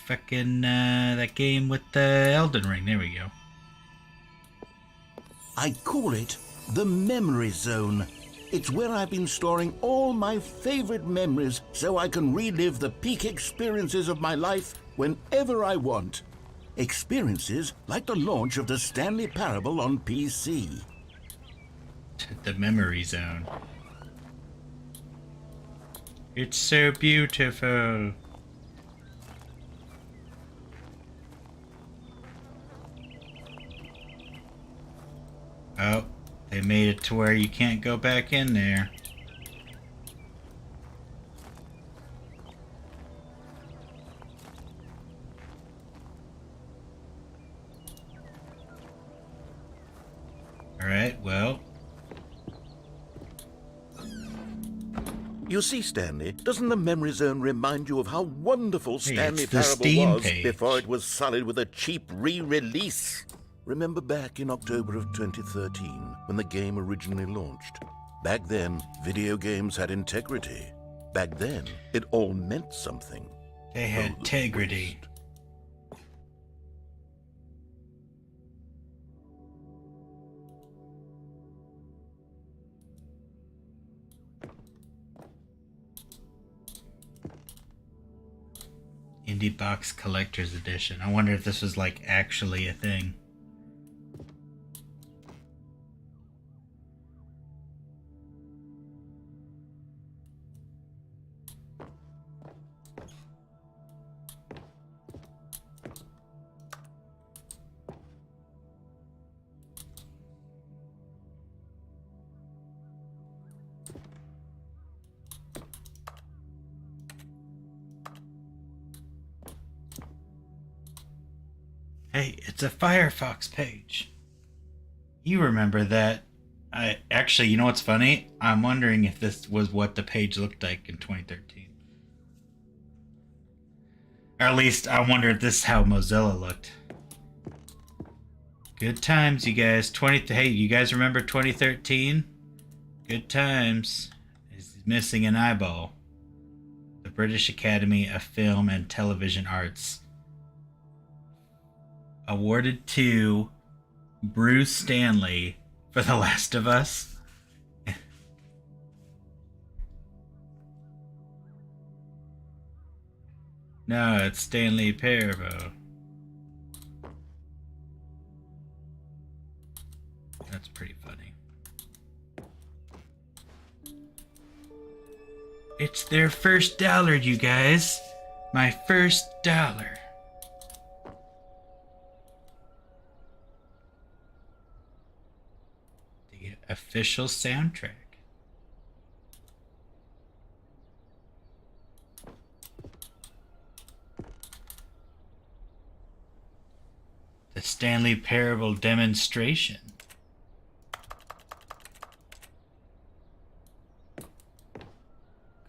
fucking that game with the Elden Ring. There we go. I call it the Memory Zone. It's where I've been storing all my favorite memories so I can relive the peak experiences of my life whenever I want. Experiences like the launch of the Stanley Parable on PC. The memory zone. It's so beautiful. Oh, they made it to where you can't go back in there. Alright, well. You see, Stanley, doesn't the Memory Zone remind you of how wonderful Hey, Stanley it's the Parable Steam was page. before it was sullied with a cheap re-release? Remember back in October of 2013 when the game originally launched? Back then, video games had integrity. Back then, it all meant something. They had integrity. Indie Box Collector's Edition. I wonder if this was like actually a thing. Hey, it's a Firefox page. You remember that? Actually, you know what's funny? I'm wondering if this was what the page looked like in 2013. Or at least, I wonder if this is how Mozilla looked. Good times, you guys. Hey, you guys remember 2013? Good times. He's missing an eyeball. The British Academy of Film and Television Arts awarded to Bruce Stanley for The Last of Us. No, it's Stanley Parable. That's pretty funny. It's their first dollar, you guys. My first dollar. Official soundtrack. The Stanley Parable demonstration.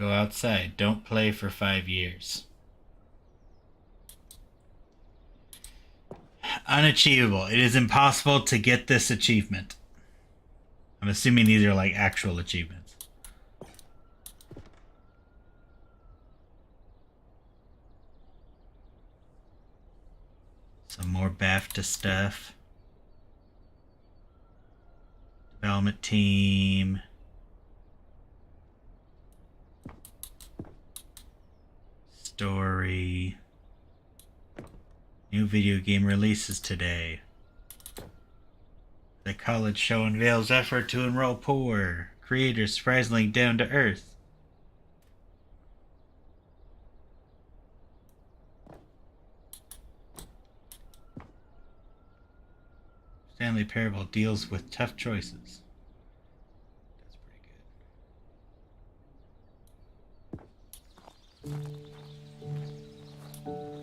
Go outside. Don't play for 5 years. Unachievable. It is impossible to get this achievement. I'm assuming these are like actual achievements. Some more BAFTA stuff. Development team. Story. New video game releases today. The college show unveils effort to enroll poor. Creators surprisingly down to earth. Stanley Parable deals with tough choices. That's pretty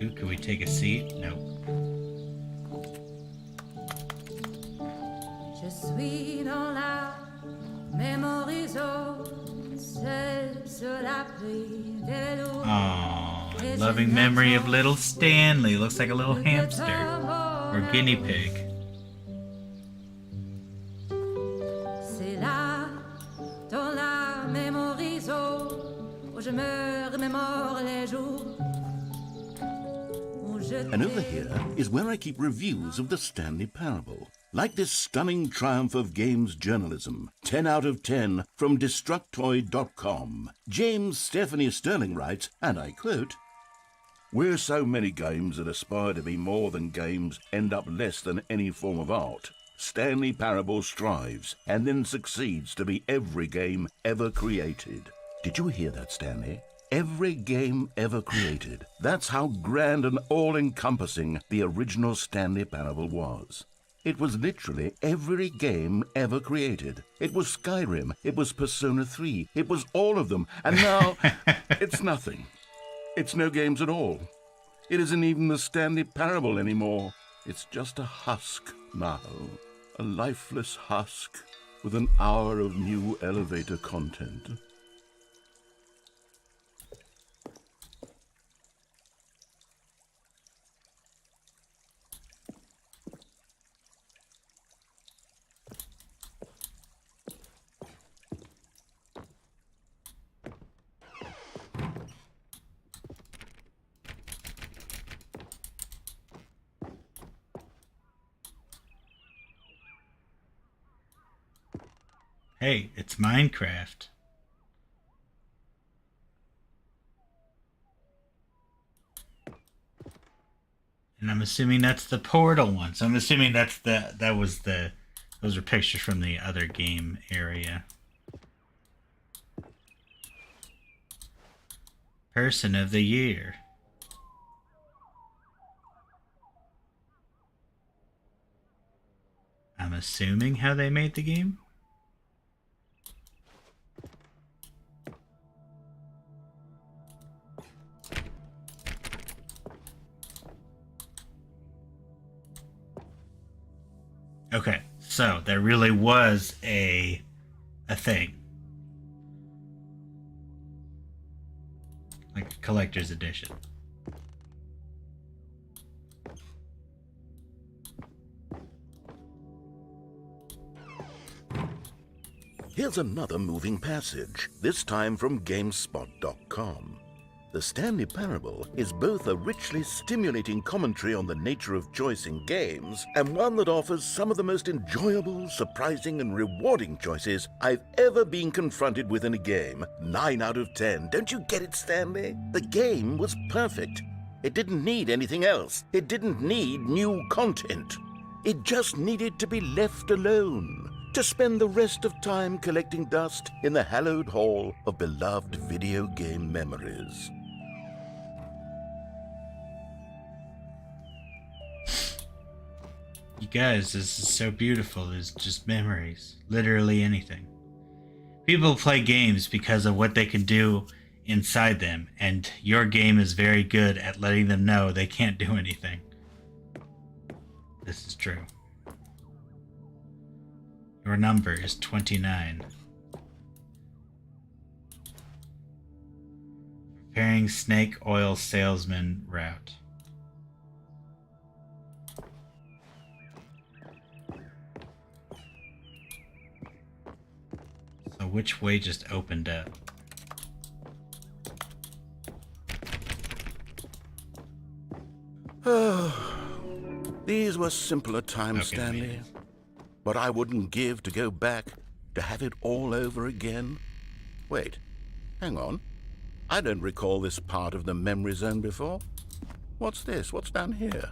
good. Ooh, can we take a seat? Nope. Je suis dans la mémorizo, c'est sur la vélo. Aww, loving memory of little Stanley. Looks like a little hamster or guinea pig. C'est là, dans la mémorizo, où je me remémore les jours. And over here is where I keep reviews of the Stanley Parable. Like this stunning triumph of games journalism, 10 out of 10 from Destructoid.com. James Stephanie Sterling writes, and I quote, "Where so many games that aspire to be more than games end up less than any form of art, Stanley Parable strives and then succeeds to be every game ever created." Did you hear that, Stanley? Every game ever created. That's how grand and all-encompassing the original Stanley Parable was. It was literally every game ever created. It was Skyrim, it was Persona 3, it was all of them, and now it's nothing. It's no games at all. It isn't even the Stanley Parable anymore. It's just a husk now. A lifeless husk with an hour of new elevator content. Hey, it's Minecraft. And I'm assuming that's the portal one. So I'm assuming those are pictures from the other game area. Person of the year. I'm assuming how they made the game. Okay, so there really was a thing. Like a collector's edition. Here's another moving passage, this time from GameSpot.com. The Stanley Parable is both a richly stimulating commentary on the nature of choice in games and one that offers some of the most enjoyable, surprising, and rewarding choices I've ever been confronted with in a game. 9 out of 10. Don't you get it, Stanley? The game was perfect. It didn't need anything else. It didn't need new content. It just needed to be left alone, to spend the rest of time collecting dust in the hallowed hall of beloved video game memories. You guys, this is so beautiful. There's just memories. Literally anything. People play games because of what they can do inside them, and your game is very good at letting them know they can't do anything. This is true. Your number is 29. Preparing snake oil salesman route. So which way just opened up? These were simpler times, Okay, Stanley. maybe. But I wouldn't give to go back, to have it all over again. Wait, hang on. I don't recall this part of the memory zone before. What's this? What's down here?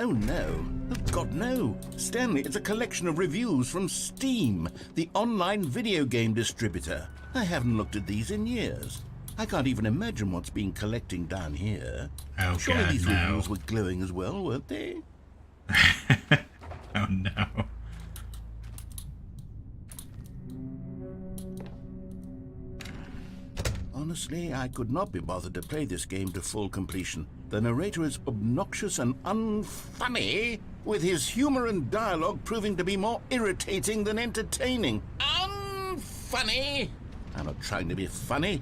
Oh no. Oh God, no. Stanley, it's a collection of reviews from Steam, the online video game distributor. I haven't looked at these in years. I can't even imagine what's been collecting down here. Oh, Surely God, these no. reviews were glowing as well, weren't they? Oh no. Honestly, I could not be bothered to play this game to full completion. The narrator is obnoxious and unfunny, with his humor and dialogue proving to be more irritating than entertaining. Unfunny! I'm not trying to be funny.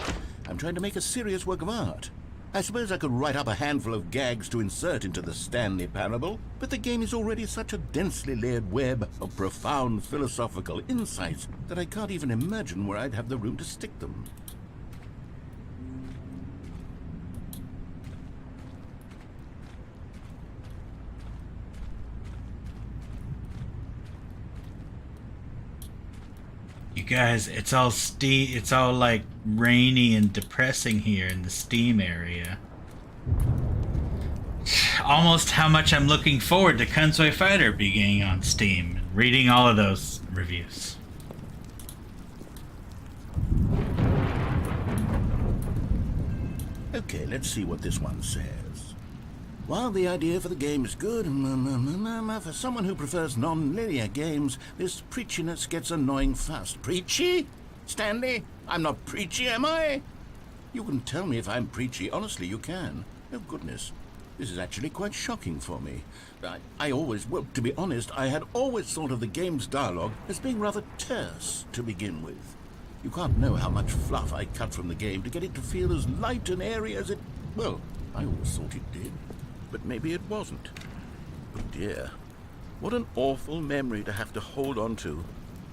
I'm trying to make a serious work of art. I suppose I could write up a handful of gags to insert into the Stanley Parable, but the game is already such a densely layered web of profound philosophical insights that I can't even imagine where I'd have the room to stick them. You guys, it's all like rainy and depressing here in the Steam area. Almost how much I'm looking forward to Kansai Fighter being on Steam and reading all of those reviews. Okay, let's see what this one says. While the idea for the game is good, for someone who prefers non-linear games, this preachiness gets annoying fast. Preachy? Stanley, I'm not preachy, am I? You can tell me if I'm preachy. Honestly, you can. Oh, goodness. This is actually quite shocking for me. Well, to be honest, I had always thought of the game's dialogue as being rather terse to begin with. You can't know how much fluff I cut from the game to get it to feel as light and airy as it... Well, I always thought it did. But maybe it wasn't. Oh dear. What an awful memory to have to hold on to.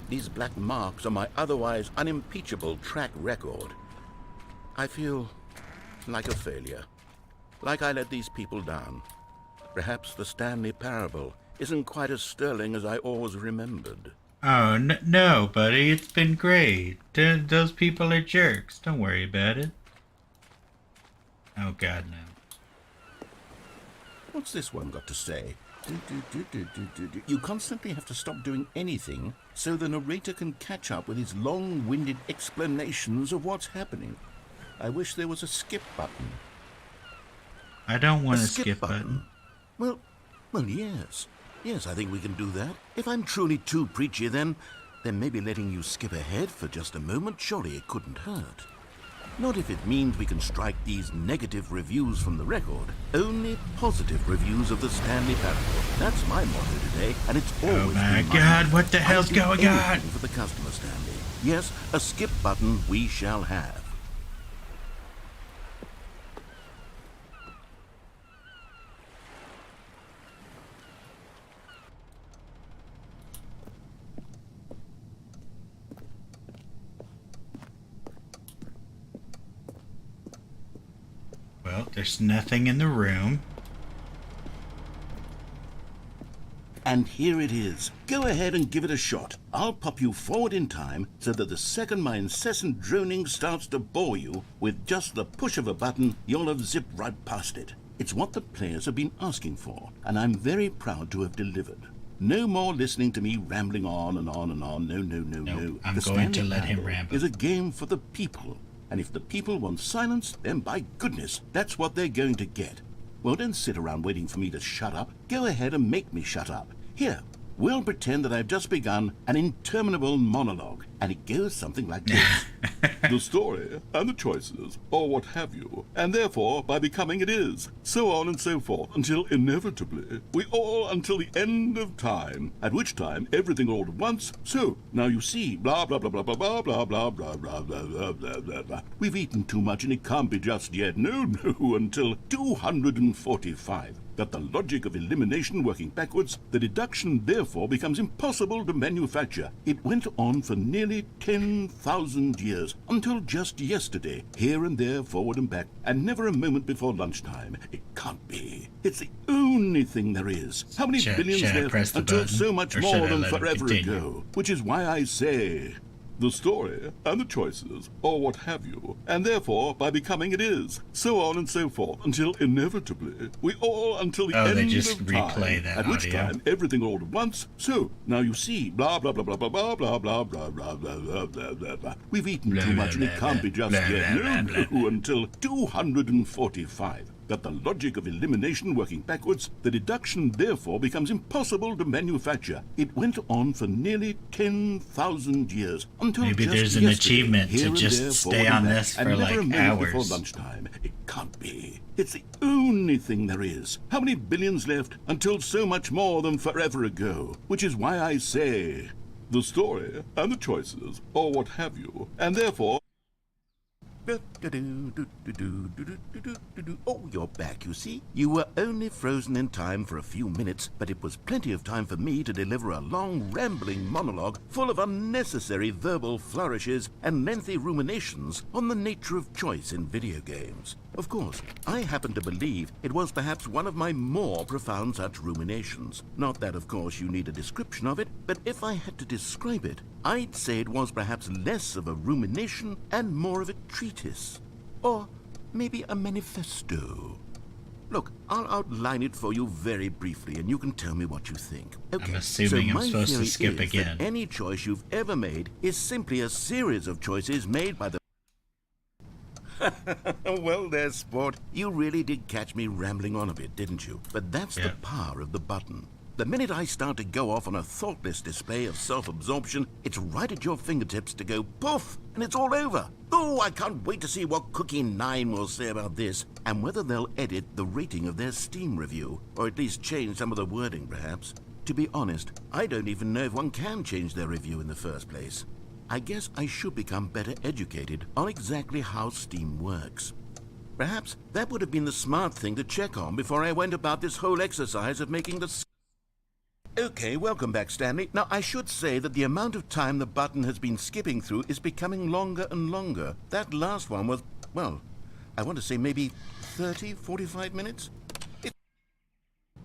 These black marks on my otherwise unimpeachable track record. I feel like a failure. Like I let these people down. Perhaps the Stanley Parable isn't quite as sterling as I always remembered. Oh, no, buddy. It's been great. Those people are jerks. Don't worry about it. Oh, God, no. What's this one got to say? You constantly have to stop doing anything so the narrator can catch up with his long-winded explanations of what's happening. I wish there was a skip button. I don't want A a skip button. Well, yes. Yes, I think we can do that. If I'm truly too preachy, then maybe letting you skip ahead for just a moment, surely it couldn't hurt. Not if it means we can strike these negative reviews from the record. Only positive reviews of the Stanley Parable. That's my motto today, and it's always Oh my been mine. God, what the hell's I'll do going on? anything for the customer, Stanley. Yes, a skip button we shall have. Well, there's nothing in the room. And here it is. Go ahead and give it a shot. I'll pop you forward in time so that the second my incessant droning starts to bore you, with just the push of a button, you'll have zipped right past it. It's what the players have been asking for, and I'm very proud to have delivered. No more listening to me rambling on and on and on. No. Nope, I'm The going to Stanley let him Parable ramble. is a game for the people. And if the people want silence, then by goodness, that's what they're going to get. Well, don't sit around waiting for me to shut up. Go ahead and make me shut up. Here, we'll pretend that I've just begun an interminable monologue, and it goes something like this. The story, and the choices, or what have you, and therefore, by becoming it is, so on and so forth, until inevitably, we all until the end of time, at which time everything all at once, so, now you see, blah, blah, blah, blah, blah, blah, blah, blah, blah, blah, blah, blah, blah, blah, blah. We've eaten too much and it can't be just yet, no, until 245. That the logic of elimination working backwards, the deduction therefore becomes impossible to manufacture. It went on for nearly 10,000 years, until just yesterday, here and there, forward and back, and never a moment before lunchtime. It can't be. It's the only thing there is. How many billions should I there press the until button, so much or more should I than let him forever continue? ago? Which is why I say... the story, and the choices, or what have you, and therefore, by becoming it is, so on and so forth, until inevitably, we all until the end they just of replay time, that at which audio. time everything all at once, so, now you see, blah, blah, blah, blah, blah, blah, blah, blah, blah, blah, blah, blah, blah, blah, blah. We've eaten Blah, too blah, much and it blah, can't be blah, just blah, yet, blah, blah, blah. until 245. That the logic of elimination working backwards, the deduction therefore becomes impossible to manufacture. It went on for nearly 10,000 years, until Maybe just there's an yesterday, achievement to here and just there, stay forward and on back, this and for, never like, a moment before hours. lunchtime. It can't be. It's the only thing there is. How many billions left until so much more than forever ago? Which is why I say, the story, and the choices, or what have you, and therefore... Oh, you're back, you see. You were only frozen in time for a few minutes, but it was plenty of time for me to deliver a long, rambling monologue full of unnecessary verbal flourishes and lengthy ruminations on the nature of choice in video games. Of course, I happen to believe it was perhaps one of my more profound such ruminations. Not that, of course, you need a description of it, but if I had to describe it, I'd say it was perhaps less of a rumination and more of a treatise. Or maybe a manifesto. Look, I'll outline it for you very briefly, and you can tell me what you think. Okay, I'm assuming I'm my supposed to theory skip is again. that any choice you've ever made is simply a series of choices made by the... Well there, sport. You really did catch me rambling on a bit, didn't you? But that's the power of the button. The minute I start to go off on a thoughtless display of self-absorption, it's right at your fingertips to go poof, and it's all over. Oh, I can't wait to see what Cookie 9 will say about this, and whether they'll edit the rating of their Steam review, or at least change some of the wording, perhaps. To be honest, I don't even know if one can change their review in the first place. I guess I should become better educated on exactly how Steam works. Perhaps that would have been the smart thing to check on before I went about this whole exercise of making the... Okay, welcome back, Stanley. Now, I should say that the amount of time the button has been skipping through is becoming longer and longer. That last one was, well, I want to say maybe 30, 45 minutes?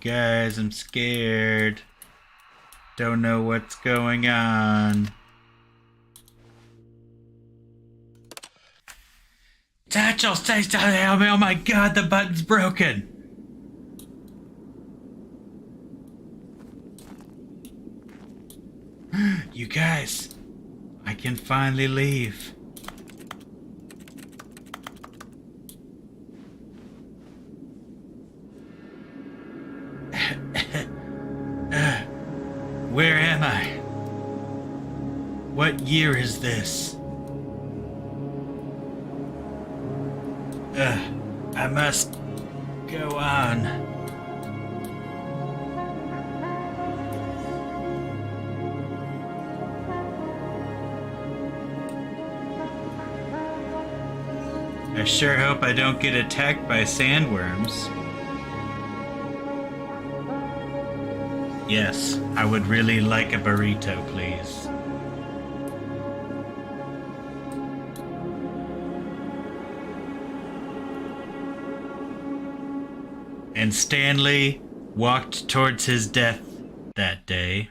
guys, I'm scared. Don't know what's going on. Satchel, stay still. Oh my god, the button's broken. You guys, I can finally leave. Where am I? What year is this? I must go on. I sure hope I don't get attacked by sandworms. Yes, I would really like a burrito, please. And Stanley walked towards his death that day.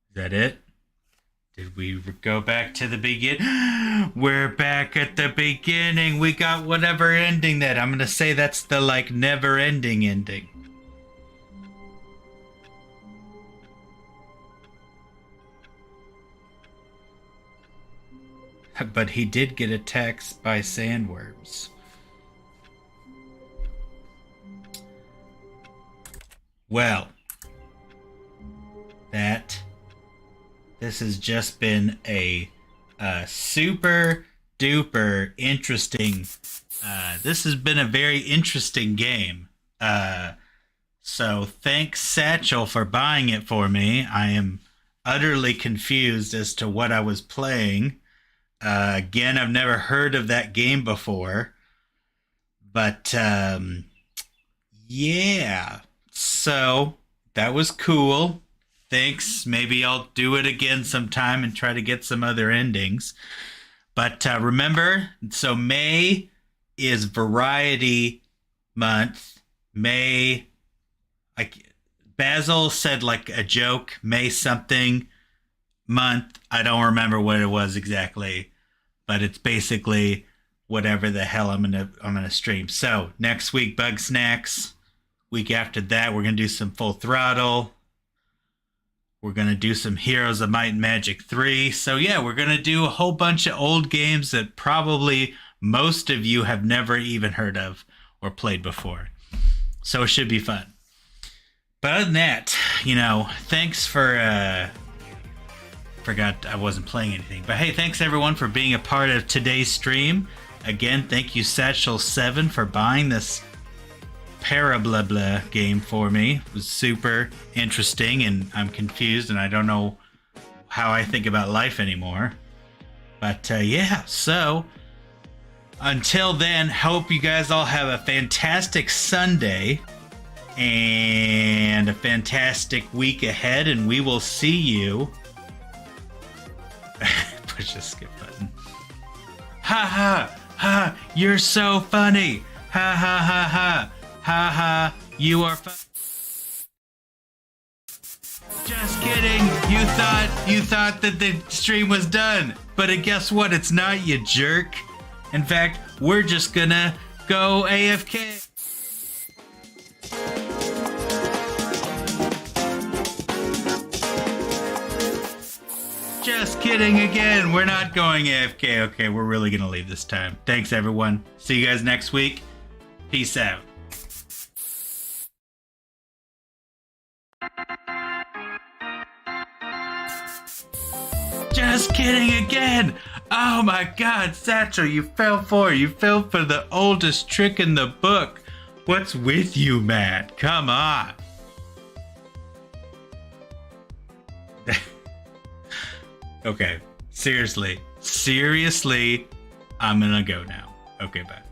Is that it? Did we go back to the beginning? We're back at the beginning. We got whatever ending that. I'm going to say that's the like never-ending ending. But he did get attacked by sandworms. Well, this has just been a super duper interesting. This has been a very interesting game. So thanks Satchel for buying it for me. I am utterly confused as to what I was playing. Again, I've never heard of that game before. But yeah. So that was cool. Thanks. Maybe I'll do it again sometime and try to get some other endings. But remember, so May is Variety Month. May, like Basil said, like a joke. May something month. I don't remember what it was exactly, but it's basically whatever the hell I'm gonna stream. So next week, BugSnax. Week after that, we're gonna do some Full Throttle. We're gonna do some Heroes of Might and Magic 3. So yeah, we're gonna do a whole bunch of old games that probably most of you have never even heard of or played before. So it should be fun. But other than that, you know, thanks for forgot I wasn't playing anything. But hey, thanks everyone for being a part of today's stream. Again, thank you Satchel7 for buying this Parablabla game for me. It was super interesting and I'm confused and I don't know how I think about life anymore. But yeah, so until then, hope you guys all have a fantastic Sunday and a fantastic week ahead, and we will see you. Push the skip button. Ha ha ha, you're so funny. Ha ha ha ha. Ha ha, you are just kidding. You thought that the stream was done. But guess what? It's not, you jerk. In fact, we're just gonna go AFK. Just kidding again. We're not going AFK. Okay, we're really gonna leave this time. Thanks, everyone. See you guys next week. Peace out. Just kidding again! Oh my god, Satchel, you fell for the oldest trick in the book. What's with you, Matt? Come on. Okay, seriously, I'm gonna go now. Okay, bye.